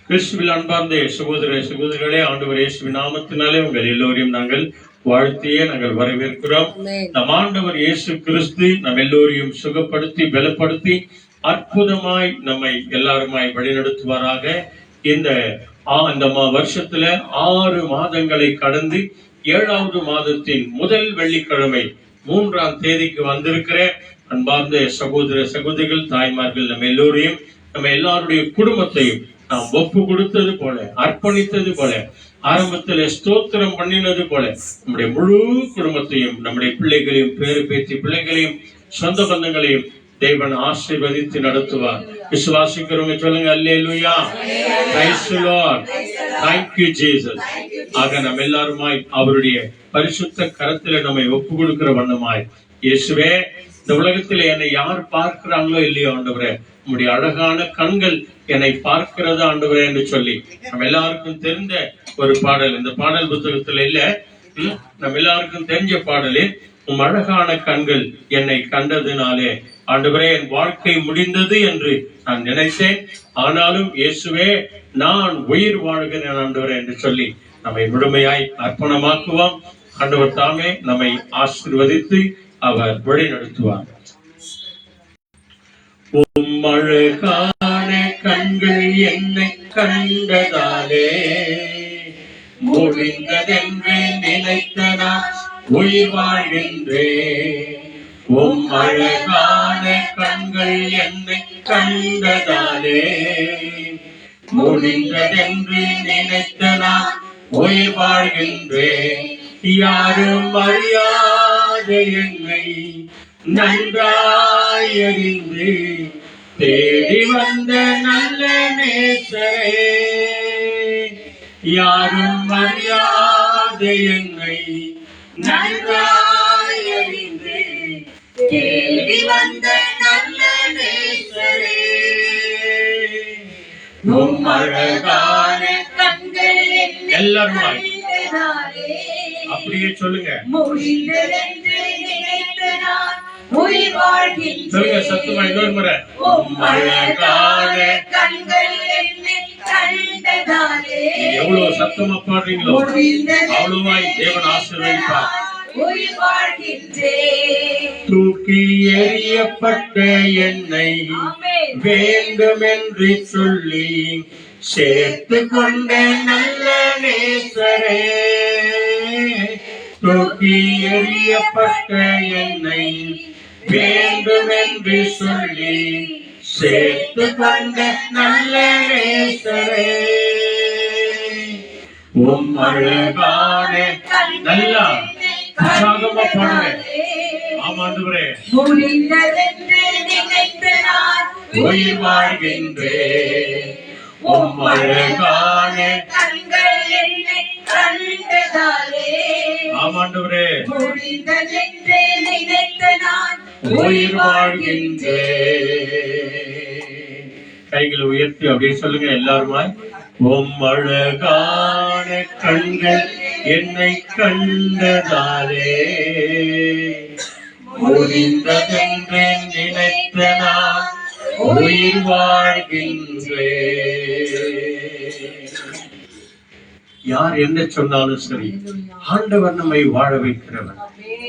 கிறிஸ்துவில் அன்பார்ந்த சகோதர சகோதரிகளே, ஆண்டவர் இயேசுவின் நாமத்தினாலே உங்கள் எல்லோரையும் நாங்கள் வாழ்த்தியே நாங்கள் வரவேற்கிறோம். நம் ஆண்டவர் இயேசு கிறிஸ்து நம் எல்லோரையும் சுகப்படுத்தி பலப்படுத்தி அற்புதமாய் நம்மை எல்லாருமாய் வழிநடத்துவாராக. இந்த வருஷத்துல 6 மாதங்களை கடந்து 7வது மாதத்தின் முதல் வெள்ளிக்கிழமை 3ஆம் தேதிக்கு வந்திருக்கிற அன்பார்ந்த சகோதர சகோதரிகள், தாய்மார்கள், நம்ம எல்லோரையும் நம்ம எல்லாருடைய குடும்பத்தையும் நாம் ஒப்பு கொடுத்தது போல, அர்ப்பணித்தது போல, ஆரம்பத்தில் ஸ்தோத்திரம் பண்ணினது போல நம்முடைய முழு குடும்பத்தையும், நம்முடைய பிள்ளைகளையும், பேரு பேத்தி பிள்ளைகளையும், சொந்த பந்தங்களையும் தேவன் ஆசீர்வதித்து நடத்துவார். விசுவாசிக்கிறவங்க சொல்லுங்க hallelujah, praise the Lord, thank you Jesus. ஆக நம்ம எல்லாருமாய் அவருடைய பரிசுத்த கரத்திலே நம்மை ஒப்பு கொடுக்கிற வண்ணமாய், இயேசுவே, இந்த உலகத்துல என்னை யார் பார்க்கிறாங்களோ இல்லையோ ஆண்டவரே, உங்களுடைய அழகான கண்கள் என்னை பார்க்கிறதா ஆண்டவரே என்று சொல்லி நம்ம எல்லாருக்கும் தெரிந்த ஒரு பாடல், இந்த பாடல் புத்தகத்துல இல்ல, நம்ம எல்லாருக்கும் தெரிஞ்ச பாடலில், உம் அழகான கண்கள் என்னை கண்டதுனாலே ஆண்டவரே என் வாழ்க்கை முடிந்தது என்று நான் நினைத்தேன், ஆனாலும் இயேசுவே நான் உயிர் வாழ்கிறேன் ஆண்டவரே என்று சொல்லி நம்மை முழுமையாய் அர்ப்பணமாக்குவோம். ஆண்டவர் தாமே நம்மை ஆசீர்வதித்து அவர் வழி நடத்துவார். உம் அழகான கண்கள் என்னை கண்டதாலே முடிந்ததென்று நினைத்த நான் உயிர் வாழ்கின்றேன். உம் அழகான கண்கள் என்னை கண்டதாலே முடிந்ததென்று நினைத்த நான் உயிர் வாழ்கின்றேன். யாரும் அறியாத என்னை நன்றாயறிந்து தேடி வந்த நல்ல நேசரே, யாரும் அறியாத என்னை நன்றாயறிந்து தேடி வந்த நல்ல நேசரே, உம் அழகான கண்கள் எல்லாரும் அப்படியே சொல்லுங்க, சொல்லுங்க சத்தமா இன்னொரு முறை, உம் அழகான கண்கள் என்னை கண்டதாலே. எவ்வளவு சத்தமா பாடுறீங்களோ அவ்வளவாய் தேவன் ஆசீர்வதிப்பார். தூக்கி எறியப்பட்ட என்னை வேண்டும் என்று சொல்லி சேர்த்து கொண்ட நல்ல நேசரே, தூக்கி எறியப்பட்ட என்னை வேண்டும் என்று சொல்லி சேர்த்து கொண்ட நல்ல நேசரே, உம் அழகான நல்லா உற்சாகமா பாடுங்க. ஆமாண்டவரே, முடிந்ததென்று நினைத்த நான் உயிர் வாழ்கின்றேன். உம் அழகான கண்கள் என்னை கண்டதாலே ஆமாண்டவரே முடிந்ததென்று நினைத்த நான் உயிர் வாழ்கின்றேன். கைகளை உயர்த்தி அப்படியே சொல்லுங்க எல்லாருமாய், உம் அழகான கண்கள் என்னை கண்டதாலே முடிந்ததென்று நினைத்த நான் உயிர் வாழ்கின்றேன். யார் என்ன சொன்னாலும் சரி, ஆண்டவர் நம்மை வாழ வைக்கிறவர்.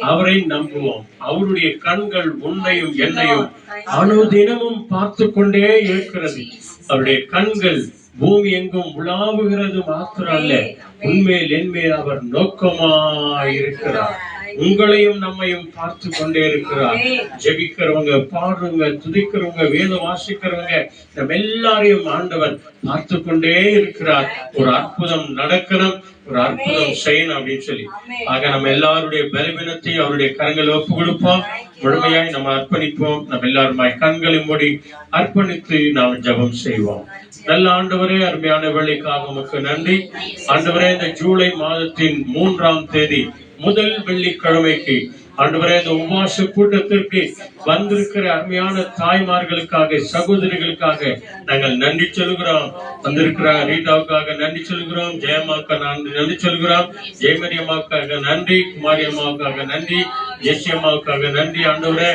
அவரை நம்புவோம். அவருடைய கண்கள் உன்னையும் என்னையும் அனுதினமும் பார்த்து கொண்டே இருக்கிறது. அவருடைய கண்கள் பூமி எங்கும் உலாவுகிறது மாத்திரம் அல்ல, உண்மையில் என்மேல் அவர் நோக்கமாயிருக்கிறார். உங்களையும் நம்மையும் பார்த்து கொண்டே இருக்கிறார். ஜெபிக்கிறவங்க, பாடுறவங்க, துதிக்கிறவங்க, வேதம் வாசிக்கிறவங்க, நம்ம எல்லாரையும் ஆண்டவர் பார்த்து கொண்டே இருக்கிறார். ஒரு அற்புதம் நடக்கணும், ஒரு அற்புதம் செய்யணும் அப்படின்னு சொல்லி. ஆக நம்ம எல்லாருடைய பலவீனத்தை அவருடைய கரங்களை ஒப்பு கொடுப்போம். முழுமையாய் நம்ம அர்ப்பணிப்போம். நம்ம எல்லாருமாய் கண்களை மூடி அர்ப்பணித்து நாம் ஜெபம் செய்வோம். நல்ல ஆண்டவரே, அருமையான வேளைக்காக உமக்கு நன்றி. ஆண்டவரே, இந்த ஜூலை மாதத்தின் 3ஆம் தேதி முதல் வெள்ளிக்கிழமைக்கு ஆண்டவரே, இந்த உபவாச கூட்டத்திற்கு வந்திருக்கிற அருமையான தாய்மார்களுக்காக, சகோதரிகளுக்காக நாங்கள் நன்றி சொல்கிறோம். வந்திருக்கிற ரீட்டாவுக்காக நன்றி சொல்கிறோம், ஜெயம்மாவுக்கு நன்றி சொல்கிறோம், ஜெயமரி அம்மாவுக்காக நன்றி, குமாரி அம்மாவுக்காக நன்றி, ஜெசி அம்மாவுக்காக நன்றி. ஆண்டவரே,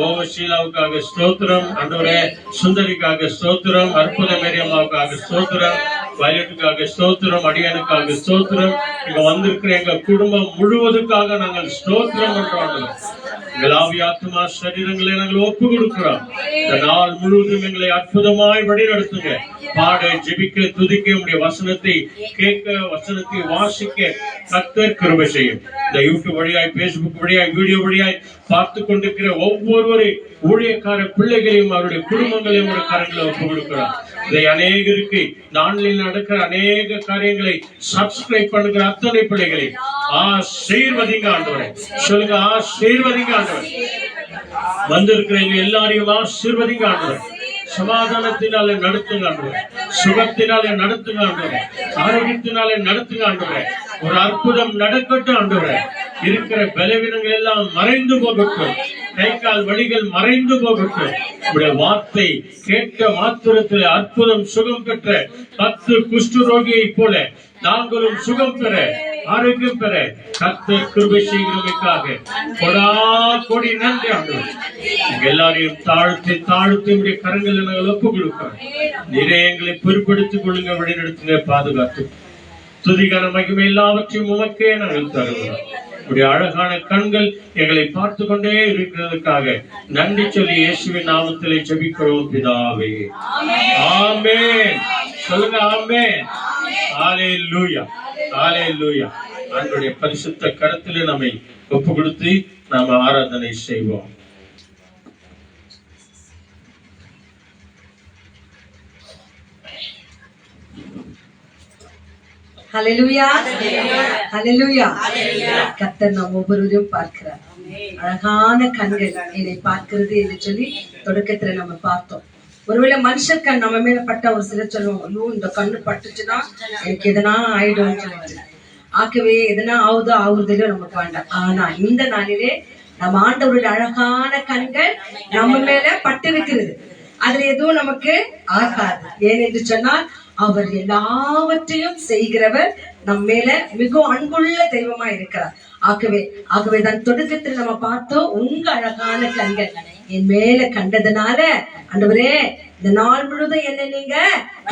ஓ ஷீலாவுக்காக ஸ்தோத்திரம். ஆண்டவரே, சுந்தரிக்காக ஸ்தோத்திரம், அற்புத மேரி அம்மாவுக்காக ஸ்தோத்திரம், வயலுக்காக ஸ்தோத்திரம், அடியானுக்காக ஸ்தோத்திரம், இங்க வந்திருக்கிற எங்க குடும்பம் முழுவதுக்காக நாங்கள் ஸ்தோத்திரம் பண்றோம். எங்கள் ஆவியாத்மா சரீரங்களை நாங்கள் ஒப்பு கொடுக்கிறோம். இந்த நாள் முழுவதும் எங்களை அற்புதமாய் வழி நடத்துங்க. பாட, ஜெபிக்க, துதிக்க, உடைய வசனத்தை கேட்க, வசனத்தை வாசிக்க கர்த்தர் கிருபை செய்யும். இந்த யூடியூப் வழியாய், பேஸ்புக் வழியாய், வீடியோ வழியாய் பார்த்து கொண்டிருக்கிற ஒவ்வொரு ஊழியக்கார பிள்ளைகளையும் அவருடைய குடும்பங்களையும் ஒரு கரங்களை ஒப்பு கொடுக்கிறார். இதை அநேகருக்கு நாளில் நடக்கிற அநேக காரியங்களை சப்ஸ்கிரைப் பண்ணுகிற அத்தனை பிள்ளைகளை ஆசீர்வதிங்க ஆண்டவரே. சொல்லுங்க, ஆசீர்வதிங்க ஆண்டவரே. வந்திருக்கிற எல்லாரையும் ஆசீர்வதிங்க ஆண்டவரே. சமாதானத்தினாலே நடத்துங்க ஆண்டவரே, சுகத்தினாலே நடத்துங்க ஆண்டவரே, ஆரோக்கியத்தினாலே நடத்துங்க ஆண்டவரே. ஒரு அற்புதம் நடக்கட்டும் ஆண்டவரே. இருக்கிற பலவீனங்கள் எல்லாம் மறைந்து போகட்டும், கை கால் வலிகள் மறைந்து போகட்டும். உடைய வார்த்தை கேட்க மாத்திரத்தில் அற்புதம் சுகம் பெற்ற 10 குஷ்ட ரோகியை போல நாங்களும் சுகம் பெற, ஆரோக்கியம் பெற கர்த்தர் கிருபை செய்கிறமைக்காக கொடி நன்றி ஆண்டவரே. எல்லாரையும் தாழ்த்தி உடைய கரங்களை நாங்கள் ஒப்புக் கொடுக்கிறோம். நிறைய எங்களை பொறுப்படுத்திக் கொள்ளுங்க, வழிநடத்துங்க, பாதுகாத்து துதிகான மகிமை எல்லாவற்றையும் உமக்கே நாங்கள் தருகிறோம். உடைய அழகான கண்கள் எங்களை பார்த்து கொண்டே இருக்கிறதுக்காக நன்றி சொல்லி இயேசுவின் நாமத்திலே ஜெபிக்கிறோம் பிதாவே. ஆமென். சொல்லுங்க, ஆமென். ஹல்லேலூயா, ஹல்லேலூயா. ஆண்டவருடைய பரிசுத்த கரத்திலே நம்மை ஒப்பு கொடுத்து நாம் ஆராதனை செய்வோம். ஹல்லேலூயா, ஹல்லேலூயா. கர்த்தர் நாம் ஒவ்வொருவரையும் பார்க்கிறார். அழகான கண்கள் என்னை பார்க்கிறது என்று சொல்லி தொடக்கத்துல நம்ம பார்த்தோம். ஒருவேளை மனுஷ கண் நம்ம மேல பட்ட ஒரு சிலர் சொல்லுவோம், ஐயோ இந்த கண்ணு பட்டுச்சுன்னா எனக்கு எதனா ஆயிடும் சொல்லிட்டு. ஆகவே எதனா ஆகுறதுல நமக்கு வேண்டாம். ஆனா இந்த நாளிலே நம்ம ஆண்டவருடைய அழகான கண்கள் நம்ம மேல பட்டிருக்கிறது. அதுல எதுவும் நமக்கு ஆகாது. ஏனென்று சொன்னால் அவர் எல்லாவற்றையும் செய்கிறவர், நம்ம மேல மிகவும் அன்புள்ள தெய்வமா இருக்கிறார். ஆகவேதான் தொடக்கத்தில் நம்ம பார்த்தோம், உங்க அழகான கண்கள் என் மேல கண்டதுனால ஆண்டவரே இந்த நாள் முழுவதும் என்ன நீங்க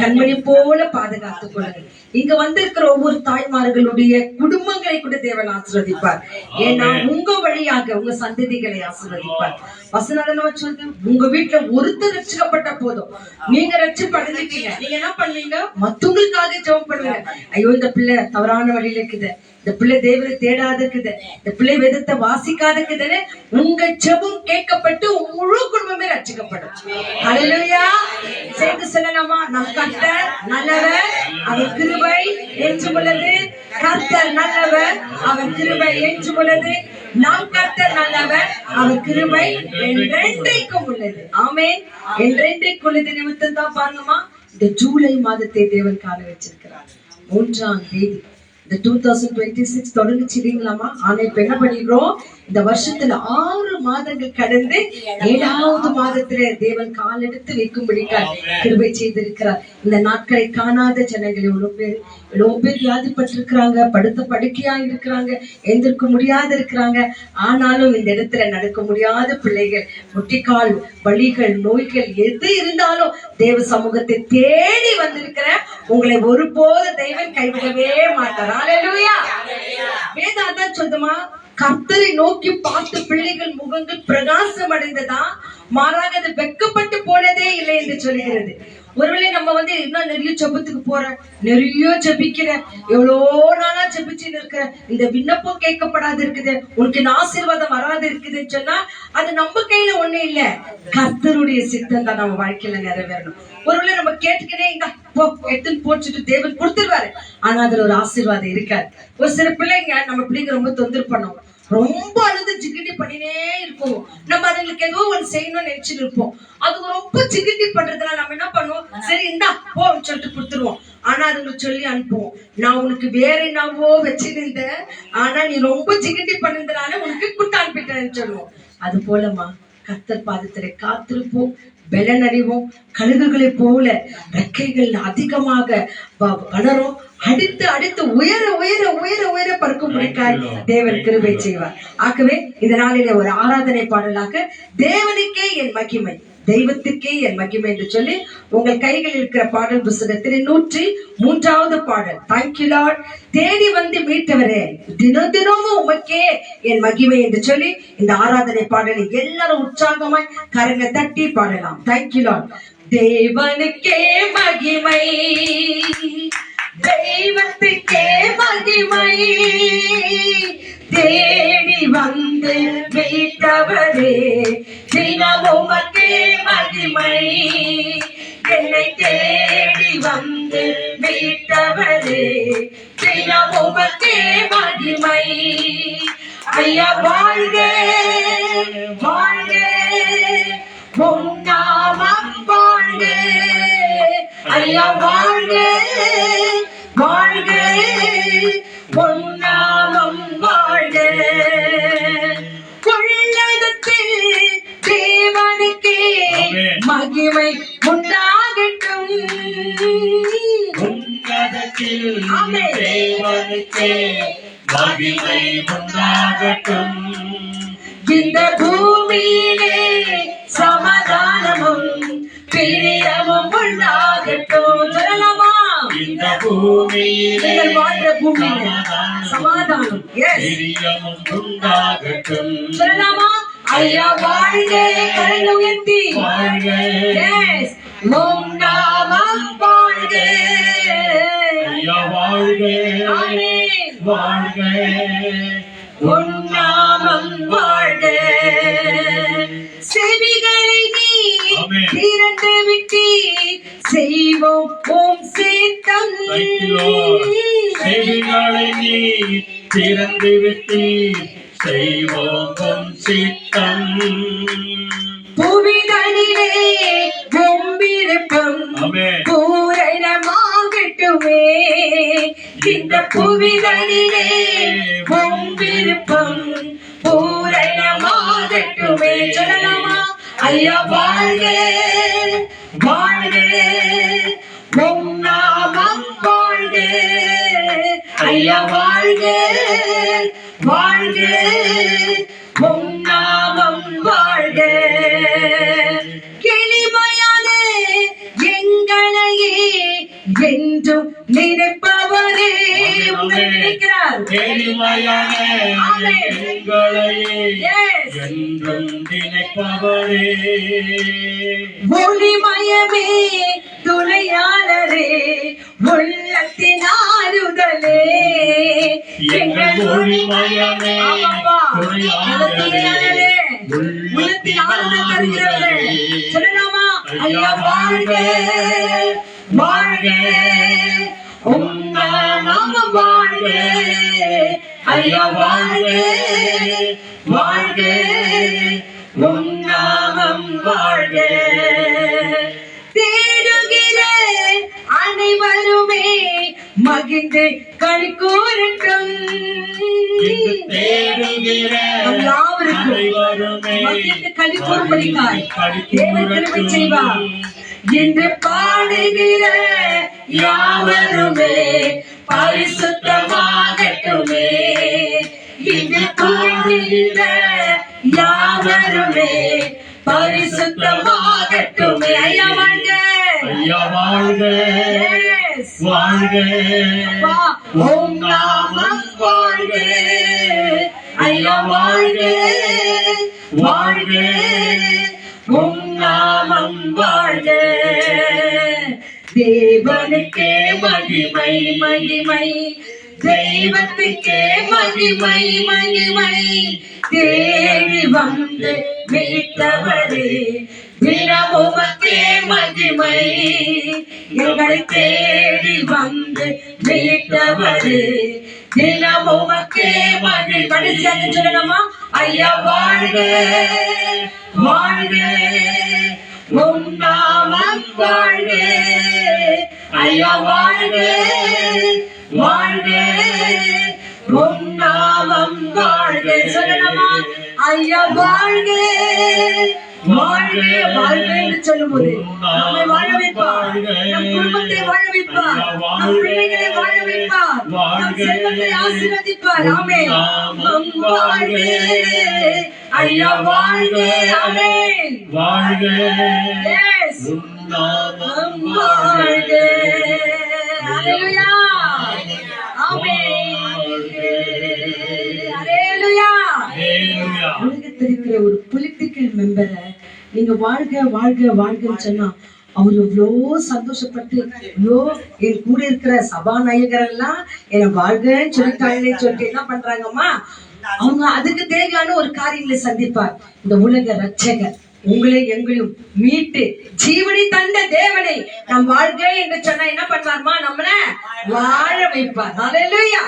கண்மணி போல பாதுகாத்துக் கொள்ளுங்க. இங்க வந்திருக்கிற ஒவ்வொரு தாய்மார்களுடைய குடும்பங்களை கூட தேவன் ஆசீர்வதிப்பார். ஏன்னா உங்க வழியாக உங்க சந்ததிகளை ஆசீர்வதிப்பார். வசனம் சொல்லுது, உங்க வீட்டுல ஒருத்தர் ரட்சிக்கப்பட்ட போதும், நீங்க ரட்சிப்படைஞ்சிட்டீங்க. நீங்க என்ன பண்ணுவீங்க? மத்தவங்களுக்காக ஜெபம் பண்ணுவீங்க. ஐயோ இந்த பிள்ளை தவறான வழியில இருக்குது, இந்த பிள்ளை தேவனை தேடாத இருக்குது, இந்த பிள்ளை வேதத்தை வாசிக்காத இருக்குதுன்னு உங்க ஜெபம் கேட்கப்பட்டு முழு குடும்பமே ரட்சிக்கப்படும். ஹல்லேலூயா. சேர்ந்து சொல்லலாமா? நம் கர்த்தர் நல்லவர், அவர் கிருபை என்றும் உள்ளது. கர்த்தர் நல்லவர், அவர் கிருபை என்றும் உள்ளது. நாம் கர்த்தர் நல்லவர், அவர் கிருபை என்றென்றைக்கும் உள்ளது. ஆமென். என்றென்றைக்கும் உள்ளது நிமித்தம் தான் பாருங்கம்மா, இந்த ஜூலை மாதத்தை தேவன் காண வச்சிருக்கிறார். 3ஆம் தேதி இந்த 2026 தொடங்குச்சு இல்லைங்களாமா? ஆனா இப்ப என்ன பண்ணிக்கிறோம், இந்த வருஷத்துல 6 மாதங்கள் கடந்து 7வது மாதத்துல தேவன் கால் எடுத்து வைக்கும்படிக்கார் கிருபை செய்திருக்கிறார். இந்த நாட்களை காணாத ஜனங்கள் எவ்வளவு பேர் வியாதிப்பட்டிருக்கிறாங்க, படுத்த படுக்கையா இருக்கிறாங்க, எந்திருக்க முடியாது இருக்கிறாங்க. ஆனாலும் இந்த இடத்துல நடக்க முடியாத பிள்ளைகள், முட்டிக்கால் வலிகள், நோய்கள் எது இருந்தாலும் தேவ சமூகத்தை தேடி வந்திருக்கிற உங்களை ஒருபோது தெய்வம் கைவிடவே மாட்டார். ஹல்லேலூயா. வேதாதான் சொல்லுமா, கர்த்தரை நோக்கி பார்த்து பிள்ளைகள் முகங்கள் பிரகாசம் அடைந்ததா, மாறாக அது வெட்கப்பட்டு போனதே இல்லை என்று சொல்லுகிறது. ஒருவேளை நம்ம இன்னும் நிறைய ஜெபத்துக்கு போறேன், நிறைய ஜெபிக்கிறேன், எவ்வளோ நாளா ஜெபிச்சுன்னு இருக்கிற, இந்த விண்ணப்பம் கேட்கப்படாது இருக்குது, உனக்கு இந்த ஆசீர்வாதம் வராது இருக்குதுன்னு சொன்னா அது நம்ம கையில ஒண்ணு இல்ல, கர்த்தருடைய சித்தம் தான் நம்ம வாழ்க்கையில நிறைவேறணும். ஒருவேளை நம்ம கேட்டுக்கிட்டே இந்த எடுத்துன்னு போச்சுட்டு தேவன் கொடுத்துருவாரு, ஆனா அதுல ஒரு ஆசீர்வாதம் இருக்காது. ஒரு சில பிள்ளைங்க நம்ம பிள்ளைங்க ரொம்ப தொந்தரவு பண்ணுவோம், ரொம்ப அழுது ஜிகிட்டி பண்ணினே இருப்போம். நம்ம அதுங்களுக்கு ஏதோ ஒன்று செய்யணும்னு நினைச்சுட்டு இருப்போம். அது ரொம்ப ஜிகிட்டி பண்றதுனால நம்ம என்ன பண்ணுவோம், சரி இந்தா போன்னு சொல்லிட்டு கொடுத்துருவோம். ஆனா அதுங்களுக்கு சொல்லி அனுப்புவோம், நான் உனக்கு வேற என்னவோ வச்சிருந்தேன், ஆனா நீ ரொம்ப ஜிகிட்டி பண்ணதுனால உனக்கு கொடுத்து அனுப்பிட்டேன்னு சொல்லுவோம். அது போலமா கர்த்தர் பாதத்திலே காத்திருப்போம், பலன் அறிவோம். கழுகுகளை போல ரெக்கைகள் அதிகமாக வளரும், அடுத்து அடுத்து உயர உயர உயர உயர பறக்கும் முடிக்காய் தேவன் கிருபை செய்வார். ஆகவே இந்த நாளிலே ஒரு ஆராதனை பாடலாக தேவனுக்கே என் மகிமை, தெய்வத்துக்கே என் மகிமை என்று சொல்லி உங்கள் கைகளில் இருக்கிற பாடல் புத்தகத்தில் 103வது பாடல். Thank you Lord. தேடி வந்து மீட்டவரே, தினமும் உமக்கே என் மகிமை என்று சொல்லி இந்த ஆராதனை பாடலை எல்லாரும் உற்சாகமாய் கரங்களை தட்டி பாடலாம். Thank you Lord. தேவனுக்கே மகிமை, தெய்வத்துக்கே மகிமை, தேடி வந்து மீட்டவரே, தினமும் உமக்கே மகிமை, என்னை தேடி வந்து மீட்டவரே, தினமும் உமக்கே மகிமை. ஐயா வாழ்க வாழ்க, உம் நாமம் வாழ்க. ஐயா வாழ்க வாழ்க, உம் நாமம் வாழ்க. உள்ளதத்தில் தேவனுக்கே மகிமை உண்டாகட்டும். உள்ளதத்தில் தேவனுக்கே மகிமை உண்டாகட்டும். இந்த பூமியிலே சமாதானமும் பிரியமும் உண்டாகட்டும். சொல்லலாமா? இந்த பூமியிலே வாழ்ற பூமியில சமாதானம் பிரியமும் உண்டாகட்டும். சொல்லலாமா? ஐயா வாழ்க, கரங்களை உயர்த்தி வாழ்க, உம் நாமம் வாழ்க. ஐயா வாழ்க, ஆமென். வாழ்க, உம் நாமம் வாழ்க. செவிகளை நீ ஆமென். திறந்து விட்டு செய்வோம் உம் சித்தம். செவிகளை நீ திறந்து விட்டு செய்வோம் உம் சித்தம். புவிதனிலே உம் விருப்பம் ஆமென். பூரணமாகட்டுமே. இந்த புவிதனிலே உம் விருப்பம் பூரணமாகட்டுமே. சொல்லலாமா? ஐயா வாழ்க வாழ்க, உம் நாமம் வாழ்க. ஐயா வாழ்க வாழ்க, உம் நாமம் வாழ்க. எளிமையான எங்களையே என்றும் நினைப்பவரே, உங்களை நினைக்கிறார். எளிமையான ஆமென். எங்களையே Yes. என்றும் நினைப்பவரே, ஒளிமயமே துணையாளரே, உள்ளத்தின் ஆறுதலே, எங்கள் ஒளிமயமே ஆமாப்பா. துணையாளரே, உள்ளத்தின் ஆறுதல் தருகிறவரே. சொல்லலாமா? ஐயா வாழ்க வாழ்க, உம் நாமம் வாழ்க. ஐயா வாழ்க வாழ்க, உம் நாமம் வாழ்க. தேடுகிற அனைவருமே மகிழ்ந்து களி கூறட்டும். தேடுகிற எல்லாருக்கும் அனைவருமே மகிழ்ந்து களி கூறும்படிக்காய் களி தேவன் கிருபை செய்வார். இன்று பாடுகிற யாவருமே பரிசுத்தமாகட்டுமே. இன்று பாடுகிற யாவருமே பரிசுத்தமாகட்டுமே. ஐயா வாழ்க ஐயா வாழ்க Yes. வாழ்க, அப்பா, உம் நாமம் வாழ்க. ஐயா வாழ்க வாழ்க, உம் நாமம் வாழ்க. தேவனுக்கே மகிமை மகிமை, தெய்வத்துக்கே மகிமை மகிமை, தேடி வந்து மீட்டவரே, தினமுமக்கே மகிமை, எங்களை தேடி வந்து மீட்டவரே, தினமுமக்கே மகிமை. கடைசியாக சொல்லணுமா? ஐயா வாழ்க வாழ்க, உம் நாமம் வாழ்க. ஐயா வாழ்க வாழ்க, உம் நாமம் வாழ்க. சொல்லணுமா? ஐயா வாழ்க வாழ்க வாழ்க என்று சொல்லும் போது நம்மை வாழ வைப்பார், நம் குடும்பத்தை வாழ வைப்பார், நம் பிள்ளைகளை வாழ வைப்பார், நம் செல்வத்தை ஆசீர்வதிப்பார். ஆமென். வாழ்க ஐயா வாழ்க. ஆமென். வாழ்க Yes. நாமம் வாழ்க. ஹalleluya. ஆமென். ஹalleluya. ஹalleluya. உலகத்தில் இருக்கிற ஒரு பொலிட்டிக்கல் மெம்பரை நீங்க வாழ்க வாழ்க வாழ்கன்னு சொன்னா அவர் எவ்வளோ சந்தோஷப்பட்டு, ஐயோ என் கூட இருக்கிற சபாநாயகர் எல்லாம் என்னை வாழ்கன்னு சொல்லிட்டாங்களே சொல்லிட்டு என்ன பண்றாங்கம்மா, அவங்க அதுக்கு தேவையான ஒரு காரியங்களை சந்திப்பார். இந்த உலக ரட்சகர் உங்களை எங்களையும் மீட்டு ஜீவனை தந்த தேவனை நாம் வாழ்க என்று சொன்னா என்ன பண்ணுவார்மா, நம்மள வாழ வைப்பார். ஹalleluya.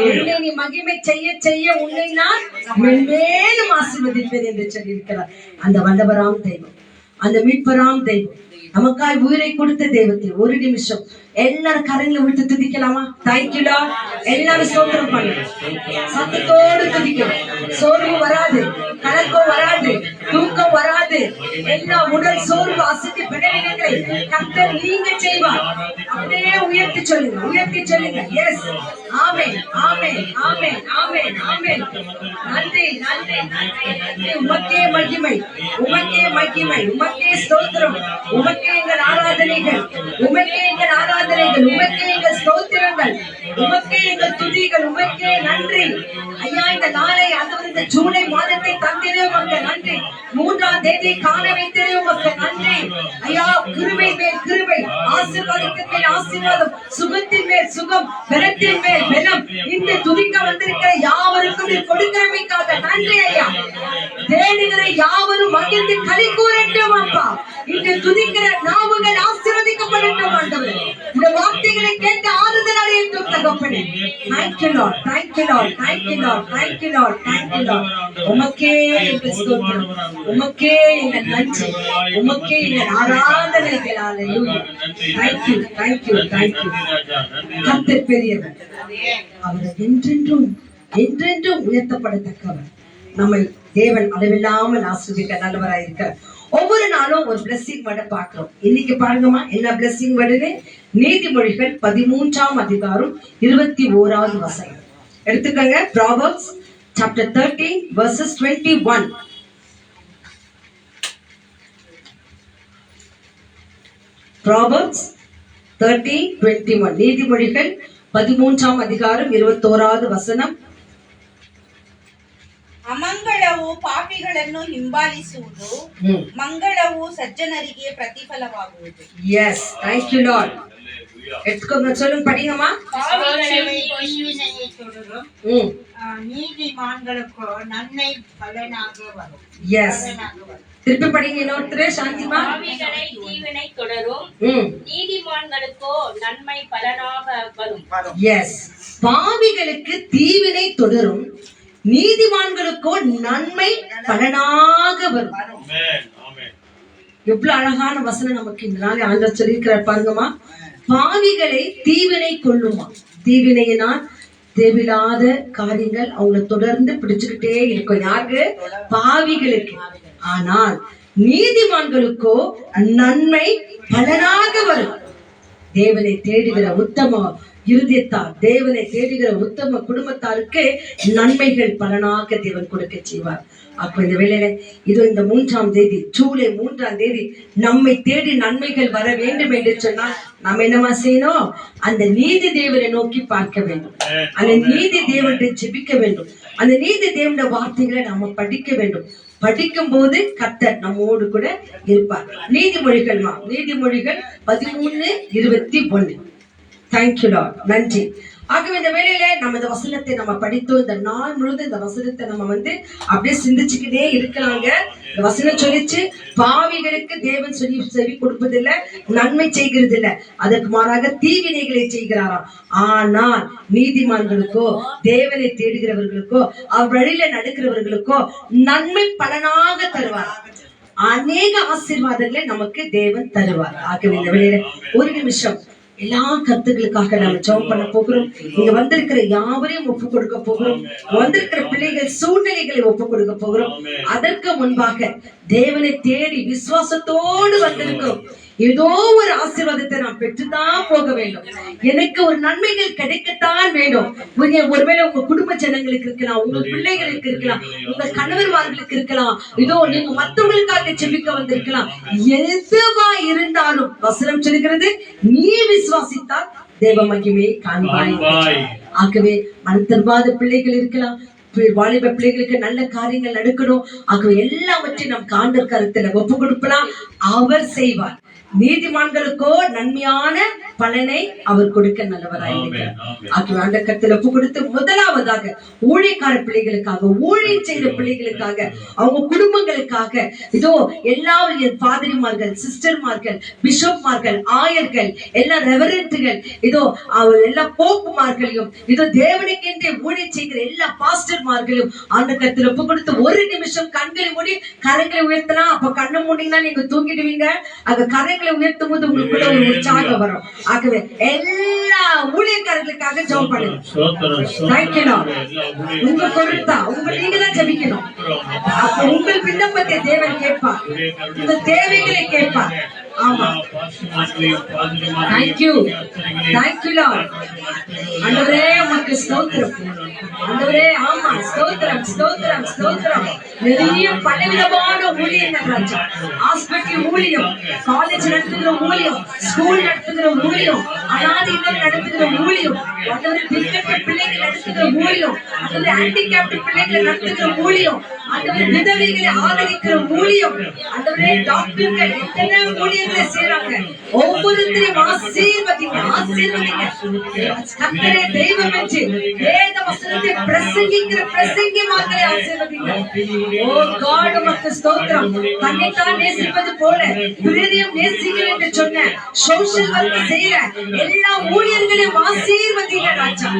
உன்னை நீ மகிமை செய்ய செய்ய உன்னை நான் மென்மேலும் ஆசீர்வதிப்பேன் என்று சொல்லியிருக்கிறார். அந்த வல்லவராம் தெய்வம், அந்த மீட்பராம் தெய்வம், நமக்காய் உயிரை கொடுத்த தெய்வத்தை ஒரு நிமிஷம் எல்லாரும் கரங்களை விட்டு துதிக்கலாமா? Thank you Lord. எல்லாரும் ஸ்தோத்திரம் பண்ணுங்க, சத்தத்தோடு துதிக்கணும். சோர்வு வராது, கலக்கம் வராது, தூக்கம் வராது. எல்லா உடல் சோர்வு அசதி பலவீனங்களை கர்த்தர் நீங்க செய்வார். அப்படியே உயர்த்தி சொல்லுங்க, உயர்த்தி சொல்லுங்க. எஸ், ஆமென், ஆமென், ஆமென், ஆமென், ஆமென். நன்றி, நன்றி, நன்றி, நன்றி. உமக்கே மகிமை, உமக்கே மகிமை, உமக்கே ஸ்தோத்திரம், உமக்கே எங்கள் ஆராதனைகள், உமக்கே எங்கள் ஆராதனைகள், உமக்கே எங்கள் ஸ்தோத்திரங்கள், உமக்கே எங்கள் துதிகள், உமக்கே நன்றி. ஐயா இந்த நாளை ஆண்டவர் இந்த ஜூலை மாதத்தை தந்திரே உமக்கு நன்றி. 3ஆம் தேதி காண வைத்ததே உமக்கு நன்றி. ஐயா கிருபை மேல் கிருபை, ஆசீர்வாதத்தின் மேல் ஆசீர்வாதம், சுகத்தின் மேல் சுகம், பலத்தின் மேல் பலம். இந்த துதிக்க வந்திருக்கிற யாவருக்கும் நீர் கொடுக்கிறமைக்காக நன்றி ஐயா. தேடுகிற யாவரும் மகிழ்ந்து களி கூறட்டும் அப்பா. இன்று துதிக்கிற நாவுகள் ஆசீர்வதிக்கப்படட்டும் ஆண்டவரே. இந்த வார்த்தைகளை கேட்டு ஆறுதல் அடையட்டும் தகப்பனே. Thank you Lord, thank you Lord, thank you Lord, thank you Lord, thank you Lord. உமக்கே எங்கள் ஸ்தோத்திரம், உமக்கே எங்கள் நன்றி, உமக்கே எங்கள் ஆராதனைகள். ஹalleluya. Thank you, thank you, thank you. கர்த்தர் பெரியவர், அவர் என்றென்றும் என்றென்றும் உயர்த்தப்படத்தக்கவர். நம்மை தேவன் அளவில்லாமல் ஆசீர்வதிக்க நல்லவராயிருக்கிறார். ஒவ்வொரு நாளும் ஒரு blessing வேர்ட் பார்க்கிறோம். இன்னைக்கு பாருங்கம்மா என்ன blessing வேர்டுன்னு, நீதிமொழிகள் 13ஆம் அதிகாரம் 21வது வசனம் எடுத்துக்கங்க. Proverbs chapter 13 verses 21. Proverbs 13:21. நீதிமொழிகள் 13ஆம் அதிகாரம் 21வது வசனம். ಅಮಂಗಳವು ಪಾಪಿಗಳನ್ನು ಹಿಂಬಾಲಿಸುವುದು, ಮಂಗಳವು ಸಜ್ಜನರಿಗೆ ಪ್ರತಿಫಲವಾಗುವುದು. Yes, thank you Lord. எடுத்துக்கோங்க, சொல்லுங்க, படிங்கம்மா. நீதிமான்களுக்கு நன்மை பலனாக வரும். Yes, திருப்பி படிங்க இன்னொருத்தரே. சாந்திமா. பாவிகளை தீவினை தொடரும், நீதிமான்களுக்கோ நன்மை பலனாக வரும். Yes, பாவிகளுக்கு தீவினை தொடரும், நீதிமான்களுக்கோ நன்மை பலனாக வரும். எவ்வளவு அழகான வசனம் நமக்கு இந்த நாள் ஆண்டவர் சொல்லியிருக்கிறார் பாருங்கம்மா. பாவிகளை தீவினை கொள்ளுமா. தீவினையினால் தேவையில்லாத காரியங்கள் அவங்களை தொடர்ந்து பிடிச்சுக்கிட்டே இருக்கும். யாருக்கு? பாவிகளுக்கு. ஆனால் நீதிமான்களுக்கோ நன்மை பலனாக வரும். தேவனை தேடுகிற உத்தம இருதயத்தார், தேவனை தேடுகிற உத்தம குடும்பத்தாருக்கு நன்மைகள் பலனாக தேவன் கொடுக்க செய்வார். அப்ப இந்த வேளையில இது இந்த 3ஆம் தேதி, ஜூலை 3ஆம் தேதி நம்மை தேடி நன்மைகள் வர வேண்டும் என்று சொன்னால் நம்ம என்னமா செய்யணும்? அந்த நீதி தேவனை நோக்கி பார்க்க வேண்டும், அந்த நீதி தேவனை ஜெபிக்க வேண்டும், அந்த நீதி தேவனுடைய வார்த்தைகளை நம்ம படிக்க வேண்டும். படிக்கும் போது கர்த்தர் நம்மோடு கூட இருப்பார். நீதிமொழிகள் 13:21. தேங்க்யூ லார்ட், நன்றி. ஆகவே இந்த வேளையில நம்ம இந்த வசனத்தை நம்ம படித்தோம். இந்த நாள் முழுவதும் இந்த வசனத்தை நம்ம அப்படியே சிந்திச்சுக்கிட்டே இருக்கலாங்க. இந்த வசனம் சொல்லிச்சு, பாவிகளுக்கு தேவன் செவி கொடுப்பதில்லை, நன்மை செய்கிறது இல்லை, அதற்கு மாறாக தீவினைகளை செய்கிறாராம். ஆனால் நீதிமான்களுக்கோ, தேவனை தேடுகிறவர்களுக்கோ, அவர் வழியில நடக்கிறவர்களுக்கோ நன்மை பலனாக தருவார். அநேக ஆசீர்வாதங்களை நமக்கு தேவன் தருவார். ஆகவே இந்த வேளையில ஒரு நிமிஷம் எல்லா கருத்துக்களுக்காக நாம ஜெபம் பண்ண போகிறோம். இங்க வந்திருக்கிற யாவரையும் ஒப்பு கொடுக்க போகிறோம். வந்திருக்கிற பிள்ளைகள் சூழ்நிலைகளை ஒப்பு கொடுக்க போகிறோம். அதற்கு முன்பாக தேவனை தேடி விசுவாசத்தோடு வந்திருக்கிறோம். ஏதோ ஒரு ஆசீர்வாதத்தை நான் பெற்றுதான் போக வேண்டும். எனக்கு ஒரு நன்மைகள் கிடைக்கத்தான் வேண்டும். ஒருவேளை உங்க குடும்ப ஜனங்களுக்கு இருக்கலாம், உங்க பிள்ளைகளுக்கு இருக்கலாம், உங்க கணவர்மார்களுக்கு இருக்கலாம், இதோ நீங்க மற்றவங்களுக்காக செபிக்க வந்திருக்கலாம். எதுவா இருந்தாலும் வசனம் சொல்கிறது, நீ விசுவாசித்தால் தேவ மகிமையை காண்பாய். ஆகவே மனத்தர்வாத பிள்ளைகள் இருக்கலாம், வாலிப பிள்ளைகளுக்கு நல்ல காரியங்கள் நடக்கணும். ஆகவே எல்லாவற்றையும் நம் ஆண்டவர் கருத்துல ஒப்பு கொடுக்கலாம். அவர் செய்வார். நீதிமான்களுக்கோ நன்மையான பலனை அவர் கொடுக்க நல்லவராயிருக்கிறார். ஆகவே ஆண்டவர் கருத்துல ஒப்பு கொடுத்து முதலாவதாக ஊழியக்கார பிள்ளைகளுக்காக, ஊழியம் செய்த பிள்ளைகளுக்காக, அவங்க குடும்பங்களுக்காக, இதோ எல்லா பாதிரிமார்கள், சிஸ்டர்மார்கள், பிஷப்மார்கள், ஆயர்கள், எல்லா ரெவரண்ட்கள், இதோ எல்லா போப்புமார்களையும், இதோ தேவனுக்கென்றே ஊழியம் செய்கிற எல்லா பாஸ்டர்மார்களையும் ஆண்டவர் கருத்துல ஒப்பு கொடுத்து ஒரு நிமிஷம் கண்களை மூடி கரங்களை உயர்த்தலாம். அப்ப கண்ணை மூடினா நீங்க தூங்கிடுவீங்க. அங்க கரங்களை உயர்த்தும் போது உங்களுக்குள்ள ஒரு உற்சாகம் வரும். ஆகவே எல்லா ஊழியக்காரர்களுக்காக ஜெபம் பண்ணுங்க. உங்க பொருத்தா நீங்க தான் ஜெபிக்கணும். உங்கள் விண்ணப்பத்தை தேவன் கேட்பார், உங்க தேவைகளை கேட்பார். ஆமா, தேங்க்யூ லார்ட். ஆண்டவரே உமக்கு ஸ்தோத்திரம். ஆண்டவரே, ஆமா, ஸ்தோத்திரம் ஸ்தோத்திரம் ஸ்தோத்திரம். நிறைய பலவிதமான ஊழியங்கள் ராஜா. ஹாஸ்பிட்டல் ஊழியம், காலேஜ் நடத்துகிற ஊழியம், ஸ்கூல் நடத்துகிற ஊழியம், அனாதை இல்லம் நடத்துகிற ஊழியம், ஆண்டவரே திக்கற்ற பிள்ளைகள் நடத்துகிற ஊழியம், ஆண்டவரே ஹேண்டிகேப்ட் பிள்ளைகள் நடத்துகிற ஊழியம், ஆண்டவரே விதவைகளை ஆதரிக்கிற ஊழியம், ஆண்டவரே டாக்டர்கள் எத்தனை ஊழியங்களை செய்றாங்க. ஒவ்வொருத்தரையும் ஆசீர்வதிங்க, ஆசீர்வதிங்க. கர்த்தரே தெய்வம் என்று வேத வசனத்தை பிரசங்கிக்கிற பிரசங்கிமார்களை ஆசீர்வதிங்க. ஓ காட், உமக்கு ஸ்தோத்திரம். தன்னைத்தான் நேசிப்பது போல பிறரையும் நேசிக்கிறேன் என்று சொன்ன சோஷியல் ஒர்க் செய்யற எல்லா ஊழியர்களையும் ஆசீர்வதிங்க ராஜா.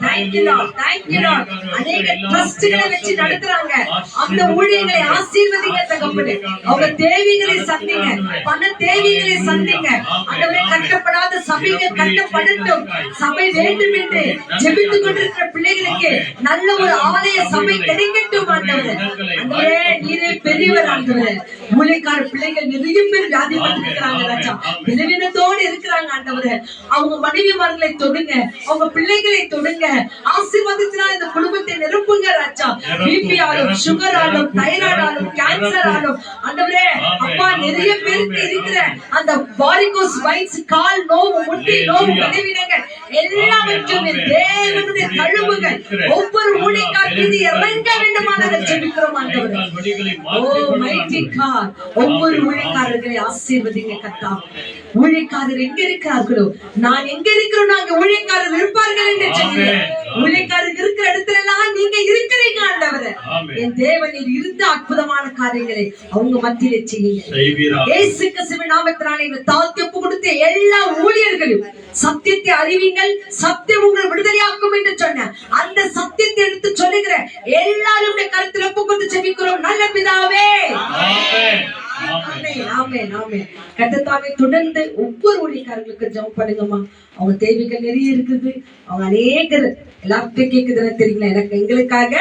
Thank you Lord, thank you Lord. அநேக ட்ரஸ்ட்களை வச்சு நடத்துறாங்க. அந்த ஊழியர்களை ஆசீர்வதிங்க தகப்பனே. அவங்க தேவைகளை சந்திங்க, பண தேவைகளை சந்திங்க. ஆண்டவரே, கட்டப்படாத சபைகள் கட்டப்படட்டும். சபை வேண்டும் என்று ஜெபித்துக் கொண்டிருக்கிற பிள்ளைகளுக்கு நல்ல ஒரு ஆலய சபை கிடைக்கட்டும். ஆண்டவரே, ஆண்டவரே நீரே பெரியவர். ஆண்டவரே, ஊழியக்கார பிள்ளைகள் நிறைய பேர் வியாதிப்பட்டிருக்கிறாங்க ராஜா, பலவீனத்தோடு இருக்கிறாங்க. ஆண்டவரே, அவங்க மனைவிமார்களை தொடுங்க, அவங்க பிள்ளைகளை தொடுங்க. ஆசீர்வாதத்தினால் இந்த குடும்பத்தை நிரப்புங்க ராஜா. பிபிஆலும், சுகராலும், தைராய்டாலும், கேன்சராலும், ஆண்டவரே அப்பா நிறைய பேருக்கு இருக்கிற அந்த வாரிகோஸ் வைன்ஸ், கால் நோவு, முட்டி நோவு, பலவீனங்கள் எல்லாவற்றையும் தேவனுடைய தழும்புகள் ஒவ்வொரு ஊழியக்காரர் மீது இறங்க வேண்டுமானாக ஜெபிக்கிறோம் ஆண்டவரே. ஓ மைட்டி காட், ஒவ்வொரு ஊழியக்காரர்களை ஆசீர்வதிங்க கர்த்தாவே. ஊழியக்காரர் எங்க இருக்கிறார்களோ, நான் எங்க இருக்கிறோம் அங்க ஊழியக்காரர் இருப்பார்கள் என்று சொன்னீங்க. ஊழியக்காரர் இருக்கிற இடத்துல எல்லாம் நீங்க இருக்கிறீங்க ஆண்டவரே. என் தேவன் இருந்த அற்புதமான காரியங்களை அவங்க மத்தியிலே செய்யுங்க. இயேசு கிறிஸ்துவின் நாமத்தினாலே இந்த தாழ்த்தி ஒப்பு கொடுத்த எல்லா ஊழியர்களும் சத்தியத்தை அறிவீங்கள், சத்தியம் உங்களை விடுதலையாக்கும் என்று சொன்ன அந்த சத்தியத்தை எடுத்து சொல்லுகிற எல்லாரும் கருத்தில் ஒப்பு கொடுத்து ஜெபிக்கிறோம் நல்ல பிதாவே. கர்த்தாவே, தொடர்ந்து ஒவ்வொரு ஊழியக்காரர்களுக்கு ஜெபம் பண்ணுங்கம்மா. அவங்க தேவைகள் நிறைய இருக்குது. அவங்க அநேகர் எல்லாத்தையும் கேட்குதுன்னு தெரியல. எனக்கு எங்களுக்காக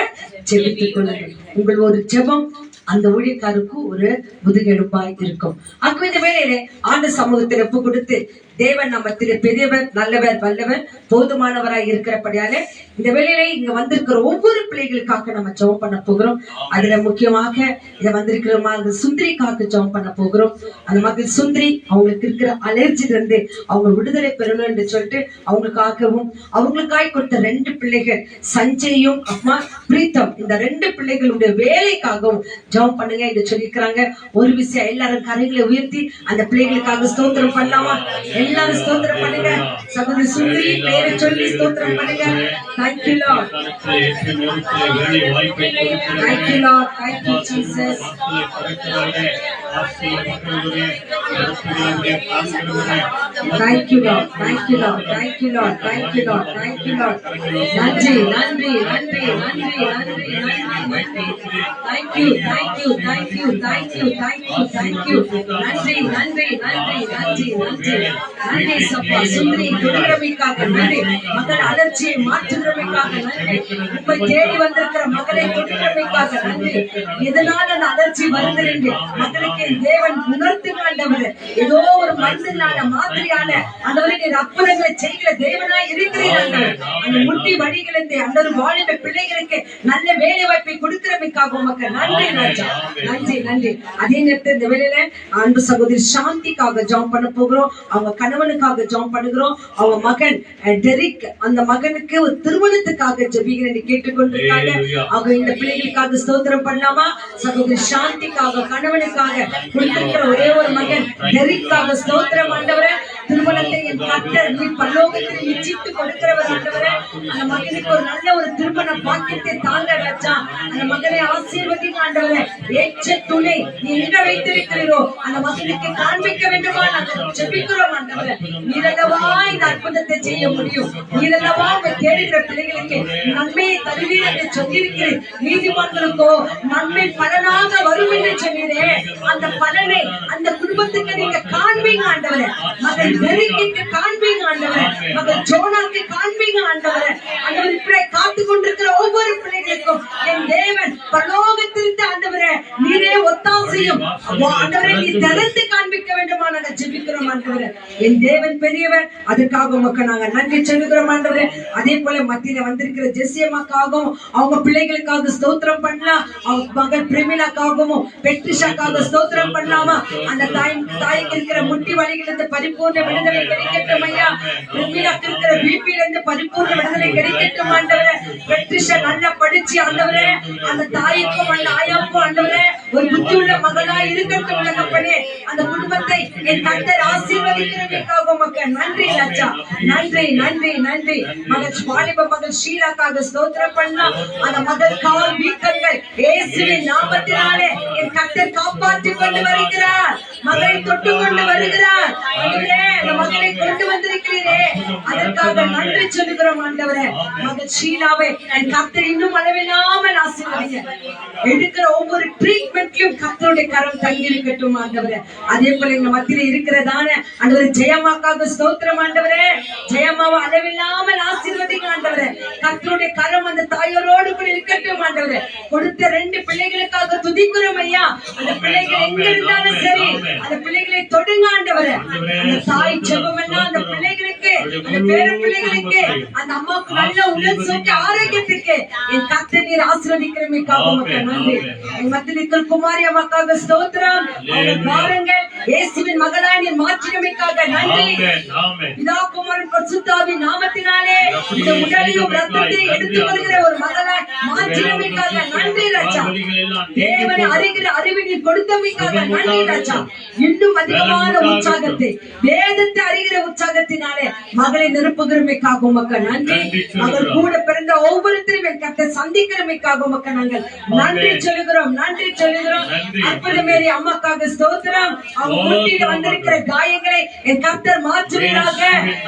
ஜெபித்துக் கொள்ளுங்கள். உங்கள் ஒரு ஜெபம் அந்த ஊழியக்காருக்கு ஒரு முதுகெலும்பாய் இருக்கும். ஆகவே இந்த வேளையிலே ஆண்டு சமூகத்தில் ஒப்பு கொடுத்து தேவன் நம்ம பெரியவர், நல்லவர், வல்லவர், போதுமானவராய் இருக்கிறபடியாலே இந்த வேளையிலே இங்க வந்திருக்கிற ஒவ்வொரு பிள்ளைகளுக்காக நம்ம ஜெபம் பண்ண போகிறோம். அதுல முக்கியமாக இங்க வந்திருக்கிற மகள் சுந்தரிக்காக ஜெபம் பண்ண போகிறோம். அந்த மகள் சுந்தரி அவங்களுக்கு இருக்கிற அலர்ஜில இருந்து அவங்க விடுதலை பெறணும் என்று சொல்லிட்டு அவங்களுக்காகவும் அவங்களுக்காய் கொடுத்த 2 பிள்ளைகள் சஞ்சயும் அம்மா பிரீத்தம், இந்த 2 பிள்ளைகளுடைய வேலைக்காகவும் ஜெபம் பண்ணுங்க என்று சொல்லியிருக்கிறாங்க. ஒரு விஷயம் எல்லாரும் கரங்களை உயர்த்தி அந்த பிள்ளைகளுக்காக ஸ்தோத்திரம் பண்ணலாமா? எல்லாரும் ஸ்தோத்திரம் பண்ணுங்க. சகோதரி சுந்தரி பேரை சொல்லி ஸ்தோத்திரம் பண்ணுங்க. Thank you Lord. Thank you Lord. Thank you Jesus. Thank you, Lord. Thank you, Lord. Thank you, Lord. Thank you, Lord. Thank you, Lord. நன்றி நன்றி நன்றி நன்றி நன்றி நன்றி. Thank you, thank you, thank you, thank you, thank you, thank you. நன்றி நன்றி நன்றி நன்றி நன்றி நன்றி சப்பா. சுந்தரி தொடுகிறமைக்காக நன்றி. மகள் அலர்ச்சியை மாற்றுகிறமைக்காக நன்றி. உம்மை தேடி வந்திருக்கிற மகளை தொடுகிறமைக்காக நன்றி. எதனால் அந்த அலர்ச்சி வருகிறது மகளுக்கு தேவன் உணர்த்துகின்றவர். ஏதோ ஒரு மருந்தினால மாத்திரையால அந்தவருக்கு அற்புதங்களை செய்கிற தேவனாய் இருக்கிறீர்கள். அந்த முட்டி வழிகளிலிருந்து அந்த ஒரு வாலிப பிள்ளைகளுக்கு நல்ல வேலை வாய்ப்பை கொடுக்கிறமைக்காக உமக்கு நன்றி ராஜா. நன்றி நன்றி. அதே நேரத்தில் இந்த வேளையில அன்பு சகோதரி சாந்திக்காக ஜெபம் பண்ண போகிறோம். அவங்க கணவனுக்காக ஜெபம் பண்ணுகிறோம். அவங்க மகன் டெரிக், அந்த மகனுக்கு ஒரு திருமணத்துக்காக ஜெபிக்கிறேன் கேட்டுக்கொண்டிருக்காங்க. அவங்க இந்த பிள்ளைகளுக்காக ஸ்தோத்திரம் பண்ணலாமா? சகோதரி சாந்திக்காக கணவனுக்காக கொடுத்திருக்கிற ஒரே ஒரு மகன் டெரிக்காக ஸ்தோத்திரம் ஆண்டவரே. திருமணத்தை என் கர்த்தர் நீ பரலோகத்தில் நிச்சயித்து கொடுக்கிறவர் ஆண்டவரே. அந்த மகனுக்கு ஒரு நல்ல ஒரு திருமண பாக்கியத்தை தாங்க ராஜா. அந்த மகனை ஆசீர்வதிங்க ஆண்டவரே. ஏற்ற துணை நீ எங்க வைத்திருக்கிறீரோ அந்த மகனுக்கு காண்பிக்க வேண்டுமா நாங்கள் ஜெபிக்கிறோம் ஆண்டவரே. நீரல்லவா இந்த அற்புதத்தை செய்ய முடியும். நீரல்லவா உங்க தேடுகிற பிள்ளைகளுக்கு நன்மையை தருவீர் என்று சொல்லியிருக்கிறேன். நீதிமன்றங்களுக்கோ நன்மை பலனாக வரும் என்று சொன்னீரே. அந்த பலனை அந்த குடும்பத்துக்கு நீங்க காண்பீங்க ஆண்டவரே. மகன் டெரிக்கு காண்பீங்க ஆண்டவரே. மகன் ஜோனாக்கு காண்பீங்க ஆண்டவரே. ஆண்டவர் இப்படி காத்து கொண்டிருக்கிற ஒவ்வொரு பிள்ளைகளுக்கும் என் தேவன் பரலோகத்திலிருந்து ஆண்டவரே நீரே ஒத்தாசையும் ஆண்டவரே நீ திறந்து காண்பிக்க வேண்டுமா நாங்கள் ஜெபிக்கிறோம் ஆண்டவரே. என் தேவன் பெரியவர். அதற்காக உமக்கு நாங்கள் நன்றி சொல்லுகிறோம் ஆண்டவரே. அதே போல மத்தியில வந்திருக்கிற ஜெசியம்மாக்காகவும் அவங்க பிள்ளைகளுக்காக ஸ்தோத்திரம் பண்ணலாம். அவங்க மகள் பிரமிளாக்காகவும் பெட்ரிஷாக்காக ஸ்தோத்திரம் பண்ணலாமா? அந்த தாய்க்கு இருக்கிற முட்டி வலிகளிலிருந்து பரிபூர்ண விடுதலை கிடைக்கட்டும் ஐயா. பிரமிளாக்கு இருக்கிற பிபில இருந்து பரிபூர்ண விடுதலை கிடைக்கட்டும் ஆண்டவரே. பெட்ரிஷா நல்லா படிச்சு ஆண்டவரே அந்த தாய்க்கும் அந்த ஆயாவுக்கும் ஆண்டவரே ஒரு புத்தியுள்ள மகனா இருக்கட்டும் தகப்பனே. அந்த குடும்பத்தை என் கர்த்தர் ஆசீர்வதிக்கிறதுக்காக உமக்கு நன்றி ராஜா. நன்றி நன்றி நன்றி. மகள் வாலிப மகள் ஷீலாக்காக ஸ்தோத்திரம் பண்ணலாம். அந்த மகள் கால் வீக்கங்கள் இயேசுவின் நாமத்தினாலே என் கர்த்தர் காப்பாற்றிக் கொண்டு வருகிறார். மகளை தொட்டு கொண்டு வருகிறார். அந்த மகளை கொண்டு வந்திருக்கிறீரே அதற்காக நன்றி சொல்லுகிறோம் ஆண்டவரே. மகள் ஷீலாவை என் கர்த்தர் இன்னும் அளவில்லாமல் ஆசீர்வதிங்க. எடுக்கிற ஒவ்வொரு ட்ரீட்மெண்ட்லயும் கர்த்தருடைய கரம் தங்கி இருக்கட்டும் ஆண்டவரே. அதே போல எங்க மத்தியில இருக்கிறதான ஆண்டவரே ஜெயம்மாக்காக ஸ்தோத்திரம் ஆண்டவரே. ஜெயம்மாவை அளவில்லாமல் ஆசீர்வதிங்க ஆண்டவரே. கர்த்தருடைய கரம் அந்த தாயோரோடு கூட இருக்கட்டும் ஆண்டவரே. கொடுத்த 2 பிள்ளைகளுக்காக துதிக்கிறோம் ஐயா. அந்த பிள்ளைகள் எங்க இருந்தாலும் சரி அந்த பிள்ளைகளை தொடுங்க ஆண்டவரே. அந்த தாய் ஜெபம் எல்லாம் அந்த பிள்ளைகளுக்கு அந்த பேர பிள்ளைகளுக்கு அந்த அம்மாவுக்கு நல்ல உடல் சோக்கி ஆரோக்கியத்துக்கு என் கர்த்தர் நீர் ஆசீர்வதிக்கிறமைக்காக உமக்கு நன்றி. என் மத்தியில் இருக்கிற குமாரி அம்மாக்காக ஸ்தோத்திரம். அவங்க பாருங்கள் இயேசுவின் மகனாய் நீர் மாற்றினமைக்காக நன்றி. பிதா குமாரன் பரிசுத்தாவின் நாமத்தினாலே இந்த உடலையும் ரத்தத்தையும் எடுத்து வருகிற ஒரு மகனாய் மாற்றினமைக்காக நன்றி ராஜா. தேவனை அறிகிற அறிவை நீர் கொடுத்தமைக்காக நன்றி ராஜா. இன்னும் அதிகமான உற்சாகத்தை வேதத்தை அறிகிற உற்சாகத்தினாலே மகளை நிரப்புகிறமைக்காக உமக்கு நன்றி. மகள் கூட பிறந்த ஒவ்வொருத்தரும் என் கர்த்தர் சந்திக்கிறமைக்காக உமக்கு நாங்கள் நன்றி சொல்லுகிறோம். நன்றி சொல்லுகிறோம். அற்புதமேரி அம்மாக்காக ஸ்தோத்திரம். அவங்க முட்டியில் வந்திருக்கிற காயங்களை என் கர்த்தர் மாற்றுவீராக.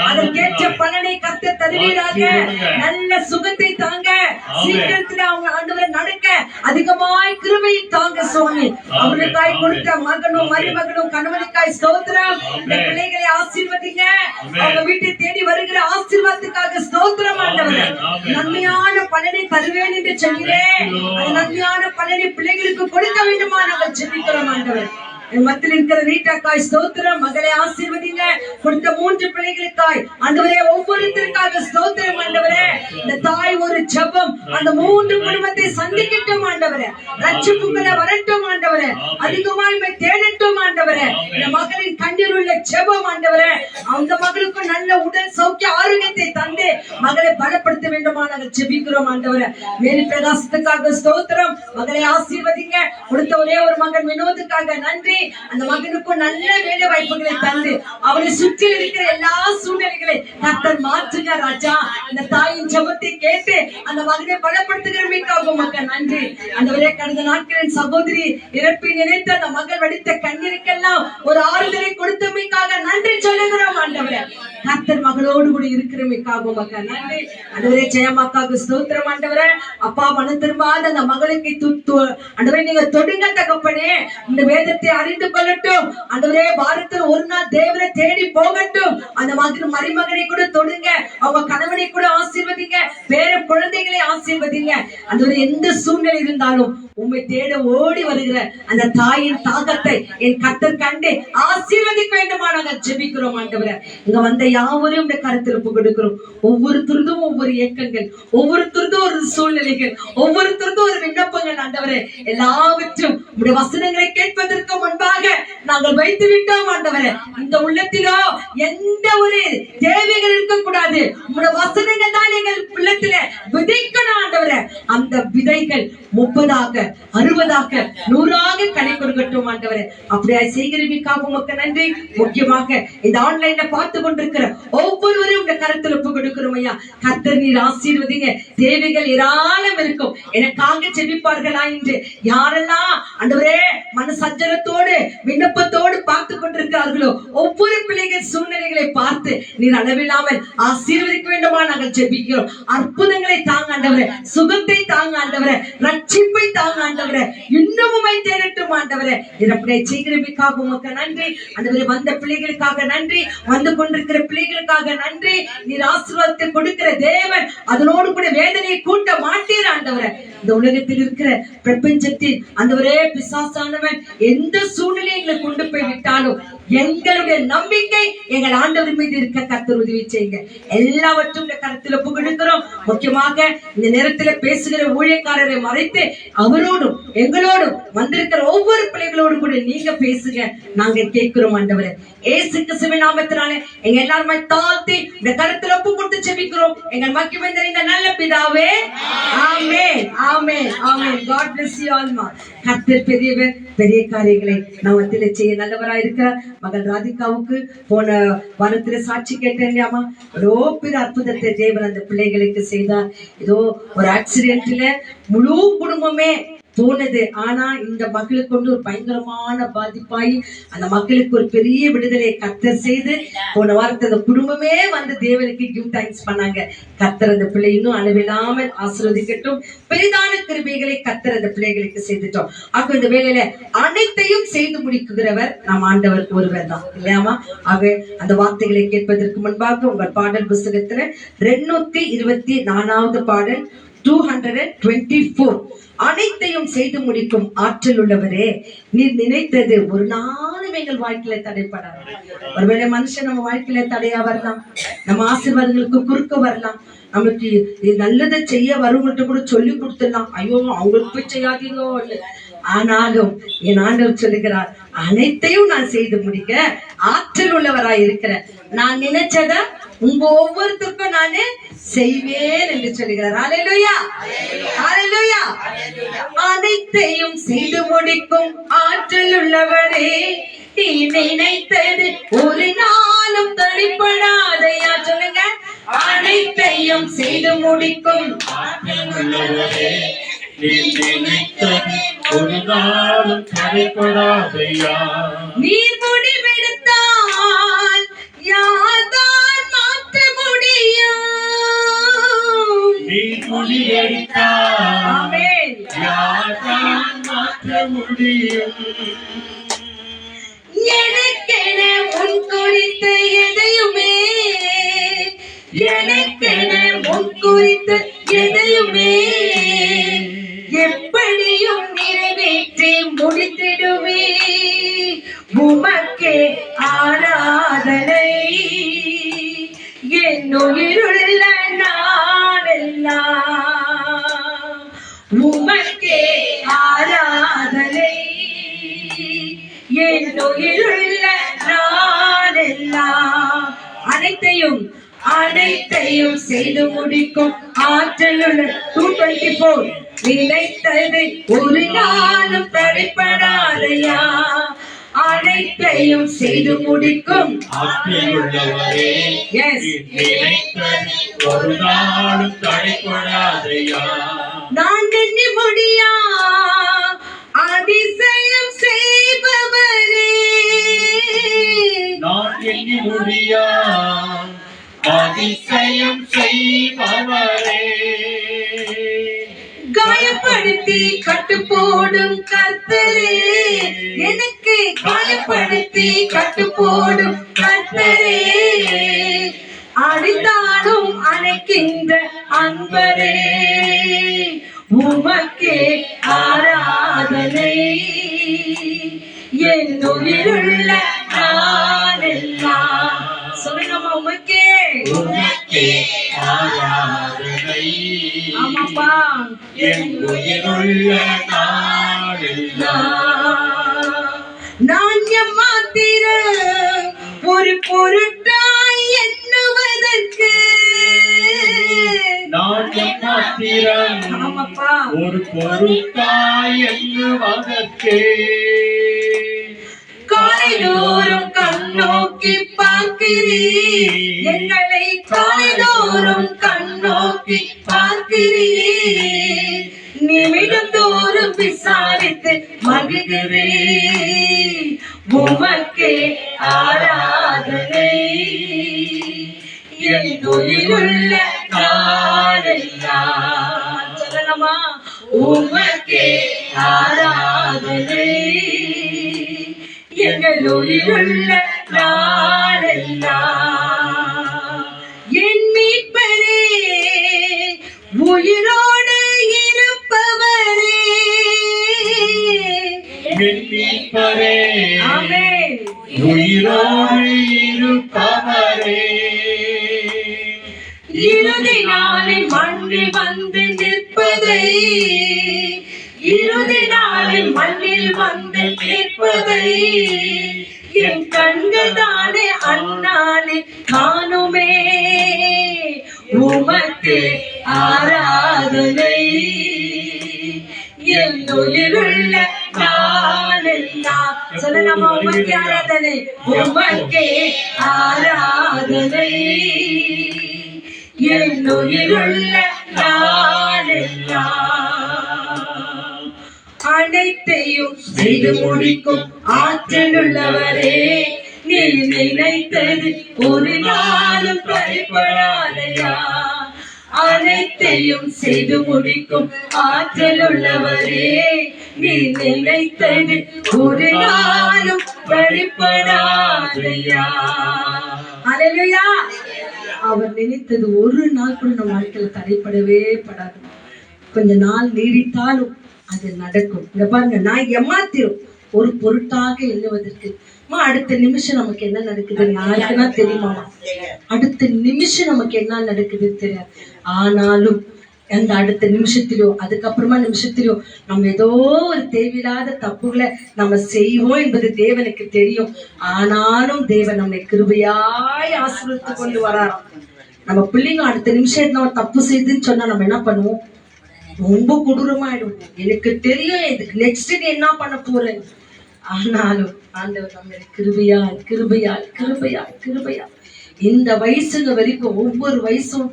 அதற்கேற்ற பலனை கர்த்தர் தருவீராக. நல்ல சுகத்தை தாங்க. சீக்கிரத்தில் அவங்க ஆண்டவரை நடக்க அதிகமாய் கிருபையை தாங்க சுவாமி. அவர்களுக்காய் கொடுத்த மகனும் மருமகனும் கணவனுக்காய் ஸ்தோத்திரம். இந்த பிள்ளைகளை ஆசீர்வதிங்க. அவங்க வீட்டை தேடி வருகிற ஆசீர்வாதத்துக்காக ஸ்தோத்திரம் ஆண்டவரே. நன்மையான பலனை தருவேன் என்று சொல்கிறேன். அந்த நன்மையான பலனை பிள்ளைகளுக்கு கொடுக்க வேண்டுமா நாங்கள் ஜெபிக்கிறோம் ஆண்டவரே. மத்தியில் இருக்கிற ரீட்டாக்காய் ஸ்தோத்திரம். மகளை ஆசீர்வதிங்க. கொடுத்த 3 பிள்ளைகளுக்காய் ஆண்டவரே ஒவ்வொருத்தருக்காக ஸ்தோத்திரம் ஆண்டவரே. இந்த தாய் ஒரு ஜெபம் அந்த 3 குடும்பத்தை சந்திக்கட்டும் ஆண்டவரே. ரட்சிப்புகளை வரட்டும் ஆண்டவரே. அதிகமாய் தேடட்டும் ஆண்டவரே. இந்த மகளின் கண்ணீர் உள்ள ஜெபம் ஆண்டவரே. அந்த மகளுக்கு நல்ல உடல் சௌக்கிய ஆரோக்கியத்தை தந்து மகளை பலப்படுத்த வேண்டுமா நாங்கள் ஜெபிக்கிறோம் ஆண்டவரே. மேரி பிரகாசத்துக்காக ஸ்தோத்திரம். மகளை ஆசீர்வதிங்க. கொடுத்த ஒரே ஒரு மகன் வினோதுக்காக நன்றி. அந்த மகனுக்கும் நல்ல வேலை வாய்ப்புகளை தந்து அவனை சுற்றி இருக்கிற எல்லா சூழ்நிலைகளை கர்த்தர் மாற்றுங்க ராஜா. இந்த தாயின் ஜெபத்தை கேட்டு அந்த மகனை பலப்படுத்துகிறமைக்காக உமக்கு நன்றி ஆண்டவரே. கடந்த நாட்களின் சகோதரி இறப்பை நினைத்து அந்த மகள் வடித்த கண்ணீருக்கெல்லாம் ஒரு ஆறுதலை கொடுத்தமைக்காக நன்றி சொல்லுகிறோம் ஆண்டவரே. கர்த்தர் மகளோடு கூட இருக்கிறமைக்காக உமக்கு நன்றி ஆண்டவரே. ஜெயமாக்காக ஸ்தோத்திரம் ஆண்டவரே. அப்பா மனம் திரும்பாத அந்த மகளுக்கு ஆண்டவரே நீங்க தொடுங்க தகப்பனே. இந்த வேதத்தை அறிந்து கொள்ளட்டும் ஆண்டவரே. வாரத்தில் ஒரு நாள் தேவனை தேடி போகட்டும். அந்த மகன் மருமகனை கூட தொடுங்க. அவங்க கணவனை கூட ஆசீர்வதிங்க. வேற குழந்தைகளை ஆசீர்வதிங்க ஆண்டவரே. எந்த சூழ்நிலை இருந்தாலும் உம்மை தேட ஓடி வருகிற அந்த தாயின் தாகத்தை என் கர்த்தர் கண்டு ஆசீர்வதிக்க வேண்டுமா நாங்கள் ஜெபிக்கிறோம் ஆண்டவரே. இங்க வந்த யாவரையும் இந்த கருத்தில் ஒப்பு கொடுக்கிறோம். ஒவ்வொருத்தருந்தும் ஒவ்வொரு இயக்கங்கள், ஒவ்வொருத்தருந்தும் ஒரு சூழ்நிலைகள், ஒவ்வொருத்தருந்தும் ஒரு விண்ணப்பங்கள் ஆண்டவரே. எல்லாவற்றும் உடைய வசனங்களை கேட்பதற்கு முன்பாக நாங்கள் வைத்து விட்டோம் ஆண்டவரே. இந்த உள்ளத்திலோ எந்த ஒரு தேவைகள் இருக்கக்கூடாது. உடைய வசனங்கள் தான் எங்கள் உள்ளத்தில விதைக்கணும் ஆண்டவரே. அந்த விதைகள் 30ஆக 60ஆக 100ஆக கனி கொடுக்கட்டும் ஆண்டவரே. அப்படியே செய்கிறதுக்காக உமக்கு நன்றி. முக்கியமாக இந்த ஆன்லைன்ல பார்த்து கொண்டிருக்கிற ஒவ்வொருவரையும் இந்த கருத்தில் ஒப்பு கொடுக்கிறோம் ஐயா. கர்த்தர் நீர் ஆசீர்வதிங்க. தேவைகள் ஏராளம் இருக்கும். எனக்காக ஜெபிப்பார்களா என்று யாரெல்லாம் ஆண்டவரே மன சஞ்சலத்தோடு விண்ணப்பத்தோடு பார்த்து கொண்டிருக்கிறார்களோ ஒவ்வொரு பிள்ளைகள் சூழ்நிலைகளை பார்த்து நீர் அளவில்லாமல் ஆசீர்வதிக்க வேண்டுமா நாங்கள் ஜெபிக்கிறோம். அற்புதங்களை தாங்க ஆண்டவரே. சுகத்தை தாங்க ஆண்டவரே. ரட்சிப்பை தாங்க ஆண்டவரே. இன்னுமுமை தேடட்டும் ஆண்டவரே. அப்படியே செய்கிறதுக்காக உமக்கு நன்றி ஆண்டவரே. வந்த பிள்ளைகளுக்காக நன்றி. வந்து கொண்டிருக்கிற பிள்ளைகளுக்காக நன்றி. நீர் ஆசீர்வாதத்தை கொடுக்கிற தேவன். அதனோடு கூட வேதனையை கூட்ட மாட்டீர் ஆண்டவரே. இந்த உலகத்தில் இருக்கிற பிரபஞ்சத்தில் ஆண்டவரே பிசாசானவன் எந்த சூழ்நிலையை எங்களை கொண்டு போய் விட்டாலும் எங்களுடைய நம்பிக்கை எங்கள் ஆண்டவர் மீது இருக்க கர்த்தர் உதவி செய்யுங்க. எல்லாவற்றும் இந்த கருத்தில் ஒப்பு கொடுக்கிறோம். முக்கியமாக இந்த நேரத்தில் பேசுகிற ஊழியக்காரரை மறைத்து அவரோடும் எங்களோடும் வந்திருக்கிற ஒவ்வொரு பிள்ளைகளோடும் கூட நீங்க பேசுங்க. நாங்க கேட்கிறோம் ஆண்டவரே. இயேசு கிறிஸ்துவின் நாமத்தினாலே எங்க எல்லாருமே தாழ்த்தி இந்த கருத்தில் ஒப்பு கொடுத்து ஜெபிக்கிறோம். எங்கள் மகிமை நிறைந்த நல்ல பிதாவே. ஆமென் ஆமென் ஆமென். God bless you all. கர்த்தர் பெரியவர். பெரிய காரியங்களை நம்ம செய்ய நல்லவராய் இருக்கிறார். மகள் ராதிகாவுக்கு போன வாரத்துல சாட்சி கேட்டேன்யாமா. ஏதோ பெரிய அற்புதத்தை தேவன் அந்த பிள்ளைகளுக்கு செய்தார். ஏதோ ஒரு ஆக்சிடென்ட்ல முழு குடும்பமே போனது. ஆனா இந்த மக்களுக்கு கொண்டு ஒரு பயங்கரமான பாதிப்பாயி அந்த மக்களுக்கு ஒரு பெரிய விடுதலை கர்த்தர் செய்து போன வாரத்தை அந்த குடும்பமே வந்து தேவனுக்கு கிவ் தேங்க்ஸ் பண்ணாங்க. கர்த்தர் அந்த பிள்ளை இன்னும் அளவில்லாமல் ஆசீர்வதிக்கட்டும். பெரிதான கிருபைகளை கர்த்தர் அந்த பிள்ளைகளுக்கு செய்துட்டோம். ஆக இந்த வேலையில அனைத்தையும் செய்து முடிக்குகிறவர் நம் ஆண்டவர் ஒருவர் தான் இல்லையாமா. ஆக அந்த வார்த்தைகளை கேட்பதற்கு முன்பாக உங்கள் பாடல் புஸ்தகத்துல 224வது பாடல் 224 அனைத்தையும் செய்து முடிக்கும் ஆற்றல் உள்ளவரே, நீர் நினைத்தது ஒரு நாளும் எங்கள் வாழ்க்கையில தடைப்படாது. ஒருவேளை மனுஷன் நம்ம வாழ்க்கையில தடையா வரலாம், நம்ம ஆசீர்வாதங்களுக்கு குறுக்க வரலாம், நமக்கு நல்லதை செய்ய வருவங்கள்ட்ட கூட சொல்லி கொடுத்துடலாம். ஐயோ அவங்களுக்கு போய் செய்யாதீங்கோ. ஆனாலும் என் ஆண்டவர் சொல்லுகிறார், அனைத்தையும் நான் செய்து முடிக்க ஆற்றல் உள்ளவராய் இருக்கிறேன். நான் நினைச்சத உங்க ஒவ்வொருத்தருக்கும் நானு செய்வேன் என்று சொல்லுகிறார். ஹல்லேலூயா ஹல்லேலூயா. அனைத்தையும் செய்து முடிக்கும் ஆற்றல் உள்ளவரே, நீ நினைத்தது ஒரு நாளும் தடைப்படாதையா. சொல்லுங்க. அனைத்தையும் செய்து முடிக்கும் ஆற்றல் உள்ளவரே, நீ நினைத்தது ஒரு நாளும் தடைப்படாதையா. நீர் முடிவெடுத்தால் யார்தான் மாற்ற முடியும்? நீ முடிவெடுத்தால் ஆமென். யார்தான் மாற்ற முடியும்? எனக்கென முன் குறித்த எதையுமே, எனக்கென முன் குறித்த எதையுமே எப்படியும் நிறைவேற்றி முடித்திடுவே. உமக்கே ஆராதனை என் உயிருள்ள நாளெல்லாம். உமக்கே ஆராதனை என் உயிருள்ள நாளெல்லாம். அனைத்தையும் அனைத்தையும் செய்து முடிக்கும் ஆற்றல் உள்ள 224 நினைத்தது ஒரு நாளும் தடைப்படாதையா. அனைத்தையும் செய்து முடிக்கும் ஆற்றலுள்ளவரே எஸ் நினைத்தது ஒரு நாளும் தடைப்படாதையா. நான் எண்ணி முடியா அதிசயம் செய்பவரே, நான் எண்ணி முடியா அதிசயம் செய்பவரே, காயப்படுத்தி கட்டு போடும் கர்த்தரே, எனக்கு காயப்படுத்தி கட்டு போடும் கர்த்தரே, அடித்தாலும் அணைக்கின்ற அன்பரே, உமக்கே ஆராதனை என் உயிருள்ள நாளெல்லாம். சொல்லுங்கம்மா, உமக்கே உமக்கே ஆராதனை ஆமாப்பா என் உயிருள்ள நாளெல்லாம். நான் எம்மாத்திர ஒரு பொருட்டாய் எண்ணுவதற்கு, நான் எம்மாத்திரம் ஆமாப்பா ஒரு பொருட்டாய் எண்ணுவதற்கே, காலைதோறும் கண்ணோக்கி பார்க்கிறீர் எங்களை, காலைதோறும் கண்ணோக்கி பார்க்கிறீர், நிமிடம் தோறும் விசாரித்து மகிழ்கிறீர், உமக்கே ஆராதனை என் உயிருள்ள நாளெல்லாம். சொல்லலாமா? உமக்கே ஆராதனை எங்கள் உயிருள்ள நாளெல்லாம். என் மீட்பரே, உயிரோடு இருப்பவரே, என் மீட்பரே ஆமென். உயிரோடு இருப்பவரே, இறுதி நாளில் மண்ணில் வந்து நிற்பதை, இறுதி நாளில் மண்ணில் வந்து நிற்பதை என் கண்கள் தானே அந்நாளில் காணுமே, உமக்கு ஆராதனை என் உயிருள்ள நாளெல்லாம். சொல்லலாமா? உமக்கு ஆராதனை, உமக்கே ஆராதனை என் உயிருள்ள நாளெல்லாம். அனைத்தையும் செய்து முடிக்கும் ஆற்றலுள்ளவரே, நீ நினைத்தது ஒரு நாளும் தடைபடாதையா. அனைத்தையும் செய்து முடிக்கும் ஆற்றலுள்ளவரே, நீ நினைத்தது ஒரு நாளும் தடைபடாதையா. அல்லேலூயா. அவர் நினைத்தது ஒரு நாள் கூட நம்ம வாழ்க்கையில தடைப்படவே படாது. கொஞ்ச நாள் நீடித்தாலும் அது நடக்கும். இங்க பாருங்க, நான் ஏமாத்திரும் ஒரு பொருட்டாக எண்ணுவதற்கு. அடுத்த நிமிஷம் நமக்கு என்ன நடக்குது யாருக்குன்னா தெரியுமாமா? அடுத்த நிமிஷம் நமக்கு என்ன நடக்குது தெரியாது. ஆனாலும் அந்த அடுத்த நிமிஷத்திலோ அதுக்கப்புறமா நிமிஷத்திலோ நம்ம ஏதோ ஒரு தேவையில்லாத தப்புகளை நம்ம செய்வோம் என்பது தேவனுக்கு தெரியும். ஆனாலும் தேவன் நம்மை கிருபையாய் ஆசீர்வதித்து கொண்டு வராராம். நம்ம பிள்ளைங்க அடுத்த நிமிஷம் நம்ம தப்பு செய்துன்னு சொன்னா நம்ம என்ன பண்ணுவோம்? ரொம்ப கொடூரமாயிடும். எனக்கு தெரியும் இதுக்கு நெக்ஸ்ட் நீ என்ன பண்ண போறேன். ஆனாலும் ஆண்டவர் நம்மளை கிருபையால் கிருபையால் கிருபையால் கிருபையால் இந்த வயசுங்க வரைக்கும், ஒவ்வொரு வயசும்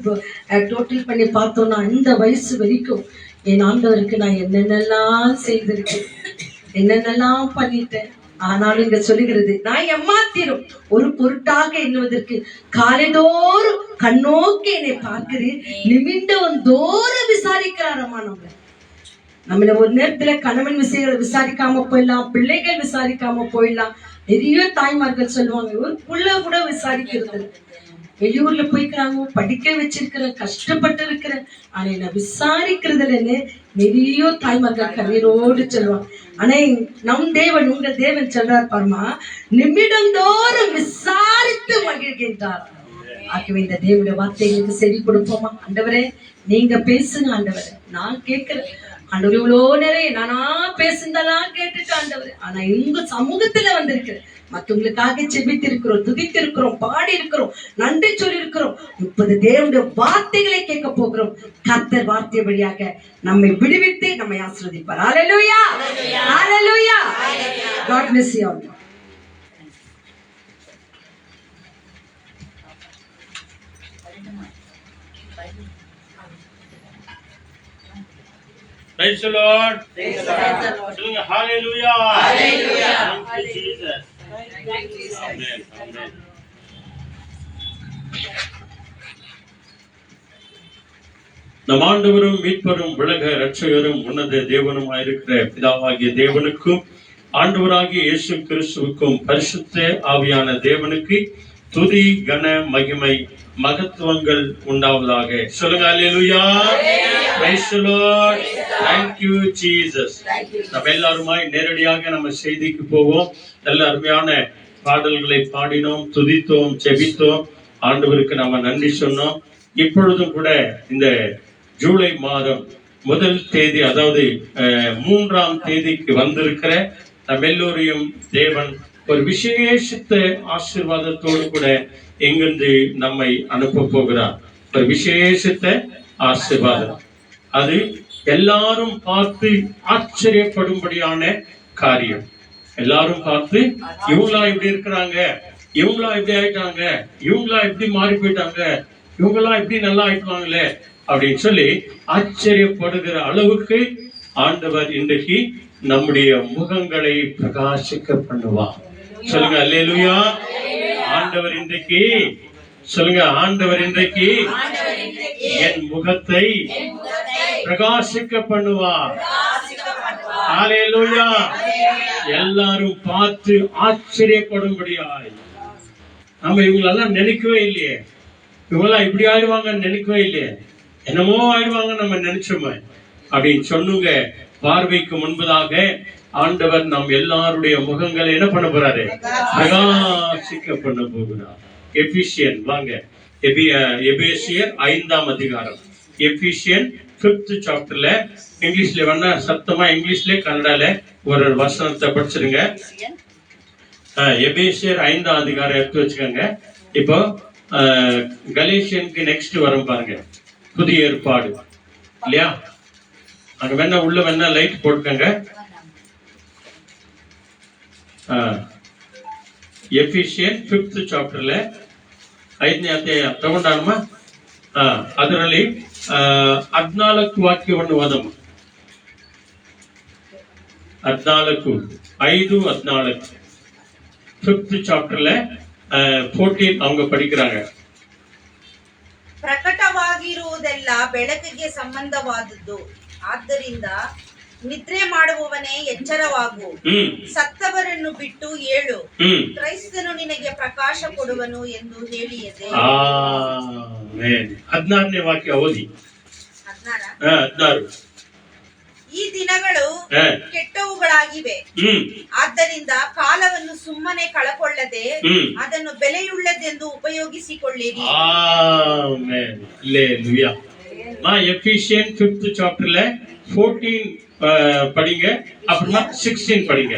டோட்டல் பண்ணி பார்த்தோம்னா இந்த வயசு வரைக்கும் என் ஆண்டவருக்கு நான் என்னென்னலாம் செய்திருக்கேன், என்னென்னலாம் பண்ணிட்டேன். ஆனாலும் இங்க சொல்லுகிறது, நான் எம்மாத்திரும் ஒரு பொருட்டாக எண்ணுவதற்கு காலைதோறும் கண்ணோக்கி என்னை பார்க்கிறேன், நிமிடம் தோறும் விசாரிக்கிறாரம்மா. நம்மள ஒரு நேரத்துல கணவன் விஷயங்களை விசாரிக்காம போயிடலாம், பிள்ளைகள் விசாரிக்காம போயிடலாம். நிறைய தாய்மார்கள் சொல்லுவாங்க, ஒரு புள்ள கூட விசாரிக்கிறது. வெளியூர்ல போய்க்கிறாங்க, படிக்க வச்சிருக்கிறேன், கஷ்டப்பட்டு இருக்கிறேன், ஆனா என்ன விசாரிக்கிறதுலன்னு நிறைய தாய்மார்கள் கண்ணீரோடு சொல்லுவாங்க. ஆனா நம் தேவன், உங்க தேவன் சொல்றார் பாருமா, நிமிடந்தோறும் விசாரித்து மகிழ்கின்றார். ஆகவே இந்த தேவனுடைய வார்த்தைகளுக்கு செவி கொடுப்போமா? ஆண்டவரே நீங்க பேசுங்க ஆண்டவரே, நான் கேட்கிறேன் ஆண்டவரே. இவ்வளோ நிறைய நானா பேசுனதெல்லாம் கேட்டுட்டு ஆண்டவரே, ஆனா உங்க சமூகத்துல வந்திருக்கிறேன், மற்றவங்களுக்காக செபித்திருக்கிறோம், துதித்திருக்கிறோம், பாடி இருக்கிறோம், நன்றி சொல்லி இருக்கிறோம். இப்போது தேவனுடைய வார்த்தைகளை கேட்க போகிறோம். கர்த்தர் வார்த்தை வழியாக நம்மை விடுவித்து நம்மை ஆசீர்வதிப்பார். ஹல்லேலூயா, ஹல்லேலூயா. God bless you all. Praise the Lord. சொல்லுங்க hallelujah. Thank you, Jesus. Amen. Amen. நம் ஆண்டவரும் மீட்பரும் உலக இரட்சகரும் உன்னத தேவனுமாயிருக்கிற பிதாவாகிய தேவனுக்கும் ஆண்டவராகிய இயேசு கிறிஸ்துவுக்கும் பரிசுத்த ஆவியான தேவனுக்கு துதி கன மகிமை மகத்துவங்கள் உண்டாவதாக. சொல்லுங்க அல்லேலூயா. Praise the Lord. Thank you, Jesus. நம்ம எல்லாருமாய் நேரடியாக நம்ம செய்திக்கு போவோம். நல்ல அருமையான பாடல்களை பாடினோம், துதித்தோம், ஜெபித்தோம், ஆண்டவருக்கு நம்ம நன்றி சொன்னோம். இப்பொழுதும் கூட இந்த ஜூலை மாதம் 1 தேதி, அதாவது 3ஆம் தேதிக்கு வந்திருக்கிற நம்ம எல்லோரையும் தேவன் ஒரு விசேஷித்த ஆசீர்வாதத்தோடு கூட எங்கிருந்து நம்மை அனுப்ப போகிறார். ஒரு விசேஷித்த ஆசீர்வாதம். அது எல்லாரும் பார்த்து ஆச்சரியப்படும்படியான காரியம். எல்லாரும் பார்த்து இவங்களா இப்படி இருக்கிறாங்க, இவங்களா இப்படி ஆயிட்டாங்க, இவங்களா இப்படி மாறி போயிட்டாங்க, இவங்களா இப்படி நல்லா ஆயிட்டாங்களே அப்படின்னு சொல்லி ஆச்சரியப்படுகிற அளவுக்கு ஆண்டவர் இன்றைக்கு நம்முடைய முகங்களை பிரகாசிக்க பண்ணுவார். சொல்லுங்க அல்லேலூயா. ஆண்டவர் இன்றைக்கு, சொல்லுங்க, ஆண்டவர் இன்றைக்கு என் முகத்தை பிரகாசிக்க பண்ணுவார். அல்லேலூயா. எல்லாரும் பார்த்து ஆச்சரியப்படும்படியாய். நம்ம இவங்களெல்லாம் நினைக்கவே இல்லையே, இவங்களாம் இப்படி ஆயிடுவாங்கன்னு நினைக்கவே இல்லையே, என்னமோ ஆயிடுவாங்க நம்ம நினைச்சோமே அப்படின்னு சொன்னுங்க. பார்வைக்கு முன்பதாக ஆண்டவர் நம் எல்லாருடைய முகங்களை என்ன பண்ண போறாரு? பிரகாசிக்க பண்ண போகிறார். எபிசியன், வாங்க, எபேசியர் 5ஆம் அதிகாரம், எபிசியன் 5th சாப்டர்ல, இங்கிலீஷ்ல வேணா சத்தமா இங்கிலீஷ்ல கன்னடால ஒரு வசனத்தை படிச்சிருங்க. எபேசியர் 5ஆம் அதிகாரம் எடுத்து வச்சுக்கோங்க. இப்போ கலேசியனுக்கு நெக்ஸ்ட் வரும் பாருங்க, புதிய ஏற்பாடு இல்லையா? அங்க வேணா உள்ள வேணா லைட் போட்டுக்கங்க. ಎಫಿಷಿಯನ್ 5th ಚಾಪ್ಟರ್ಲ 5ನೇ ಅಧ್ಯಾಯ ತಗೊಂಡಾನಮ್ಮ. ಅದರಲ್ಲಿ 14 ವಾಕ್ಯವನ್ನು ಓದಮ್ಮ. 14:5-14 5th ಚಾಪ್ಟರ್ல 14 அவங்க படிக்கிறாங்க. ಪ್ರಕಟವಾಗಿರುವುದೆಲ್ಲ ಬೆಳಕಿಗೆ ಸಂಬಂಧವಾದದ್ದು. ಆದ್ದರಿಂದ ನಿದ್ರೆ ಮಾಡುವವನೇ ಎಚ್ಚರವಾಗು, ಸತ್ತವರನ್ನು ಬಿಟ್ಟು ಏಳು, ಕ್ರೈಸ್ತನು ನಿನಗೆ ಪ್ರಕಾಶ ಕೊಡುವನು ಎಂದು ಹೇಳಿಯದೆ. 16ನೇ ವಾಕ್ಯ ಓದಿ. 16. ಈ ದಿನಗಳು ಕೆಟ್ಟವುಗಳಾಗಿವೆ, ಆದ್ದರಿಂದ ಕಾಲವನ್ನು ಸುಮ್ಮನೆ ಕಳಕೊಳ್ಳದೆ ಅದನ್ನು ಬೆಲೆಯುಳ್ಳದೆಂದು ಉಪಯೋಗಿಸಿಕೊಳ್ಳಿರಿ. எபிசியன் 5th சாப்டர்ல 14 படிங்க, அப்புறமா 16 படிங்க.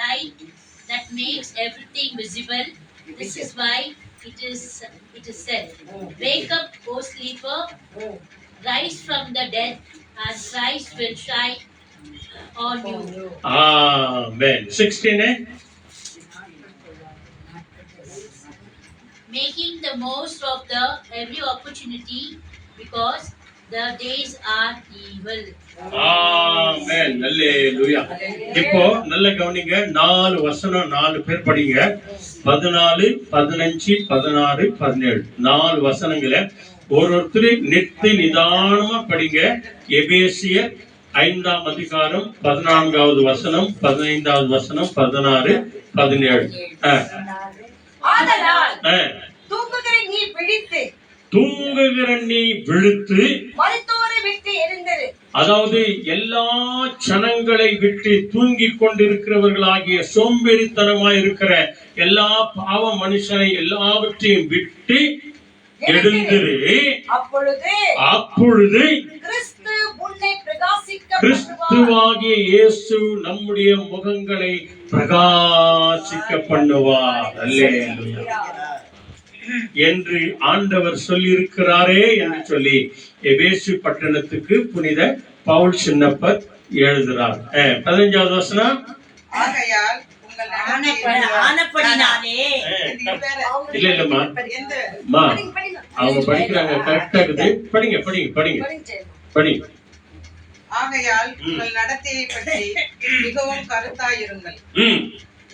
Light that makes everything visible. This is why it is said, wake up, O sleeper, rise from the dead, and Christ will shine on you. Amen. 16. Making the most of every opportunity, because the days are evil. Amen. Hallelujah. இப்போ நல்ல கவனிங்க. 4 வசனம் 4 பேர் படிங்க. 14, 15, 16, 17 4 வசனங்களை ஒருத்தர் நிறுத்தி நிதானமா படிங்க. எபேசியர் 5ஆம் அதிகாரம் 14வது வசனம், 15வது வசனம், 16, 17. ஆதலால் தூங்குகிற நீ விழித்து, தூங்குகிற நீ விழித்து, மரித்தோரை விட்டு எழுந்திரு. அதாவது எல்லா ஜனங்களை விட்டு தூங்கிக் கொண்டிருக்கிறவர்களாகிய சோம்பேறித்தனமாய் இருக்கிற எல்லா பாவ மனுஷனை எல்லாவற்றையும் விட்டு எழுந்திரு. அப்பொழுது கிறிஸ்துவாகிய இயேசு நம்முடைய முகங்களை பிரகாசிக்க பண்ணுவார். அல்லேலூயா என்று ஆண்டவர் சொல்லியிருக்கிறாரே என்று சொல்லி எபேசு பட்டணத்துக்கு புனித பவுல் சின்னப்பர் எழுதுகிறார். 15வது வசனம். ஆகையால் உங்கள் ஆனப்படினாலே இல்ல இல்லம்மா அம்மா அவங்க படிக்கிறாங்க, கரெக்டா இருக்குது. படிங்க படிங்க படிங்க படிங்க. ஆகையால் உங்கள் நடத்தையை பற்றி மிகவும் கருத்தாயிருங்கள்.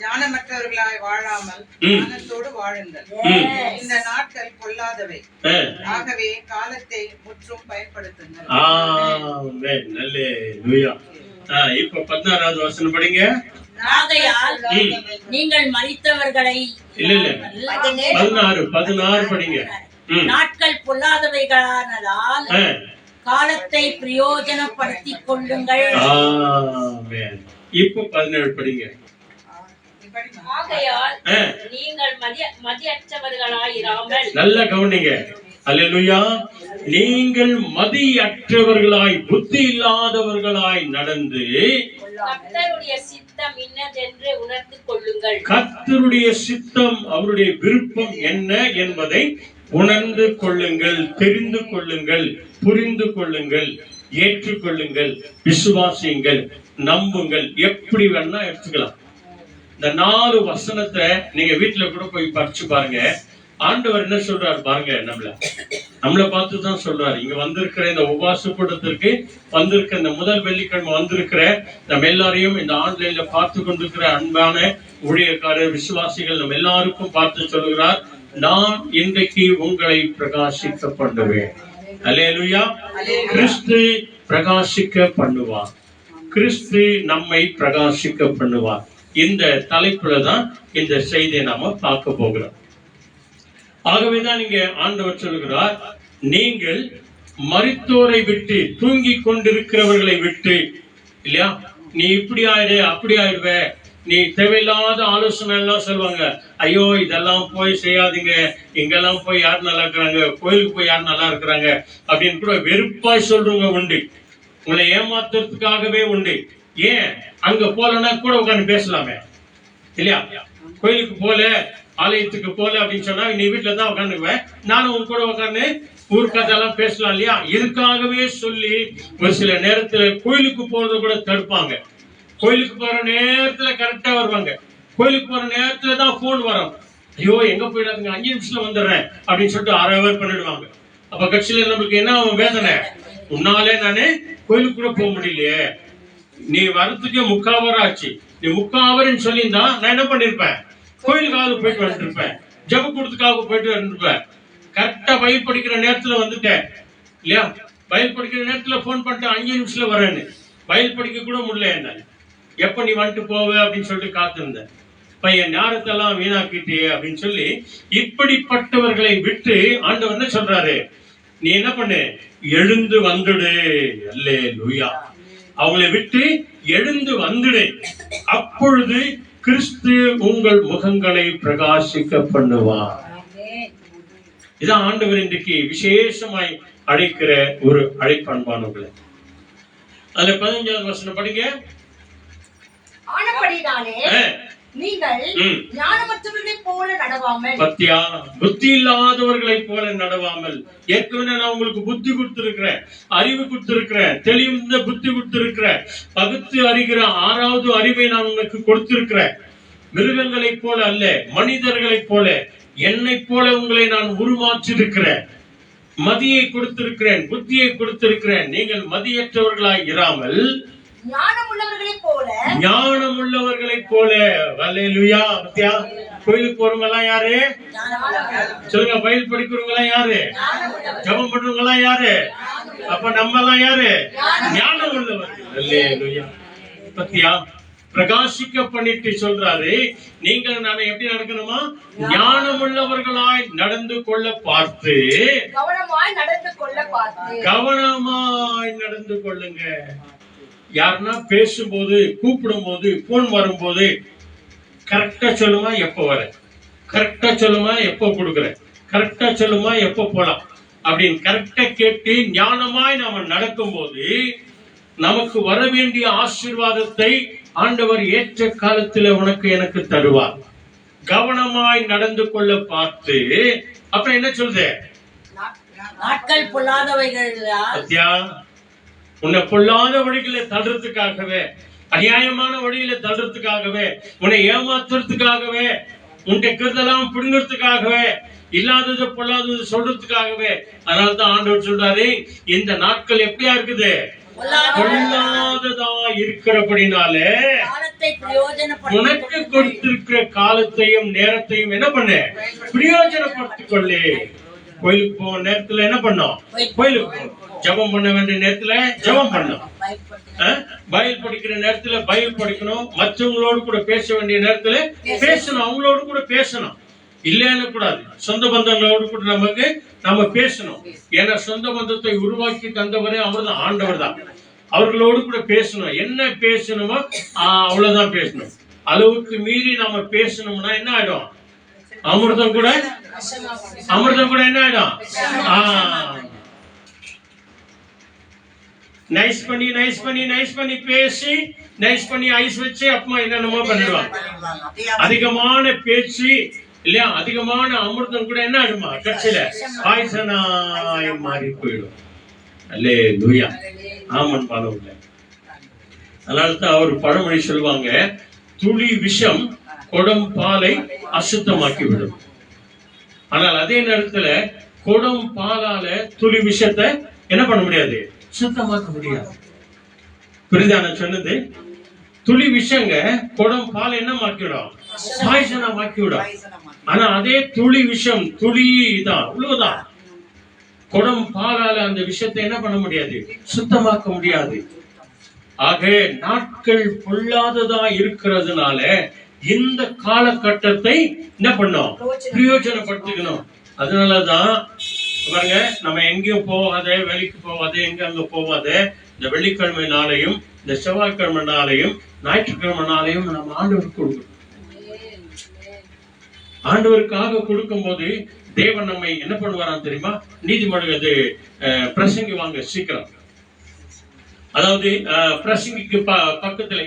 ஞானமற்றவர்களாய் வாழாமல் ஞானத்தோடு வாழுங்கள். இந்த நாட்கள் பொல்லாதவை, ஆகவே காலத்தை முற்றும் பயன்படுத்துங்கள். நல்லேலூயா. இப்ப 16வது வசனம் படிங்க. ஆகையால் நீங்கள் மரித்தவர்களை இல்ல இல்ல 16 படிங்க. நாட்கள் பொல்லாதவைகளானதால் காலத்தை பிரயோஜனப்படுத்திக் கொள்ளுங்கள். இப்ப 17 படிங்க. ஆகையால் நீங்கள் மதியற்றவர்களாயிராமல், நல்ல கவனிங்க. அல்லேலூயா. நீங்கள் மதியற்றவர்களாய் புத்தி இல்லாதவர்களாய் நடந்து கர்த்தருடைய சித்தம் இன்னதென்று உணர்ந்து கொள்ளுங்கள். கர்த்தருடைய சித்தம், அவருடைய விருப்பம் என்ன என்பதை உணர்ந்து கொள்ளுங்கள், தெரிந்து கொள்ளுங்கள், புரிந்து கொள்ளுங்கள், ஏற்றுக்கொள்ளுங்கள், விசுவாசியுங்கள், நம்புங்கள். எப்படி வேணா எடுத்துக்கலாம். இந்த 4 வசனத்தை நீங்க வீட்டுல கூட போய் படிச்சு பாருங்க. ஆண்டவர் என்ன சொல்றாரு பாருங்க. நம்மளை பார்த்துதான் சொல்றாரு. இங்க வந்திருக்கிற இந்த உபவாச கூட்டத்திற்கு வந்திருக்கிற இந்த முதல் வெள்ளிக்கிழமை வந்திருக்கிற நம்ம எல்லாரையும் இந்த ஆன்லைன்ல பார்த்து கொண்டிருக்கிற அன்பான ஊழியக்காரர், விசுவாசிகள் நம்ம எல்லாருக்கும் பார்த்து சொல்லுகிறார், நான் இன்றைக்கு உங்களை பிரகாசிக்க பண்ணுவேன். அல்லேலூயா. கிறிஸ்து பிரகாசிக்க பண்ணுவார். கிறிஸ்து நம்மை பிரகாசிக்க பண்ணுவார். இந்த தலைப்புல தான் இந்த செய்தியை நாம பார்க்க போகிறோம். ஆகவேதான் இங்க ஆண்டவர் சொல்கிறார், நீங்கள் மரித்தோரை விட்டு, தூங்கி கொண்டிருக்கிறவர்களை விட்டு, இல்லையா, நீ இப்படி ஆயிடு அப்படி ஆயிடுவ, நீ தேவையில்லாத ஆலோசனை எல்லாம் சொல்லுவாங்க. ஐயோ இதெல்லாம் போய் செய்யாதீங்க, இங்கெல்லாம் போய் யார் நல்லா இருக்கிறாங்க, கோயிலுக்கு போய் யார் நல்லா இருக்கிறாங்க அப்படின்னு கூட வெறுப்பாய் சொல்றவங்க உண்டு. உங்களை ஏமாத்துறதுக்காகவே உண்டு. ஏன் அங்க போலன்னா கூட உட்காந்து பேசலாமே, இல்லையா? கோயிலுக்கு போல, ஆலயத்துக்கு போல அப்படின்னு சொன்னா நீ வீட்டுல தான் உட்காந்துக்குவேன், நானும் உன் கூட உட்காந்து ஊர் கதையெல்லாம் பேசலாம், இல்லையா? இதுக்காகவே சொல்லி ஒரு சில நேரத்துல கோயிலுக்கு போறத கூட தடுப்பாங்க. கோயிலுக்கு போற நேரத்துல கரெக்டா வருவாங்க. கோயிலுக்கு போற நேரத்துல தான் போன் வரும். ஐயோ எங்க போயிடாதுங்க, 5 நிமிஷத்துல வந்துடுறேன் அப்படின்னு சொல்லிட்டு 1/2 hour பண்ணிடுவாங்க. அப்ப கட்சியில நம்மளுக்கு என்ன வேதனை, உன்னாலே நானு கோயிலுக்கு கூட போக முடியலையே, நீ வரத்துக்கே 3/4 hour ஆச்சு, நீ 3/4 hourன்னு சொல்லியிருந்தா நான் என்ன பண்ணிருப்பேன், கோயிலுக்காக போயிட்டு வந்துருப்பேன், ஜப கூடத்துக்காக போயிட்டு வந்துருப்பேன். கரெக்டா பைபிள் படிக்கிற நேரத்துல வந்துட்டேன், இல்லையா? பைபிள் படிக்கிற நேரத்துல போன் பண்ணிட்டு 5 நிமிஷத்துல வரேன்னு, பைபிள் படிக்க கூட முடியல. என்ன எப்ப நீ வந்துட்டு போவ அப்படின்னு சொல்லிட்டு காத்திருந்தேன். பையன் நேரத்தெல்லாம் வீணாக்கிட்டே அப்படின்னு சொல்லி இப்படிப்பட்டவர்களை விட்டு ஆண்டவர் என்ன சொல்றாரு, நீ என்ன பண்ணு, எழுந்து வந்துடு. அல்லேலூயா. அவங்களை விட்டு எழுந்து வந்துடு, அப்பொழுது கிறிஸ்து உங்கள் முகங்களை பிரகாசிக்க பண்ணுவார். இதான் ஆண்டவர் இன்றைக்கு விசேஷமாய் அழைக்கிற ஒரு அழைப்பன்பானவர்களை. அதுல 15வது வசனம் படிங்க. ஆனபடினாலே நீங்கள் ஞானமற்றவர்களைப் போல நடவாமல், பத்தியா, புத்தி இல்லாதவர்களை போல நடவாமல். ஏற்கனவே நான் உங்களுக்கு புத்தி கொடுத்திருக்கிறேன், அறிவு கொடுத்திருக்கிறேன், தெளிந்த புத்தி கொடுத்திருக்கிறேன், பகுத்து அறிகிற 6வது அறிவை நான் உங்களுக்கு கொடுத்திருக்கிறேன். மிருகங்களை போல அல்ல, மனிதர்களை போல, என்னை போல உங்களை நான் உருமாற்றிருக்கிறேன். மதியை கொடுத்திருக்கிறேன், புத்தியை கொடுத்திருக்கிறேன். நீங்கள் மதியற்றவர்களாய் இராமல் ஞானமுள்ளவர்களைப் போல, ஞானமுள்ளவர்களைப் போல. அல்லேலூயா. பத்தியா, கோயிலுக்கு போறவங்க எல்லாம் யாரு சொல்லுங்க? பைபிள் படிக்கிறவங்க எல்லாம் யாரு? ஜெபம் பண்றவங்க எல்லாம் யாரு? அப்ப நம்ம எல்லாம் யாரு? ஞானம் உள்ளவர்கள். அல்லேலூயா. பத்தியா, பிரகாசிக்க பண்ணிட்டு சொல்றாரு, நீங்கள் நான் எப்படி நடக்கணுமா, ஞானமுள்ளவர்களாய் நடந்து கொள்ள பார்த்து, கவனமாய் நடந்து கொள்ள பார்த்து. கவனமாய் நடந்து கொள்ளுங்க. யாருன்னா பேசும்போது, கூப்பிடும் போது, போன் வரும்போது கரெக்டா சொல்லுமா எப்ப வர, கரெக்டா சொல்லுமா எப்ப கொடுக்குற, கரெக்டா சொல்லுமா எப்ப போலாம் அப்படின்னு கரெக்டா கேட்டு ஞானமாய் நாம நடக்கும் போது நமக்கு வர வேண்டிய ஆசீர்வாதத்தை ஆண்டவர் ஏற்ற காலத்துல உனக்கு எனக்கு தருவார். கவனமாய் நடந்து கொள்ள பார்த்து. அப்புறம் என்ன சொல்லுது, நாட்கள் பொல்லாதவைகள். உன்னை பொல்லாத வழிகளை தடுறதுக்காகவே அநியாயமான வழியில தள்ளுறதுக்காகவே, உன்னை ஏமாத்துறதுக்காகவே, உன்னை கருதெல்லாம் பிடுங்கிறதுக்காகவே, இல்லாதது பொல்லாதது சொல்றதுக்காகவே. அதனாலதான் ஆண்டவர் சொல்றாரு, இந்த நாட்கள் எப்படியா இருக்குது? பொல்லாததா இருக்கிறபடினாலே உனக்கு கொடுத்திருக்கிற காலத்தையும் நேரத்தையும் என்ன பண்ணு? பிரயோஜனப்படுத்திக் கொள்ளு. கோயிலுக்கு போக நேரத்துல என்ன பண்ணோம்? கோயிலுக்கு ஜபம் பண்ண வேண்டிய நேரத்துல ஜபம் பண்ணோம். பைபிள் படிக்கிற நேரத்துல பைபிள் படிக்கணும். மற்றவங்களோடு கூட பேச வேண்டிய நேரத்துல பேசணும். அவங்களோடு கூட பேசணும். இல்லைன்னு கூடாது. சொந்த பந்தங்களோடு கூட நம்ம பேசணும். ஏன்னா சொந்த பந்தத்தை உருவாக்கி தந்தவரே அவர் தான், ஆண்டவர் தான். அவர்களோடு கூட பேசணும். என்ன பேசணுமோ அவ்வளவுதான் பேசணும். அளவுக்கு மீறி நாம பேசணும்னா என்ன ஆயிடும்? அமிர்தம் கூட என்ன ஆயிடும்? நைஸ் பண்ணி பேசி நைஸ் பண்ணி ஐஸ் வச்சு அப்புறமா என்னென்னமோ பண்ணிடுவாங்க. அதிகமான பேச்சு இல்லையா, அதிகமான அமிர்தம் கூட என்ன ஆயிடுமா? கட்சியில பாய்சனாய் மாறி போயிடும். அல்லேலூயா. ஆமன் பாலவுல. அதனால்தான் அவர் பழமொழி சொல்லுவாங்க, துளி விஷம் கொடம் பாலை அசுத்தமாக்கி விடும். ஆனால் அதே நேரத்துல கொடம் பாலால துளி விஷத்தை என்ன பண்ண முடியாது? சுத்தமாக்க முடியாது. புரியுதா சொன்னது? துளி விஷங்க கொடம் பாலை என்ன மாக்கிவிடும்? பாய்சனா மாக்கிவிடும். ஆனா அதே துளி விஷம், துளி தான், இவ்வளவுதான். கொடம் பாலால அந்த விஷயத்தை என்ன பண்ண முடியாது? சுத்தமாக்க முடியாது. ஆக நாட்கள் பொல்லாததா இருக்கிறதுனால இந்த காலகட்டத்தை என்ன பண்ணோம்? பிரயோஜனப்படுத்திக்கணும். அதனாலதான் பாருங்க, நம்ம எங்கேயும் போகாத, வேலைக்கு போகாத, எங்க அங்க போகாத, இந்த வெள்ளிக்கிழமை நாளையும் இந்த செவ்வாய்க்கிழமை நாளையும் ஞாயிற்றுக்கிழமை நாளையும் நம்ம ஆண்டவருக்கு கொடுக்கணும். ஆண்டவருக்காக கொடுக்கும் போது தேவன் நம்மை என்ன பண்ணுவாராம் தெரியுமா? நீதிமன்றம் பிரசங்கி வாங்க சீக்கிரம். அதாவது பிரசங்கிக்கு பக்கத்துல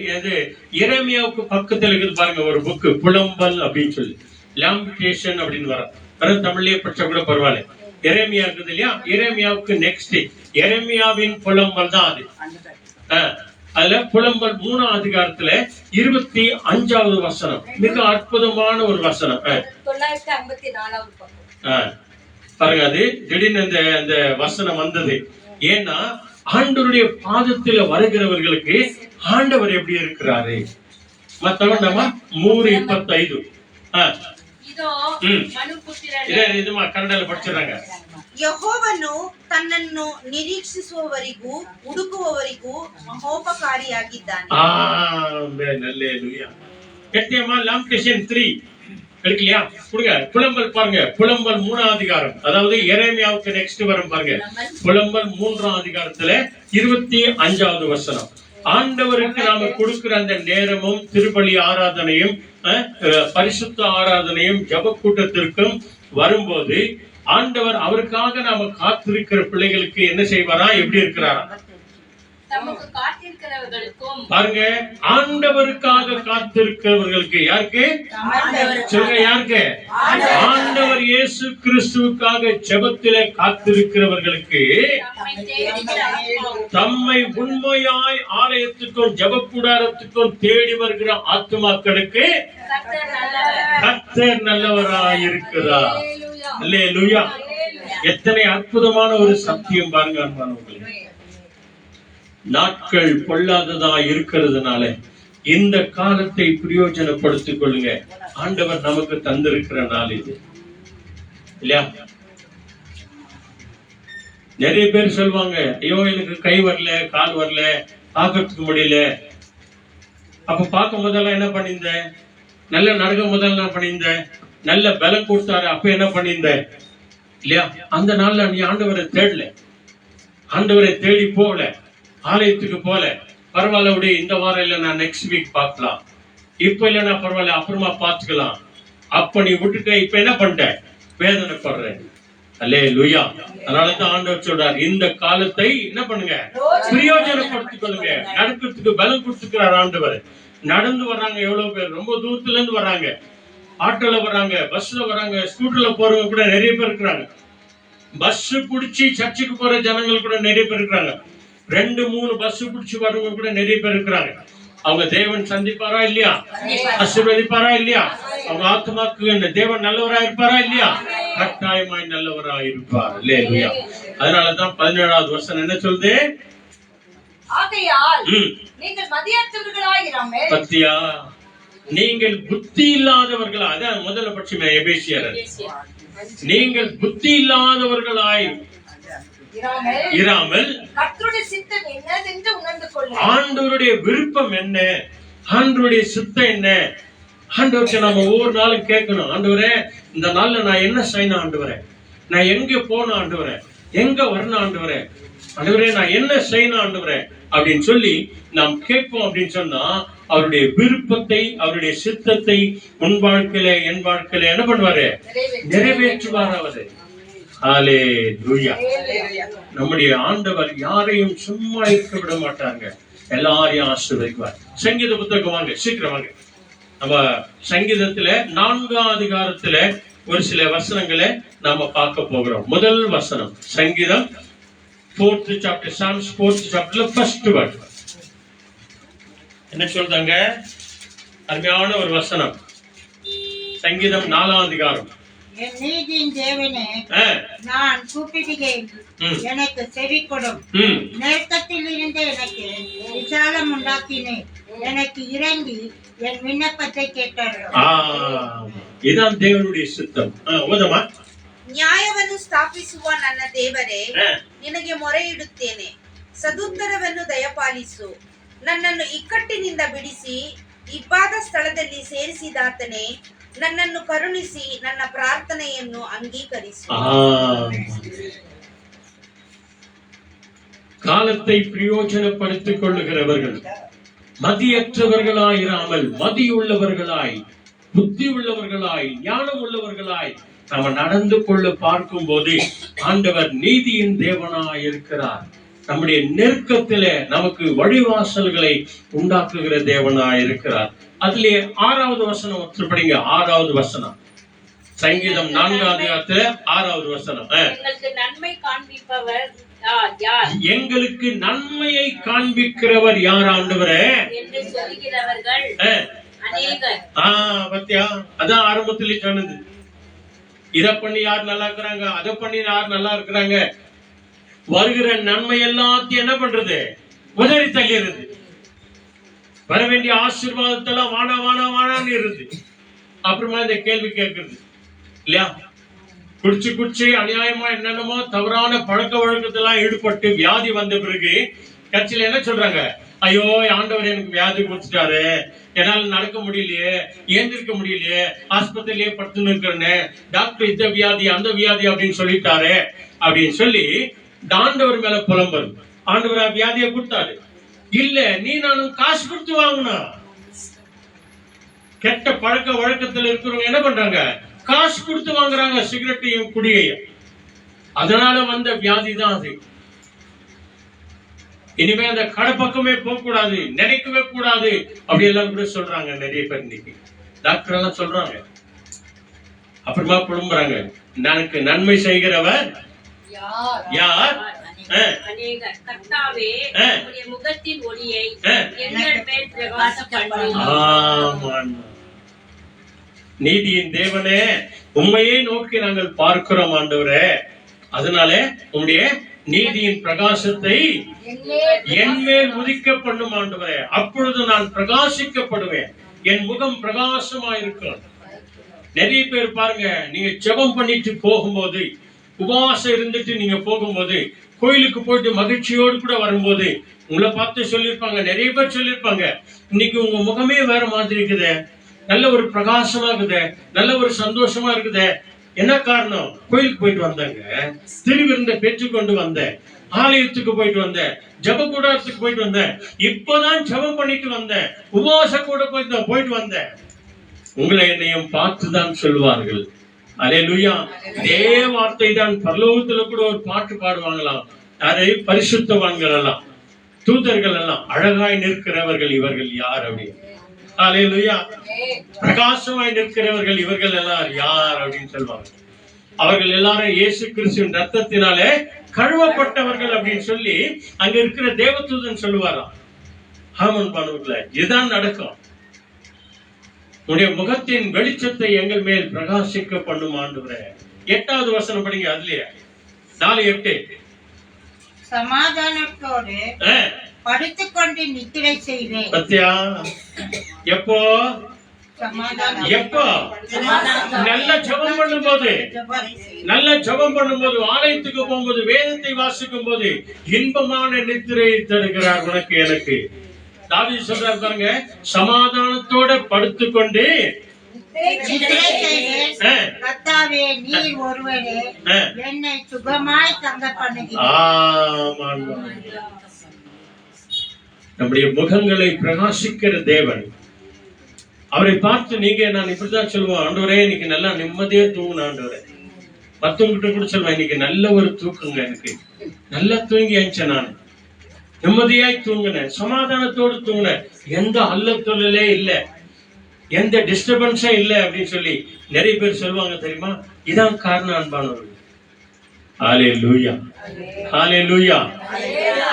எரேமியாவுக்கு பக்கத்துல இருக்குது பாருங்க ஒரு புக்கு, புலம்பல் அப்படின்னு சொல்லி, லாம்பிடேஷன் அப்படின்னு வர தமிழ்லயே படிச்சா கூட பரவாயில்ல. எரேமியா இருக்குது இல்லையா, எரேமியாவுக்கு நெக்ஸ்ட் எரேமியாவின் புலம்பல் தான் அது. அதுல புலம்பல் 3ஆம் அதிகாரத்துல 25வது வசனம் மிக அற்புதமான ஒரு வசனம். 954வது பக்கம் பாருங்க. அது திடீர்னு அந்த வசனம் வந்தது. ஏன்னா ஆண்டவருடைய பாதத்துல வருகிறவர்களுக்கு ஆண்டவர் எப்படி இருக்கிறாரு? மத்தவன் நம்ம 3:25 ಇದಮ್ಮ ಕನ್ನಡದಲ್ಲಿ ಪಡಿಸಿರಂಗ. ಯೆಹೋವನು ತನ್ನನ್ನು ನಿರೀಕ್ಷಿಸುವವರಿಗೂ ಹುಡುಕುವವರಿಗೂ ಮಹೋಪಕಾರಿಯಾಗಿದ್ದಾನೆ. ಆಮೆನ್. ಹalleluya. கெட்டியமா லாம்பிடேஷன் 3 எடுக்கலையா? கொடுங்க. புலம்பல் பாருங்க, புலம்பல் 3ஆம் அதிகாரம். அதாவது எரேமியாவுக்கு நெக்ஸ்ட் வரும் பாருங்க. புலம்பல் 3ஆம் அதிகாரத்துல 25வது வசனம். ஆண்டவருக்கு நாம கொடுக்கிற அந்த நேரமும் திருப்பலி ஆராதனையும் பரிசுத்த ஆராதனையும் ஜப கூட்டத்திற்கும் வரும்போது ஆண்டவர் அவருக்காக நாம காத்திருக்கிற பிள்ளைகளுக்கு என்ன செய்வாரா? எப்படி இருக்கிறாரா? பாருங்க, ஆண்டவருக்காக காத்திருக்கிறவர்களுக்கு. யாருக்கு சொல்லுங்க? யாருக்கு? ஆண்டவர் இயேசு கிறிஸ்துவுக்காக ஜெபத்திலே காத்திருக்கிறவர்களுக்கு, தம்மை உண்மையாய் ஆலயத்துக்கும் ஜெப கூடாரத்துக்கும் தேடி வருகிற ஆத்துமாக்களுக்கு கர்த்தர் நல்லவராய் இருக்கிறார். அல்லேலூயா. எத்தனை அற்புதமான ஒரு சத்தியம் பாருங்க அன்பானவர்களே. நாட்கள் பொல்லாததா இருக்கிறதுனால இந்த காலத்தை பிரயோஜனப்படுத்திக் கொள்ளுங்க. ஆண்டவர் நமக்கு தந்திருக்கிற நாள் இது இல்லையா? நிறைய பேர் சொல்லுவாங்க, ஐயோ எனக்கு கை வரல, கால் வரல, பார்க்கறதுக்கு முடியல. அப்ப பார்க்கும் போதெல்லாம் என்ன பண்ணியிருந்த? நல்ல நடக்கும் போதெல்லாம் என்ன பண்ணியிருந்த? நல்ல பலம் கொடுத்தாரு, அப்ப என்ன பண்ணியிருந்த இல்லையா? அந்த நாள்ல நீ ஆண்டவரை தேடல, ஆண்டவரை தேடி போகல, ஆலயத்துக்கு போல. பரவாயில்ல விட, இந்த வாரம் இல்ல, நான் நெக்ஸ்ட் வீக் பார்க்கலாம், இப்ப இல்லைன்னா பரவாயில்ல அப்புறமா பார்த்துக்கலாம். அப்ப நீ விட்டுட்ட, இப்ப என்ன பண்ணிட்ட? வேதனைப்படுற. அல்லேலூயா. அதனாலதான் ஆண்டவர் சொல்றார், இந்த காலத்தை என்ன பண்ணுங்க? பிரயோஜனப்படுத்திக் கொள்ளுங்க. நடக்கிறதுக்கு பலம் கொடுத்துக்கிறார் ஆண்டவர். நடந்து வர்றாங்க எவ்வளவு பேர், ரொம்ப தூரத்துல இருந்து வர்றாங்க, ஆட்டோல வர்றாங்க, பஸ்ல வர்றாங்க, ஸ்கூட்டர்ல போறவங்க கூட நிறைய பேர் இருக்கிறாங்க. பஸ் பிடிச்சி சர்ச்சுக்கு போற ஜனங்கள் கூட நிறைய பேர் இருக்கிறாங்க. 2-3 பஸ் பிடிச்சி வரவங்க கூட நிறைய பேர் இருக்கிறாங்க. அவங்க தேவன் சந்திப்பாரா இல்லையா? ஆசீர்வதிப்பாரா இல்லையா? அவங்க ஆத்மாக்கு இந்த தேவன் நல்லவரா இருப்பாரா இல்லையா? கட்டாயமாய் நல்லவரா இருப்பார். அல்லேலூயா. அதனாலதான் 17வது வசனம் என்ன சொல்லுது? ஆகையால் நீங்கள் மதியற்றவர்களாயிராமல். பத்தியா, நீங்கள் புத்தி இல்லாதவர்களா, அதான் முதல்ல பட்சமே எபேசியர், நீங்கள் புத்தி இல்லாதவர்களாய் இராமல் கர்த்தருடைய சித்தம் என்னதென்று உணர்ந்து கொள்ளுங்கள். ஆண்டவருடைய விருப்பம் என்ன, ஆண்டவருடைய சித்தம் என்ன, ஆண்டவருக்கு நம்ம ஒவ்வொரு நாளும் கேட்கணும். ஆண்டவரே, இந்த நாள்ல நான் என்ன செய்யணும் ஆண்டவரே, நான் எங்க போன ஆண்டவரே, எங்க வரணும் ஆண்டவரே, ஆண்டவரே நான் என்ன செய்யணும் ஆண்டவரே அப்படின்னு சொல்லி நாம் கேட்போம். அப்படின்னு சொன்னா அவருடைய விருப்பத்தை, அவருடைய சித்தத்தை உன் வாழ்க்கையில என் வாழ்க்கையில என்ன பண்ணுவாரு? நிறைவேற்றுவார் அவரு. ஹல்லேலூயா. நம்முடைய ஆண்டவர் யாரையும் சும்மா இருக்க விட மாட்டாங்க, எல்லாரையும் ஆசீர்வதிப்பார். சங்கீத புத்தகம் வாங்க, சீக்கிரம் வாங்க. நம்ம சங்கீதத்துல 4ஆம் அதிகாரத்துல ஒரு சில வசனங்களை நாம பார்க்க போகிறோம். முதல் வசனம் சங்கீதம் 4th chapter, Psalms 4th chapter, first word. என்ன சொல்றாங்க? அருமையான ஒரு வசனம். சங்கீதம் 4ஆம் அதிகாரம். என் நீதியின் தேவனே, நான் கூப்பிடுகிறேன், எனக்கு செவி கொடும். நெருக்கத்தில் இருந்து எனக்கு விசாலம் உண்டாக்கினேன், எனக்கு இறங்கி என் விண்ணப்பத்தை கேட்டார்கள். இதான் தேவனுடைய சித்தம். ஓதமா. ನ್ಯಾಯವನ್ನು ಸ್ಥಾಪಿಸುವ ನನ್ನ ದೇವರೇ, ನಿನಗೆ ಮೊರೆ ಇಡುತ್ತೇನೆ, ಸದುತ್ತರವನ್ನು ದಯಪಾಲಿಸು. ನನ್ನನ್ನು ಇಕ್ಕಟ್ಟಿನಿಂದ ಬಿಡಿಸಿ ಇಬ್ಬಾದ ಸ್ಥಳದಲ್ಲಿ ಸೇರಿಸಿದಾತನೇ, ನನ್ನನ್ನು ಕರುಣಿಸಿ ನನ್ನ ಪ್ರಾರ್ಥನೆಯನ್ನು ಅಂಗೀಕರಿಸು. காலத்தை பிரயோஜனப்படுத்திக் கொள்ளுகிறவர்கள், மதியற்றவர்களாயிராமல் மதியுள்ளவர்களாய், புத்தி உள்ளவர்களாய், ஞானம் உள்ளவர்களாய் நம்ம நடந்து கொள்ள பார்க்கும் போது ஆண்டவர் நீதியின் தேவனாய் இருக்கிறார். நம்முடைய நெருக்கத்தில நமக்கு வழிவாசல்களை உண்டாக்குகிற தேவனாய் இருக்கிறார். அதிலே 6வது வசனம் படிங்க. 6வது வசனம் சங்கீதம் 4ஆம் அதிகாரத்துல 6வது வசனம். எங்களுக்கு நன்மை காண்பிப்பவர் யார்? எங்களுக்கு நன்மையை காண்பிக்கிறவர் யார் ஆண்டவரே என்று சொல்கிறவர்கள் அநேகர். பத்தியா, அதான் ஆரம்பத்திலே சொன்னது. இத பண்ணி யார் நல்லா இருக்கிறாங்க, அதை பண்ணி யார் நல்லா இருக்கிறாங்க. வருகிற நன்மை எல்லாத்தையும் என்ன பண்றது? உதறி தள்ளிடுறது. வர வேண்டிய ஆசீர்வாதத்தெல்லாம் வானா வானா வானான்னு இருது. அப்புறமா இந்த கேள்வி கேட்கறது இல்லையா? குடிச்சு குடிச்சு அநியாயமா என்னென்னமோ தவறான பழக்க வழக்கத்தெல்லாம் ஈடுபட்டு வியாதி வந்த பிறகு கட்சியில என்ன சொல்றாங்க? ஐயோ, ஆண்டவர் எனக்கு வியாதி கொடுத்துட்டாரு, என்னால நடக்க முடியலையே, ஏந்திருக்க முடியலையே, ஆஸ்பத்திரியிலேயே படுத்துன்னு இருக்கிறேன்னு, டாக்டர் இந்த வியாதி அந்த வியாதி அப்படின்னு சொல்லிட்டாரு அப்படின்னு சொல்லி ஆண்டவர் மேல புலம்புறது. ஆண்டவர் வியாதியை கொடுத்தாரு இல்ல, நீ நானும் காசு கொடுத்து வாங்கணும். கெட்ட பழக்க வழக்கத்துல இருக்கிறவங்க என்ன பண்றாங்க? காசு கொடுத்து வாங்குறாங்க சிகரெட்டையும் குடியையும். அதனால வந்த வியாதி தான் அது. இனிமே அந்த கடை பக்கமே போக கூடாது, நினைக்கவே கூடாது அப்படி எல்லாம் கூட சொல்றாங்க நிறைய பேர். இன்னைக்கு டாக்டர் எல்லாம் சொல்றாங்க. அப்புறமா புலம்புறாங்க, எனக்கு நன்மை செய்கிறவர் யார்? அநேகர். கர்த்தாவே, உம்முடைய முகத்தின் ஒளியை எங்கள் மேல் பிரகாசப்படுத்தும். நீதியின் தேவனே, உண்மையை நோக்கி நாங்கள் பார்க்கிறோம் ஆண்டவரே. அதனால உம்முடைய நீதியின் பிரகாசத்தை என் மேல் உதிக்க பண்ணும் ஆண்டவரே. அப்பொழுது நான் பிரகாசிக்கப்படுவேன், என் முகம் பிரகாசமா இருக்கும். நிறைய பேர் பாருங்க, நீங்க ஜெபம் பண்ணிட்டு போகும்போது, உபவாசம் இருந்துட்டு நீங்க போகும்போது, கோயிலுக்கு போயிட்டு மகிழ்ச்சியோடு கூட வரும்போது உங்களை பார்த்து சொல்லியிருப்பாங்க, நிறைய பேர் சொல்லியிருப்பாங்க, இன்னைக்கு உங்க முகமே வேற மாதிரி இருக்குதே, நல்ல ஒரு பிரகாசமா இருக்குதே, நல்ல ஒரு சந்தோஷமா இருக்குதே. என்ன காரணம்? கோயிலுக்கு போயிட்டு வந்தாங்க, திருவிருந்த பெற்றுக்கொண்டு வந்தேன், ஆலயத்துக்கு போயிட்டு வந்தேன், ஜப கூடாரத்துக்கு போயிட்டு வந்தேன், இப்பதான் ஜபம் பண்ணிட்டு வந்தேன், உபவாச கூட போயிட்டு வந்தேன். உங்களை என்னையும் பார்த்துதான் சொல்வார்கள். அல்லேலூயா. இதே வார்த்தை தான் பரலோகத்துல கூட ஒரு பாட்டு பாடுவாங்களாம். யாரை? பரிசுத்தவான்கள் எல்லாம், தூதர்கள் எல்லாம், அழகாய் நிற்கிறவர்கள் இவர்கள் யார் அப்படின்னு. அல்லேலூயா. பிரகாசமாய் நிற்கிறவர்கள் இவர்கள் எல்லாம் யார் அப்படின்னு சொல்வாங்க. அவர்கள் எல்லாரும் இயேசு கிறிஸ்துவின் ரத்தத்தினாலே கழுவப்பட்டவர்கள் அப்படின்னு சொல்லி அங்க இருக்கிற தேவதூதன் சொல்லுவாராம். ஆமன் பண்ணுவதுல இதுதான் நடக்கும். உடைய முகத்தின் வெளிச்சத்தை எங்கள் மேல் பிரகாசிக்க பண்ணும் ஆண்டவரே. 8வது வசனம் படிங்க. அதுலயே 4:8. சமாதானத்தோடு படுத்துக்கொண்டு நித்திரை செய்வேன். பத்தியா? எப்போ சமாதானம் எப்போ? நல்ல ஜெபம் பண்ணும்போது, நல்ல ஜெபம் பண்ணும்போது, ஆலயத்துக்கு போகும்போது, வேதத்தை வாசிக்கும் போது இன்பமான நித்திரை தருகிறார் உனக்கு எனக்கு. தாவீது சொல்றாரு பாருங்க, சமாதானத்தோட படுத்துக்கொண்டு நித்திரை செய்வேன். கர்த்தாவே, நீர் ஒருவரே என்னை சுகமாய் தங்க பண்ணுகிறீர். நம்முடைய முகங்களை பிரகாசிக்கிற தேவன். அவரை பார்த்து நீங்க, நான் இப்படிதான் சொல்லுவேன், ஆண்டவரே இன்னைக்கு நல்லா நிம்மதியா தூங்கணும் ஆண்டவரே. மத்தவங்கிட்ட கூட சொல்லுவேன், இன்னைக்கு நல்ல ஒரு தூக்குங்க, எனக்கு நல்லா தூங்கி அனுப்பிச்சேன், நான் நிம்மதியாய் தூங்கினேன், சமாதானத்தோடு தூங்கினேன், எந்த அல்லத்தொழிலே இல்ல, எந்த டிஸ்டர்பன்ஸும் இல்லை அப்படின்னு சொல்லி நிறைய பேர் சொல்லுவாங்க தெரியுமா? இதான் காரணம் அன்பானவர்கள். ஹல்லேலூயா, ஹல்லேலூயா.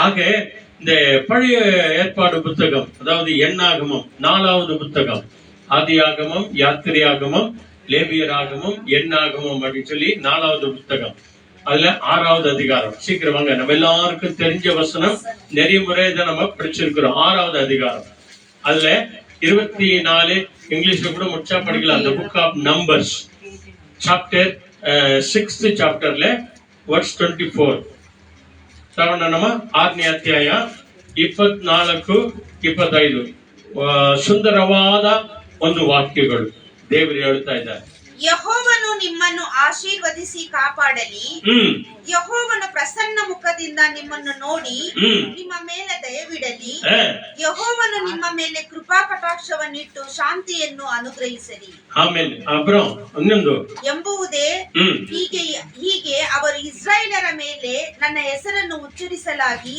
ஆக இந்த பழைய ஏற்பாடு புத்தகம், அதாவது எண்ணாகமம் 4வது புத்தகம், ஆதியாகமம், யாத்திரையாகமம், லேவியராகமம், எண்ணாகமம் அப்படின்னு சொல்லி 4வது புத்தகம். அதுல 6வது அதிகாரம். சீக்கிரம் வாங்க, நம்ம எல்லாருக்கும் தெரிஞ்ச வசனம், நிறைய முறை இதை நம்ம படிச்சிருக்கிறோம். 6வது அதிகாரம். அதுல 24 இங்கிலீஷ்ல கூட முடிச்சா படிக்கலாம். அந்த book of numbers chapter 6th சாப்டர்ல ವರ್ಸ್ 24. ಶ್ರವಣನಮ 6ನೇ ಅಧ್ಯಾಯ 24-25 ಸುಂದರವಾದ ಒಂದು ವಾಕ್ಯಗಳು ದೇವರು ಹೇಳ್ತಾ ಇದ್ದಾರೆ. ಯೆಹೋವನು ನಿಮ್ಮನ್ನು ಆಶೀರ್ವದಿಸಿ ಕಾಪಾಡಲಿ. ಯೆಹೋವನು ಪ್ರಸನ್ನ ಮುಖದಿಂದ ನಿಮ್ಮನ್ನು ನೋಡಿ ನಿಮ್ಮ ಮೇಲೆ ದಯವಿಡಲಿ. ಯೆಹೋವನು ನಿಮ್ಮ ಮೇಲೆ ಕೃಪಾ ಕಟಾಕ್ಷವನ್ನಿಟ್ಟು ಶಾಂತಿಯನ್ನು ಅನುಗ್ರಹಿಸಲಿ. ಆಮೇಲೆ ಅಬ್ರಂ ಇನ್ನೊಂದು ಎಂಬುವುದೇ ಹೀಗೆ ಅವರು ಇಸ್ರಾಯೇಲರ ಮೇಲೆ ನನ್ನ ಹೆಸರನ್ನು ಉಚ್ಚರಿಸಲಾಗಿ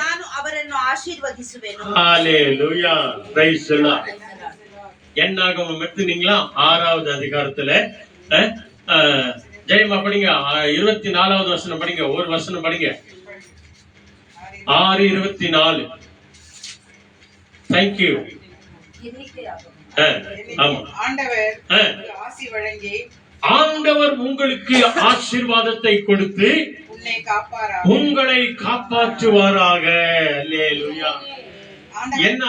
ನಾನು ಅವರನ್ನು ಆಶೀರ್ವದಿಸುವೆನು. ஹல்லேலூயா, பிரைஸ் தி லார்ட். எண்ணாகமம் எடுத்துனீங்களா? 6வது அதிகாரத்துல ஜெயமா படிங்க. 24வது வசனம் படிங்க. ஒரு வசனம் படிங்க. 6:24. Thank you. ஆமா. ஆண்டவர் உங்களுக்கு ஆசீர்வாதத்தை கொடுத்து உங்களை காப்பாற்றுவாராக. அல்லேலூயா. என்ன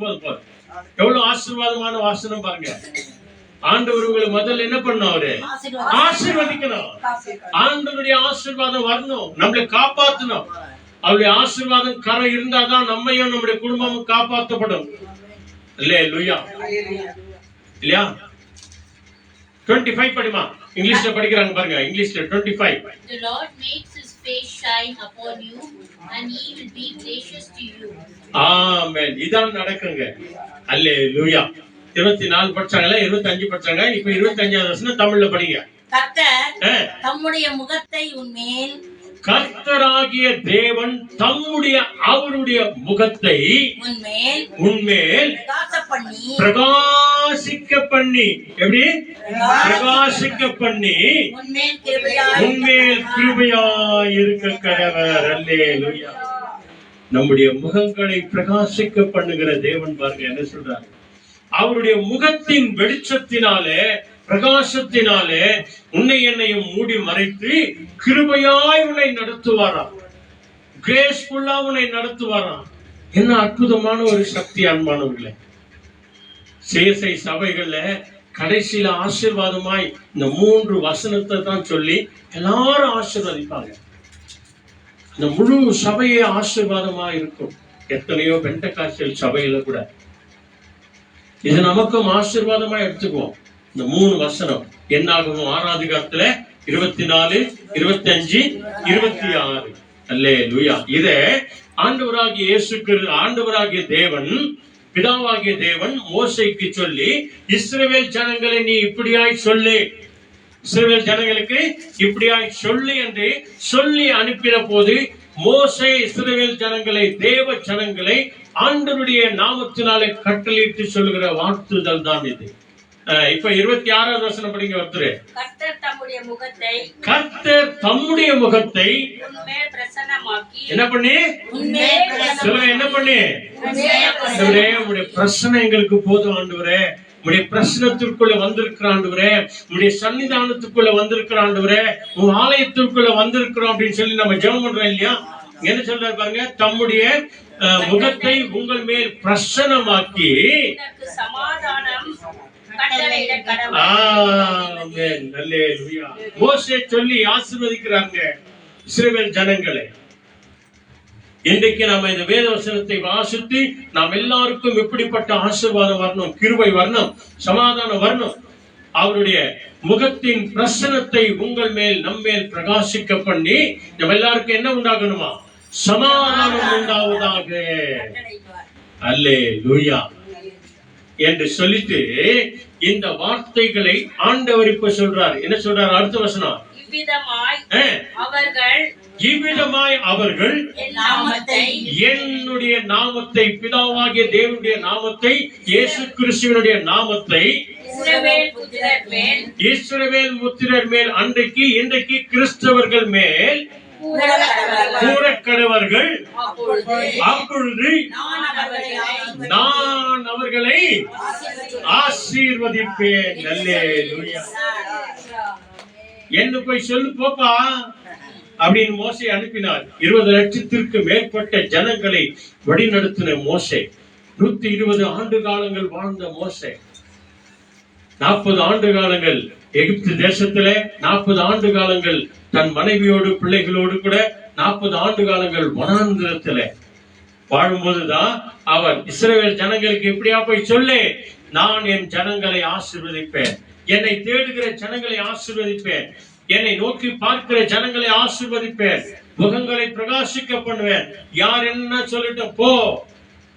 போதும். எவ்வளவு ஆசீர்வாதமான வாசனம் பாருங்க. ஆண்டவர் உங்களை முதல்ல என்ன பண்ணணும்? அவரு ஆசீர்வதிக்கணும். ஆண்டவருடைய ஆசீர்வாதம் வரணும், நம்மளை காப்பாற்றணும். அவருடைய ஆசீர்வாதம் கரை இருந்தாதான் நம்மையும் நம்முடைய குடும்பமும் காப்பாற்றப்படும். அல்லேலூயா. இல்லையா? 25 படிமா. இங்கிலீஷ்ல படிக்கிறாங்க பாருங்க. இங்கிலீஷ்ல 25. The Lord makes his face shine upon you and he will be gracious to you. ஆமென். இதான் நடக்குங்க. அல்லேலூயா. 24 படிச்சாங்களா? 25 படிச்சாங்க. இப்ப 25வது வசனம் தமிழ்ல படிங்க. கர்த்தர் தம்முடைய முகத்தை உன்மேல், கர்த்தராகிய தேவன் தம்முடைய அவருடைய முகத்தை உன்மேல் பிரகாசிக்க பண்ணி, எப்படி பிரகாசிக்க பண்ணி உன்மேல் கிருபையாய் இருக்க கடவர். அல்லேலூயா. நம்முடைய முகங்களை பிரகாசிக்க பண்ணுகிற தேவன் பாருங்க என்ன சொல்றாரு. அவருடைய முகத்தின் வெளிச்சத்தினாலே, பிரகாசத்தினாலே உன்னை என்னையும் மூடி மறைத்து கிருபையாய் உன்னை நடத்துவாராம். கிரேஸ்ஃபுல்லா உன்னை நடத்துவாராம். என்ன அற்புதமான ஒரு சக்தி அன்பானவர்களே. சேசை சபைகள்ல கடைசியில ஆசீர்வாதமாய் இந்த 3 வசனத்தை தான் சொல்லி எல்லாரும் ஆசீர்வதிப்பாங்க. இந்த முழு சபையே ஆசீர்வாதமா இருக்கும். எத்தனையோ பெண்டகாஸ்டல் சபையில கூட இது நமக்கும் ஆசீர்வாதமா எடுத்துக்குவோம். இந்த 3 வசனம் என்னாகும் 6வது அதிகாரத்துல 24, 25, 26. அல்லேலூயா. இதை ஆண்டவராகிய இயேசு கிறிஸ்து, ஆண்டவராகிய தேவன், பிதாவாகிய தேவன் மோசேக்கு சொல்லி, இஸ்ரவேல் ஜனங்களை நீ இப்படியாய் சொல்லு, இஸ்ரவேல் ஜனங்களுக்கு இப்படியாய் சொல்லு என்று சொல்லி அனுப்பின போது மோசே இஸ்ரவேல் ஜனங்களை, தேவ ஜனங்களை ஆண்டவருடைய நாமத்தினாலே கட்டளையிட்டு சொல்லுகிற வார்த்தைகள் தான் இது. இப்ப 26வது வசனம் படிங்க ஒருத்தர். கர்த்தர் தம்முடைய முகத்தை கர்த்தர் தம்முடைய முகத்தை உன்மேல் பிரசன்னமாக்கி என்ன பண்ணி சொல்லுங்க, என்ன பண்ணி? ஆண்டவரே, உம்முடைய பிரசன்னம் எங்களுக்கு போதும் ஆண்டவரே. உம்முடைய பிரசனத்திற்குள்ள வந்திருக்கிற ஆண்டவரே, உம்முடைய சன்னிதானத்துக்குள்ள வந்திருக்கிற ஆண்டவரே, உன் ஆலயத்திற்குள்ள வந்திருக்கிறோம் அப்படின்னு சொல்லி நம்ம ஜெபம் பண்றோம் இல்லையா? என்ன சொல்றாரு பாருங்க, தம்முடைய முகத்தை உங்கள் மேல் பிரசன்னமாக்கி உனக்கு சமாதானம் கட்டளையிட கடவுள். ஆமென், அல்லேலூயா. மோசே சொல்லி ஆசீர்வதிக்கிறாங்க இஸ்ரவேல் ஜனங்களை. இன்றைக்கு நாம இந்த வேத வசனத்தை வாசித்து நாம் எல்லாருக்கும் எப்படிப்பட்ட ஆசீர்வாதம் வரணும், கிருபை வரணும், சமாதானம் வரணும். அவருடைய முகத்தின் பிரசன்னத்தை உங்கள் மேல் நம்மேல் பிரகாசிக்க பண்ணி நம்ம எல்லாருக்கும் என்ன உண்டாகணுமா? சமாதானம் உண்டாவதாக. அல்லேலூயா என்று சொல்லிட்டு இந்த வார்த்தைகளை ஆண்டவர் இப்ப சொல்றார். என்ன சொல்றார்? அடுத்த வசனம், இவ்விதமாய் அவர்கள் என்னுடைய நாமத்தை, பிதாவாகிய தேவனுடைய நாமத்தை, இயேசு கிறிஸ்துவினுடைய நாமத்தை இஸ்ரவேல் புத்திரர் மேல் அன்றைக்கு இன்றைக்கு கிறிஸ்தவர்கள் மேல் கூறக்கடவர்கள். அப்பொழுது நான் அவர்களை ஆசீர்வதிப்பேன். அல்லேலூயா. என்ன போய் சொல்லு போப்பா அப்படின்னு மோசே அனுப்பினார். 20 லட்சத்திற்கு மேற்பட்ட ஜனங்களை வழிநடத்தின மோசே, 120 ஆண்டு காலங்கள் வாழ்ந்த மோசே, 40 ஆண்டு காலங்கள் எகிப்து தேசத்துல, 40 ஆண்டு காலங்கள் தன் மனைவியோடு பிள்ளைகளோடு கூட 40 ஆண்டு காலங்கள் வனாந்திரத்துல வாழும்போதுதான் அவர் இஸ்ரவேல் ஜனங்களுக்கு எப்படியா போய் சொல்லு, நான் என் ஜனங்களை ஆசீர்வதிப்பேன், என்னை தேடுகிற ஜனங்களை ஆசீர்வதிப்பேன், என்னை நோக்கி பார்க்கிற ஜனங்களை ஆசீர்வதிப்பேன், முகங்களை பிரகாசிக்க பண்ணுவேன், யார் என்ன சொல்லட்டும் போ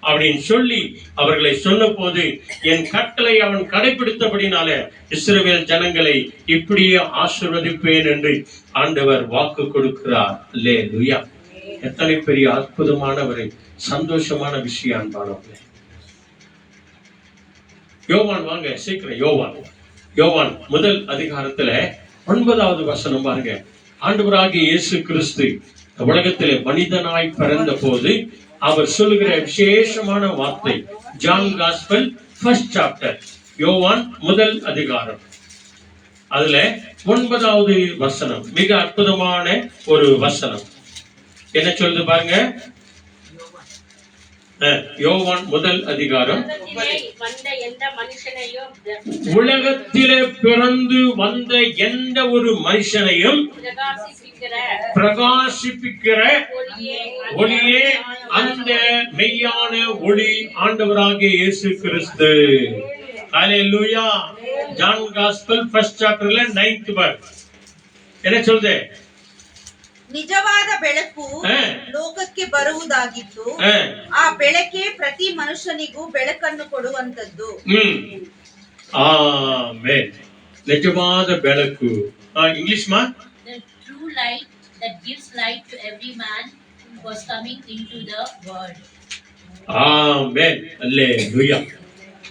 அப்படின்னு சொல்லி அவர்களை சொன்ன போது என் கட்டளை அவன் கடைபிடித்தபடினால இஸ்ரவேல் ஜனங்களை இப்படியே ஆசீர்வதிப்பேன் என்று ஆண்டவர் வாக்கு கொடுக்கிறார். அல்லேலூயா. எத்தனை பெரிய அற்புதமான ஒரு சந்தோஷமான விஷயம் அன்பானவர்களே. யோவான் வாங்க சீக்கிரம். யோவான் முதல் அதிகாரத்துல 9வது வசனம் பாருங்க. ஆண்டவராகிய இயேசு கிறிஸ்து உலகத்திலே மனிதனாய் பிறந்த போது அவர் சொல்லுகிற விசேஷமான வார்த்தை. ஜான் காஸ்பல் 1st சாப்டர், யோவான் முதல் அதிகாரம், அதுல 9வது வசனம் மிக அற்புதமான ஒரு வசனம். என்ன சொல்லுது பாருங்க. யோவான் முதல் அதிகாரம், உலகத்திலே பிறந்து வந்த எந்த ஒரு மனுஷனையும் பிரகாசிப்பிக்கிற ஒளியே அந்த மெய்யான ஒளி ஆண்டவராகிய இயேசு கிறிஸ்து. ஹல்லேலூயா. ஜான் காஸ்பல் 1st சாப்டர்ல 9th verse என்ன சொல்லுது? ನಿಜವಾದ ಬೆಳಕು ಲೋಕಕ್ಕೆ ಬರುವುದಾಗಿದ್ದು ಆ ಬೆಳಕೆ ಪ್ರತಿ ಮನುಷ್ಯನಿಗೂ ಬೆಳಕನ್ನು ಕೊಡುವಂತದ್ದು. ಆಮೆನ್. ನಿಜವಾದ ಬೆಳಕು. ಇಂಗ್ಲಿಷ್ ಮಾ? The true light that gives light to every man was coming into the world. Amen. Hallelujah.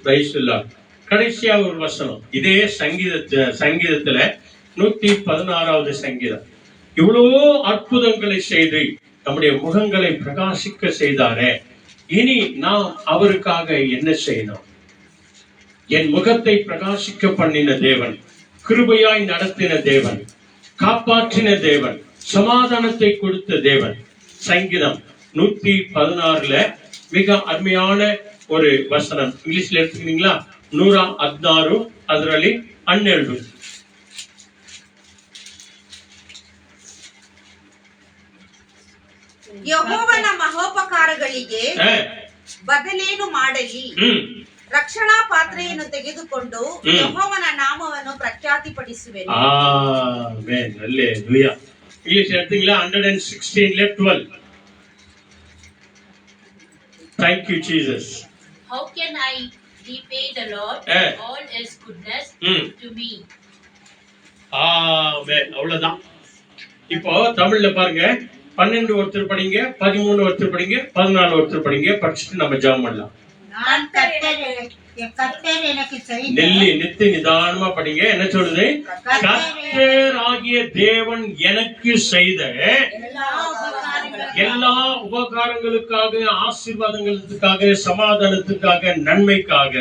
Praise the Lord. கடைசியா ஒரு வசனம் இதே சங்கீதத்துல 116வது சங்கீதம். இவ்வளவு அற்புதங்களை செய்து நம்முடைய முகங்களை பிரகாசிக்க செய்தாரே, இனி நாம் அவருக்காக என்ன செய்யணும்? என் முகத்தை பிரகாசிக்க பண்ணின தேவன், கிருபையாய் நடத்தின தேவன், காப்பாற்றின தேவன், சமாதானத்தை கொடுத்த தேவன். சங்கீதம் 116ல மிக அருமையான ஒரு வசனம். இங்கிலீஷ்ல எடுத்துக்கிறீங்களா? 116 ಅದರಲ್ಲಿ 12. ಯೆಹೋವನ ಮಹೋಪಕಾರಗಳಿಗೆ ಬದಲೇನು ಮಾಡಲಿ? ರಕ್ಷಣಾ ಪಾತ್ರೆಯನ್ನು ತೆಗೆದುಕೊಂಡು ಯೆಹೋವನ ನಾಮವನ್ನು ಪ್ರಖ್ಯಾತಿಪಡಿಸುವೆನು. ಆಮೆನ್. ಹಲ್ಲೆಲೂಯಾ. ಇಂಗ್ಲಿಷ್ ಹೇಳ್ತೀங்களா? 116:12. Thank you Jesus. How can I repay the Lord all his goodness to me? ஆமென். அவ்வளவுதான். இப்போ தமிழ்ல பாருங்க, 12 ஒருத்தர் படிங்க, 13 ஒருத்தர் படிங்க, 14 ஒருத்தர் படிங்க, படிச்சுட்டு நம்ம ஜெபம் பண்ணலாம். நான் கர்த்தரை என் கர்த்தர் எனக்கு செய்த நெல்லி நித்து நிதானமா படிங்க. என்ன சொல்லுது? கர்த்தர் ஆகிய தேவன் எனக்கு செய்த எல்லா உபகாரங்களுக்காக, ஆசீர்வாதங்களுக்காக, சமாதானத்துக்காக, நன்மைக்காக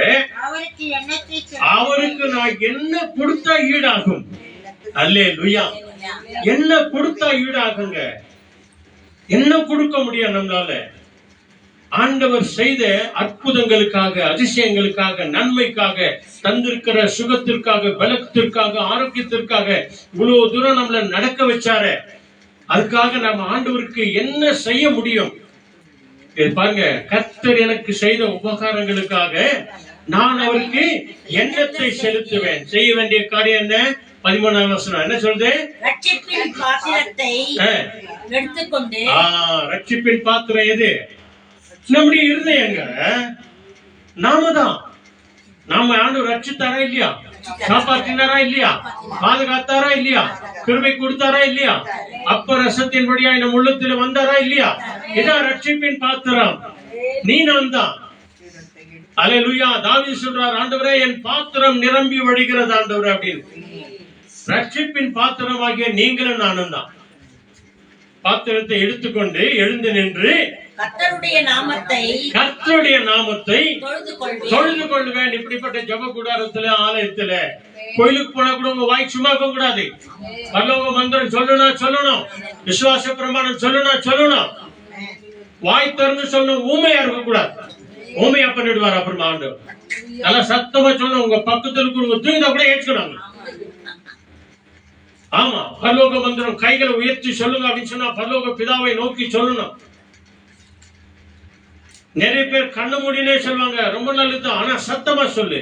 அவருக்கு என்னத்தை அவருக்கு நான் என்ன கொடுத்தா ஈடாகும்? அல்லேலூயா. என்ன கொடுத்தா ஈடாகுங்க? என்ன கொடுக்க முடியும் நம்மளால? ஆண்டவர் செய்த அற்புதங்களுக்காக, அதிசயங்களுக்காக, நன்மைக்காக, தந்திருக்கிற சுகத்திற்காக, பலத்திற்காக, ஆரோக்கியத்திற்காக இவ்வளவு தூரம் நம்மள நடக்க வச்சாரு. அதுக்காக நம்ம ஆண்டவருக்கு என்ன செய்ய முடியும்? பாருங்க, கர்த்தர் எனக்கு செய்த உபகாரங்களுக்காக நான் அவருக்கு எண்ணத்தை செலுத்துவேன். செய்ய வேண்டிய காரியம் என்ன? 13ஆம் வசனம் என்ன சொல்றது? ரட்சிப்பின் பாத்திரத்தை எடுத்துக்கொண்டு ரட்சிப்பின் பாத்திரம் எது? நம்முடைய இருதயங்க. நாம தான். நாம ஆண்டவர் ரட்சித்தாரா இல்லையா? காப்பாற்றினாரா இல்லையா? பாதுகாத்தாரா இல்லையா? கிருபை கொடுத்தாரா இல்லையா? அப்ப ரசத்தின் வழியா நம் உள்ளத்துல வந்தாரா இல்லையா? இதான் ரட்சிப்பின் பாத்திரம். நீ நான் தான். அல்லேலூயா. தாவீது சொல்றார், ஆண்டவரே என் பாத்திரம் நிரம்பி வழிகிறது ஆண்டவரே அப்படின்னு. ரட்சிப்பின் பாத்திரமாகிய நீங்களும் நானும் தான். பாத்திரத்தை எடுத்துக்கொண்டு எழுந்து நின்று கர்த்தருடைய நாமத்தை தொழுது கொள்வேன். இப்படிப்பட்ட ஜப கூடாரத்துல, ஆலயத்துல, கோயிலுக்கு போனா கூட உங்க வாய் சும்மா இருக்க கூடாது. பரலோக மந்திரம் சொல்லணும், விசுவாச பிரமாணம் சொல்லணும், வாய் திறந்து சொல்லணும். ஊமையா இருக்க கூடாது. ஊமையா பண்ணிடுவார் அப்புறமா ஆண்டவர். நல்லா சத்தமா சொல்லணும். உங்க பக்கத்துல தூங்கினா கூட ஏற்றுக்கணும். ஆமா, பரலோக மந்திரம் கைகளை உயர்த்தி சொல்லுங்க அப்படின்னு சொன்னா பரலோக பிதாவை நோக்கி சொல்லணும். நிறைய பேர் கண்ணு மூடினே சொல்லுவாங்க, ரொம்ப நல்லதுதான், ஆனா சத்தமா சொல்லு.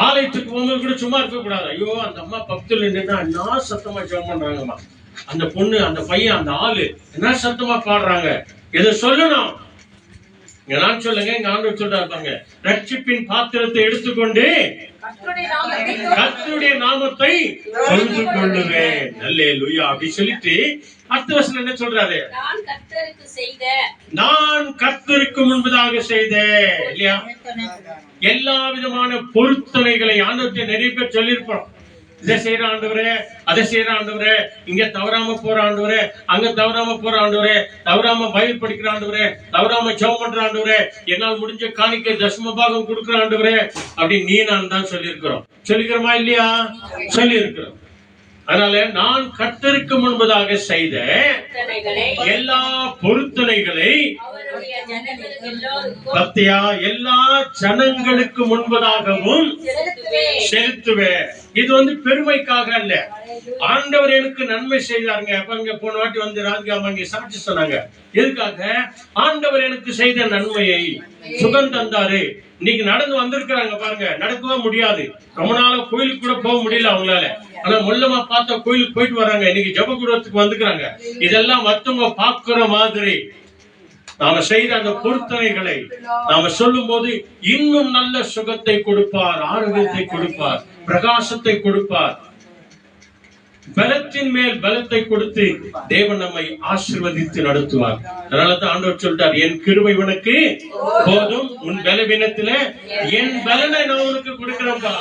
ஆலயத்துக்கு போகும்போது கூட சும்மா இருக்க கூடாது. ஐயோ அந்த அம்மா பக்கத்துல நின்னா என்ன சத்தமா ஜெபம் பண்றாங்கம்மா, அந்த பொண்ணு, அந்த பையன், அந்த ஆளு என்ன சத்தமா பாடுறாங்க, இதை சொல்லணும். நான் சொல்லுங்க, எங்க ஆண்டவர் சொல்றாரு பாருங்க, ரட்சிப்பின் பாத்திரத்தை எடுத்துக்கொண்டு கர்த்தருடைய நாமத்தை தொழுது கொள்ளுவேன். அல்லேலூயா அப்படி சொல்லிட்டு அடுத்த வசனம் என்ன சொல்றாரு? நான் கர்த்தருக்கு முன்பதாக செய்தேன் இல்லையா? எல்லா விதமான பொருத்தனைகளை ஆண்டவர்கிட்ட நிறைய பேர் சொல்லியிருப்போம். இதை செய்யற ஆண்டவரே, அதை செய்யற ஆண்டவரே, இங்க தவறாம போற ஆண்டவரே, அங்க தவறாம போற ஆண்டவரே, தவறாம பைபிள் படிக்கிற ஆண்டவரே, தவறாம ஜெபம் பண்ற ஆண்டவரே, என்னால் முடிஞ்ச காணிக்கை தசம பாகம் கொடுக்கிற ஆண்டவரே அப்படி நீ நான் தான் சொல்லியிருக்கிறோம். சொல்லிக்கிறோமா இல்லையா? சொல்லி இருக்கிறோம். அதனால நான் கர்த்தருக்கு முன்பதாக செய்த எல்லா பொருத்தனைகளை பத்தியா எல்லா ஜனங்களுக்கு முன்பதாகவும் செலுத்துவேன். இது பெருமைக்காக அல்ல. ஆண்டவர் எனக்கு நன்மை செய்தாருங்க. அப்ப இங்க போன வாட்டி ராஜ்காமா இங்க சாட்சி சொன்னாங்க. எதுக்காக? ஆண்டவர் எனக்கு செய்த நன்மையை சுகம் தந்தாரு. இன்னைக்கு நடந்து வந்திருக்கிறாங்க பாருங்க. நடக்கவே முடியாது, ரொம்ப நாளா கோயிலுக்கு கூட போக முடியல அவங்களால. ஆனா மொல்லமா பார்த்தா கோயிலுக்கு போயிட்டு வராங்க. இன்னைக்கு ஜபகுடத்துக்கு வந்துக்கிறாங்க. இதெல்லாம் மத்தவங்க பாக்குற மாதிரி நாம செய்த அந்த பொருத்தனைகளை நாம சொல்லும் போது இன்னும் நல்ல சுகத்தை கொடுப்பார், ஆரோக்கியத்தை கொடுப்பார், பிரகாசத்தை கொடுப்பார், பலத்தின் மேல் பலத்தை கொடுத்து தேவன் நம்மை ஆசீர்வதித்து நடத்துவார். அதனாலதான் ஆண்டவர் சொல்றார், என் கிருபை உனக்கு போதும், உன் பலவீனத்துல என் பலனை நான் உனக்கு கொடுக்கிறேன்பா.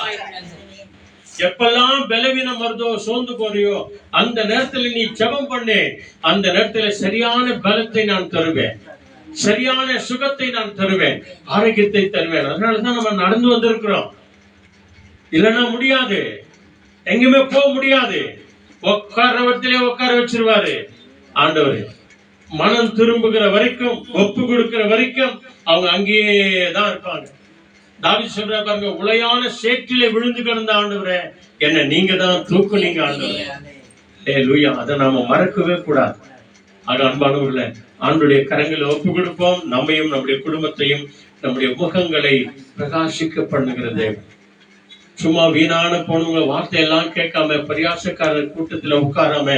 எப்பெல்லாம் பலவீனம் வருதோ, சோர்ந்து போறியோ, அந்த நேரத்துல நீ ஜெபம் பண்ணு. அந்த நேரத்துல சரியான பலத்தை நான் தருவேன், சரியான சுகத்தை நான் தருவேன், ஆரோக்கியத்தை தருவேன். அதனாலதான் நம்ம நடந்து வந்திருக்கிறோம். இல்லைன்னா முடியாது, எங்குமே போக முடியாது. உட்கார வச்சிருவாரு ஆண்டவர். மனம் திரும்புகிற வரைக்கும், ஒப்பு கொடுக்கிற வரைக்கும் அவங்க அங்கேயே தான் இருப்பாங்க. தாவீது சொல்ற பாருங்க, உளையான சேற்றிலே விழுந்து கிடந்த ஆண்டவரே, என்ன நீங்க தான் தூக்குனீங்க ஆண்டவரே. அல்லேலூயா. அதை நாம மறக்கவே கூடாது. ஆக அன்பானவர்களே, ஆண்டுடைய கரங்களை ஒப்பு கொடுப்போம். நம்மையும் நம்முடைய குடும்பத்தையும் நம்முடைய முகங்களை பிரகாசிக்க பண்ணுகிறது. சும்மா வீணான போனவங்க வார்த்தையெல்லாம் கேட்காம, பரியாசக்காரர் கூட்டத்துல உட்காராம,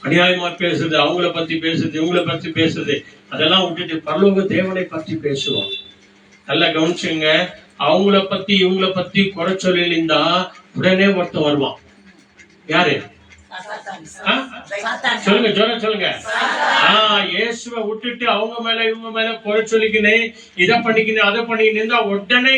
அநியாயமா பேசுறது, அவங்கள பத்தி பேசுறது, இவங்கள பத்தி பேசுறது, அதெல்லாம் விட்டுட்டு பரலோக தேவனை பற்றி பேசுவோம். நல்லா கவனிச்சுங்க. அவங்கள பத்தி இவங்கள பத்தி குறை சொல்லிருந்தா உடனே ஒருத்தன் வருவான். யாரு? சொல்லுங்க சொல்லுங்க. இயேசுவை விட்டுட்டு அவங்க மேல இவங்க மேல குறை சொல்லிக்கினே இதை பண்ணிக்கினே அதை பண்ணிக்கினே உடனே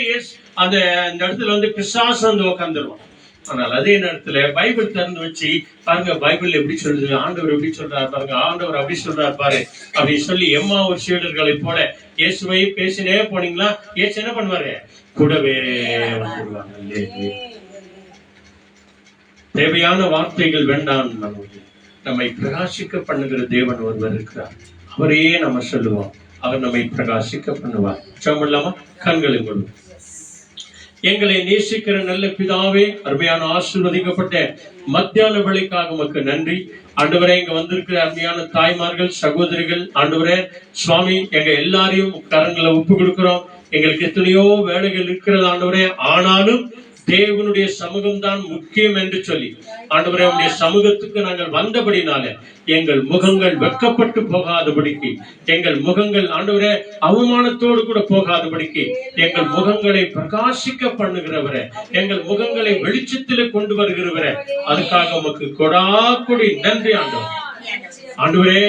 அந்த இடத்துல வந்து பிசாசு வந்து உட்காந்துருவோம். ஆனால் அதே நேரத்துல பைபிள் திறந்து வச்சு பாருங்க, பைபிள் எப்படி சொல்லுது, ஆண்டவர் எப்படி சொல்றாரு பாருங்க, ஆண்டவர் அப்படி சொல்றாரு பாரு அப்படின்னு சொல்லி எம்மாவூர் சீடர்களை போல இயேசுவை பேசினே போனீங்களா, இயேசு என்ன பண்ணுவாரு, கூடவே வந்துருவாங்க. தேவையான வார்த்தைகள் வேண்டாம், நம்மை பிரகாசிக்க பண்ணுகிற தேவன் ஒருவர் இருக்கிறார். அவரையே நம்ம சொல்லுவோம், அவர் நம்மை பிரகாசிக்க பண்ணுவார். சொல்லாமா? கண்களை கொள்ளும். எங்களை நேசிக்கிற நல்ல பிதாவே, அருமையான ஆசீர்வதிக்கப்பட்ட மத்தியான வேளைக்காக உமக்கு நன்றி. ஆண்டவரே, இங்க வந்திருக்கிற அருமையான தாய்மார்கள், சகோதரிகள், ஆண்டவரே சுவாமி, எங்க எல்லாரையும் கரங்களை ஒப்பு கொடுக்கிறோம். எங்களுக்கு எத்தனையோ வேலைகள் இருக்கிறது ஆண்டவரே, ஆனாலும் தேவனுடைய சமூகம் தான் முக்கியம் என்று சொல்லி ஆண்டவரே, உடைய சமூகத்துக்கு நாங்கள் வந்தபடினால எங்கள் முகங்கள் வெட்கப்பட்டு போகாதபடிக்கு, எங்கள் முகங்கள் ஆண்டவரே அவமானத்தோடு கூட போகாதபடிக்கு எங்கள் முகங்களை பிரகாசிக்க பண்ணுகிறவரே, எங்கள் முகங்களை வெளிச்சத்திலே கொண்டு வருகிறவரே, அதுக்காக உமக்கு கொடாக்கொடி நன்றி ஆண்டவர். ஆண்டவரே,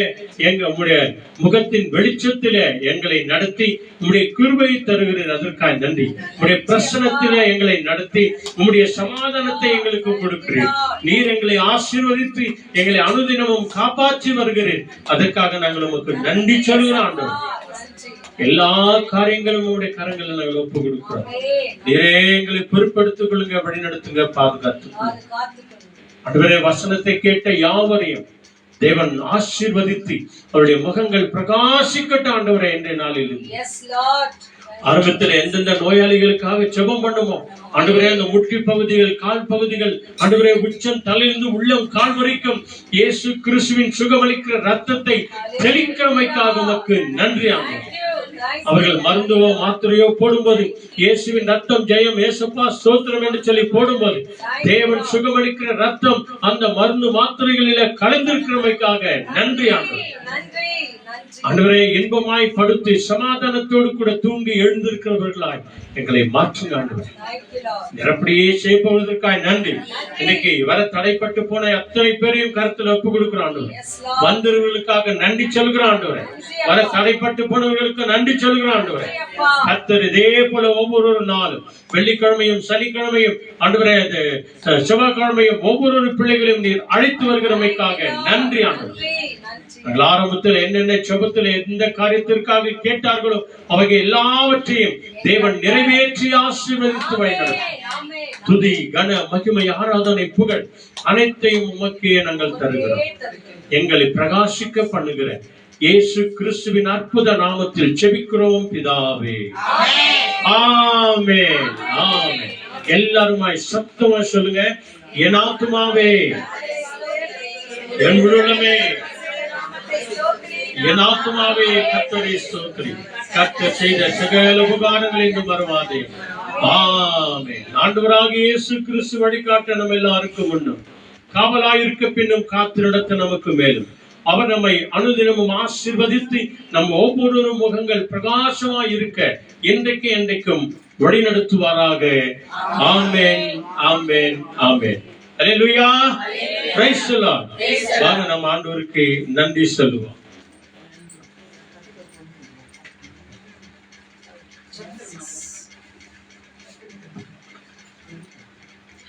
உம்முடைய முகத்தின் வெளிச்சத்திலே எங்களை நடத்தி உம்முடைய கிருபை தருகிறீர், அதற்காக நன்றி. உம்முடைய பிரசன்னத்திலே எங்களை நடத்தி உம்முடைய சமாதானத்தை எங்களுக்கு கொடுக்கிறீர். நீர் எங்களை ஆசீர்வதித்து எங்களை அனுதினமும் காப்பாற்றி வருகிறீர், அதற்காக நாங்கள் உமக்கு நன்றி சொல்கிறோம் ஆண்டவர். எல்லா காரியங்களும் உங்களுடைய கரங்களை நாங்கள் ஒப்பு கொடுக்கிறோம். நீரே எங்களை பொறுப்படுத்திக் கொள்ளுங்க, வழி நடத்துங்க, பாதுகாத்து ஆண்டவரே. வசனத்தை கேட்ட யாவரையும் தேவன் ஆசீர்வதித்து அவருடைய முகங்கள் பிரகாசிக்கட்டும் ஆண்டவரே. இன்றைய நாளில் ஆரம்பத்தில் எந்தெந்த நோயாளிகளுக்காக ஜெபம் பண்ணுவோம் ஆண்டவரே, அந்த முட்டி பகுதிகள், கால் பகுதிகள், ஆண்டவரே உச்சம் தலையிலிருந்து உள்ளம் கால் வரைக்கும் இயேசு கிறிஸ்துவின் சுகமளிக்கிற ரத்தத்தை தெளிக்கிறமைக்காக உமக்கு நன்றி ஆண்டவரே. அவர்கள் மருந்துவோ மாத்திரையோ போடும்போது இயேசுவின் ரத்தம் ஜெயம், இயேசுப்பா ஸ்தோத்திரம் என்று சொல்லி போடும்போது தேவன் சுகமளிக்கிற ரத்தம் அந்த மருந்து மாத்திரைகளில கலந்திருக்கிறமைக்காக நன்றி ஆண்டவரே. ஆண்டவரே, இன்பமாய் படுத்து சமாதானத்தோடு கூட தூங்கி எழுந்திருக்கிறவர்களாய் எங்களை மாற்றுங்க ஆண்டவரே. நிரப்படியே செய்வதற்காக நன்றி. இன்னைக்கு வர தடைப்பட்டு போன அத்தனை பேரையும் கருத்துல ஒப்பு கொடுக்கிறோம் ஆண்டவரே. வந்தவர்களுக்காக நன்றி சொல்கிறோம் ஆண்டவரே. வர தடைப்பட்டு போனவர்களுக்கு நன்றி சொல்கிறோம் ஆண்டவரே. கர்த்தர் இதே போல ஒவ்வொரு நாளும் வெள்ளிக்கிழமையும் சனிக்கிழமையும் ஆண்டவரே செவ்வாய்க்கிழமையும் ஒவ்வொரு பிள்ளைகளையும் நீர் அழைத்து வருகிறமைக்காக நன்றி ஆண்டவரே. ஆரம்பத்தில் என்னென்ன செபத்தில் எந்த காரியத்திற்காக கேட்டார்களோ அவைகள் எல்லாவற்றையும் தேவன் நிறைவேற்றி ஆசீர்வதித்து வைக்கிறார். துதி, கன, மகிமை, ஆராதனை, புகழ் அனைத்தையும் உமக்கே நாங்கள் தருகிறோம். எங்களை பிரகாசிக்க பண்ணுகிற இயேசு கிறிஸ்துவின் அற்புத நாமத்தில் ஜெபிக்கிறோம் பிதாவே, ஆமென், ஆமென். எல்லாருமாய் சத்தமா சொல்லுங்க, என் ஆத்துமாவே, என் உள்ளமே, என் ஆத்துமாவே கர்த்தரை ஸ்தோத்திரி. கர்த்தர் செய்த சகல உபகாரங்கள் என்று மறவாதே. ஆமென். ஆண்டவராகிய இயேசு கிறிஸ்து வழிகாட்ட நம்ம எல்லாருக்கும் முன்னும் காவலாயிருக்க பின்னும் காத்து நடத்த நமக்கு மேலும் அவர் நம்மை அனுதினமும் ஆசீர்வதித்து நம் ஒவ்வொரு முகங்கள் பிரகாசமாய் இருக்க இன்றைக்கு என்றைக்கும் வழி நடத்துவாராக. ஆமென், ஆமென், ஆமென். அல்லேலூயா, பிரைஸ் தி லார்ட். வாங்க நம்ம ஆண்டவருக்கு நன்றி சொல்லுவோம்.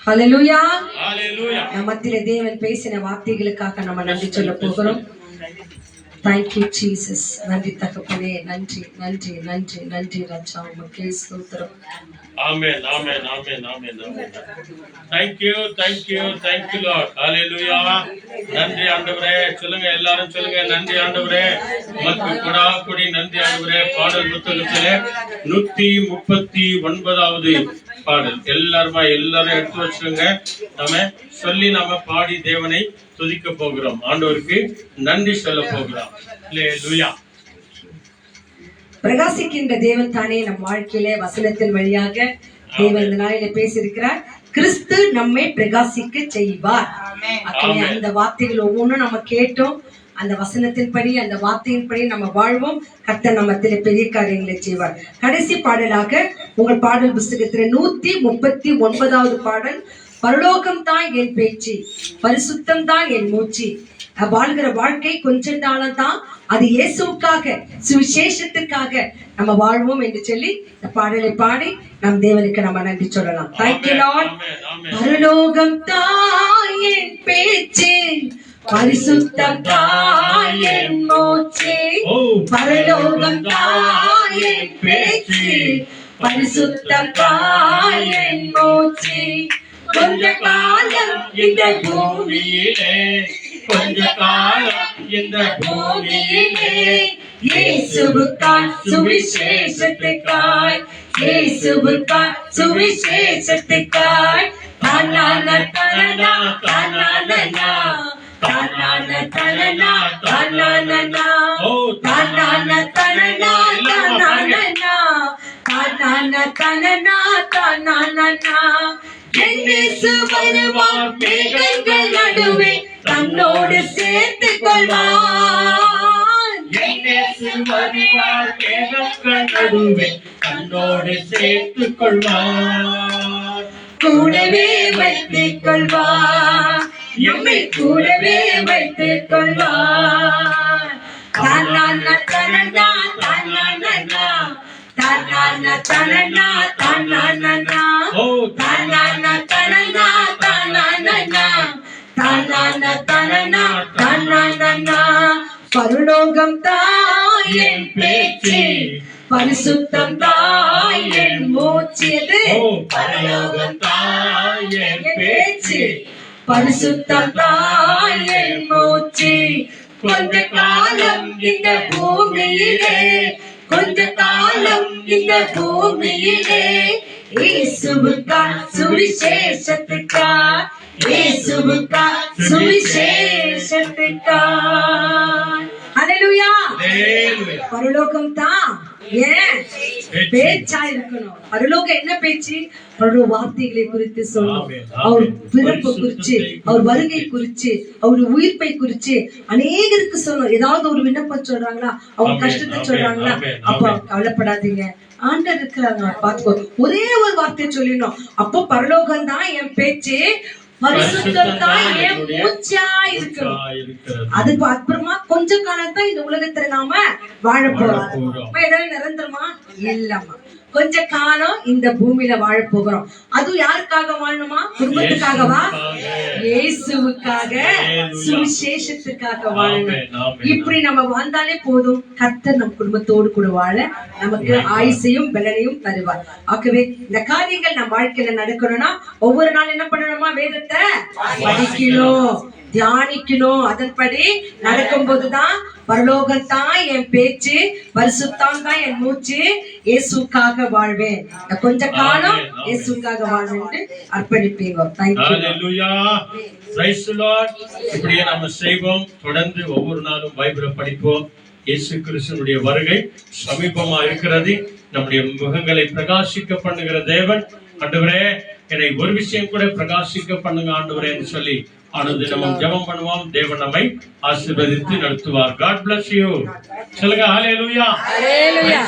ஹல்லேலூயா, ஹல்லேலூயா. நம்ம மத்தியிலே தேவன் பேசின வார்த்தைகளுக்காக நம்ம நன்றி சொல்ல போகிறோம். Thank you Jesus. நன்றி தகப்பனே, நன்றி நன்றி நன்றி நன்றி ராஜா, உமக்கே ஸ்தோத்திரம். ஆமென், ஆமென், ஆமென், ஆமென், ஆமென். Thank you, thank you, thank you Lord. ஹல்லேலூயா. நன்றி ஆண்டவரே. சொல்லுங்க, எல்லாரும் சொல்லுங்க, நன்றி ஆண்டவரே. உமக்கு கொடாக்கொடி நன்றி ஆண்டவரே. பாடல் புத்தகத்திலே 139வது பாடல் எல்லாரும் எடுத்து வச்சுருங்க. நம்ம பாடி தேவனை துதிக்க போகிறோம், ஆண்டவருக்கு நன்றி சொல்ல போகிறோம். அல்லேலூயா. பிரகாசிக்கின்ற தேவன் தானே நம் வாழ்க்கையிலே வசனத்தின் வழியாக தேவன் இந்த நாளிலே பேசியிருக்கிறார். கிறிஸ்து நம்மை பிரகாசிக்க செய்வார். அந்த வார்த்தைகள் ஒவ்வொன்றும் நம்ம கேட்டோம். அந்த வசனத்தின்படி, அந்த வார்த்தையின்படி நம்ம வாழ்வோம். கர்த்தர் நம்மத்திலே பெரிய காரியங்களை செய்வார். கடைசி பாடலாக உங்கள் பாடல் புஸ்தகத்தில் 139வது பாடல், பரலோகம் தான் என் பேச்சு, பரிசுத்தம் தான் என் மூச்சு, வாழ்கிற வாழ்க்கை கொஞ்ச நாளம் தான். அது இயேசுவுக்காக, சுவிசேஷத்துக்காக நம்ம வாழ்வோம் என்று சொல்லி இந்த பாடலை பாடி நம் தேவனுக்கு நம்ம நன்றி சொல்லலாம். Thank you Lord. பரலோகம் தாயின் பேச்சு, பரிசுத்தம் தாயின் மூச்சு. பரலோகம் தாயின் பேச்சு, பரிசுத்தம் தாயின் மூச்சு. கொஞ்ச காலம் இந்த பூமியிலே, கொஞ்ச காலம் இந்த பூமியிலே, இயேசுவுக்காய் சுவிசேஷத்துக்காய், இயேசுவுக்காய் சுவிசேஷத்துக்காய். தனனா தனனா தனனா தனனா தனனா தனனா தனனா தனனா தனனா தனனா தனனா. இயேசு வருவார் மேகங்கள் நடுவே, தன்னோடு சேர்த்துக் கொள்வார். இயேசு வருவார் மேகங்கள் நடுவே, தன்னோடு சேர்த்துக் கொள்வார். கூடவே வைத்துக் கொள்வார், நம்மை கூடவே வைத்துக் கொள்வார். தனனா தனனா தனனா தனனா தனனா தனனா தனனா தனனா தனனா தனனா தனனா. பரலோகம் தாயின் பேச்சு, பரிசுத்தம் தாயின் மூச்சு. பரலோகம் தாயின் பேச்சு, பரிசுத்தம் தாயின் மூச்சு. கொஞ்ச காலம் இந்த பூமியிலே, கொஞ்ச காலம் இந்த பூமியிலே, இயேசுவுக்காய் சுவிசேஷத்துக்காய், இயேசுவுக்காய் சுவிசேஷத்துக்காய். ஹல்லேலூயா. பரலோகம் தான் ஏன் பேச்சா இருக்கணும். பரலோகம் என்ன பேச்சு? அவருடைய வார்த்தைகளை குறித்து சொல்லும், அவர் பிறப்பு குறிச்சு, அவர் வருகை குறிச்சு, அவர் உயிர்ப்பை குறிச்சு அநேகருக்கு சொல்லும். ஏதாவது ஒரு விண்ணப்பம் சொல்றாங்களா, அவங்க கஷ்டத்தை சொல்றாங்களா, அப்ப கவலைப்படாதீங்க, ஆண்டவர் இருக்கிறாங்க, பாத்துக்கோ. ஒரே ஒரு வார்த்தையை சொல்லிடணும். அப்போ பரலோகம் தான் என் பேச்சு, பரிசுத்தம் தான் என் மூச்சா இருக்கணும். அதுக்கு அப்புறமா கொஞ்ச காலம் தான் இந்த உலகத்துல நாம வாழ போறோம். ஏதாவது நிரந்தரமா இல்லம்மா, கொஞ்ச காலம் இந்த பூமியில வாழ போகிறோம். அதுவும் யாருக்காக வாழணுமா? குடும்பத்துக்காகவா? இயேசுவுக்காக, சுவிசேஷத்துக்காக வாழணும். இப்படி நம்ம வாழ்ந்தாலே போதும். கர்த்தர் நம் குடும்பத்தோடு கூட வாழ நமக்கு ஆயுசையும் பலனையும் தருவார். ஆகவே இந்த காரியங்கள் நம் வாழ்க்கையில நடக்கணும்னா ஒவ்வொரு நாள் என்ன பண்ணணுமா? வேதத்தை படிக்கணும், தியானிக்கணும். அதன்படி நடக்கும் போதுதான் பரலோகம் தான் என் பேச்சு, பரிசுத்தம் தான் என் மூச்சு, இயேசுக்காக வாழ்வேன். கொஞ்ச காலம் இயேசுக்காக வாழ்வேன் அர்ப்பணிப்பீங்க. ஹல்லேலூயா. Price the Lord. இப்படியே நாம செய்வோம். தொடர்ந்து ஒவ்வொரு நாளும் பைபிளை படிப்போம். இயேசு கிறிஸ்துவினுடைய வருகை சமீபமா இருக்கிறது. நம்முடைய முகங்களை பிரகாசிக்க பண்ணுகிற தேவன். ஆண்டவரே, என்னை ஒரு விஷயம் கூட பிரகாசிக்க பண்ணுங்க ஆண்டவரே என்று சொல்லி அனுதினமும் ஜெபம் பண்ணுவோம். தேவன் நம்மை ஆசீர்வதித்து நடத்துவார். God bless you. சொல்லுங்க ஹல்லேலூயா. ஹல்லேலூயா.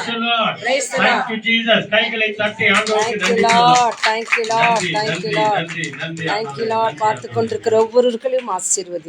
Praise the Lord. Thank you Jesus. கைகளை தட்டி ஆண்டவருக்கு நன்றி சொல்லுங்க. Thank you Lord. Thank you Lord. Thank you Lord. பார்த்து கொண்டிருக்கிற ஒவ்வொருவர்களையும் ஆசீர்வதி.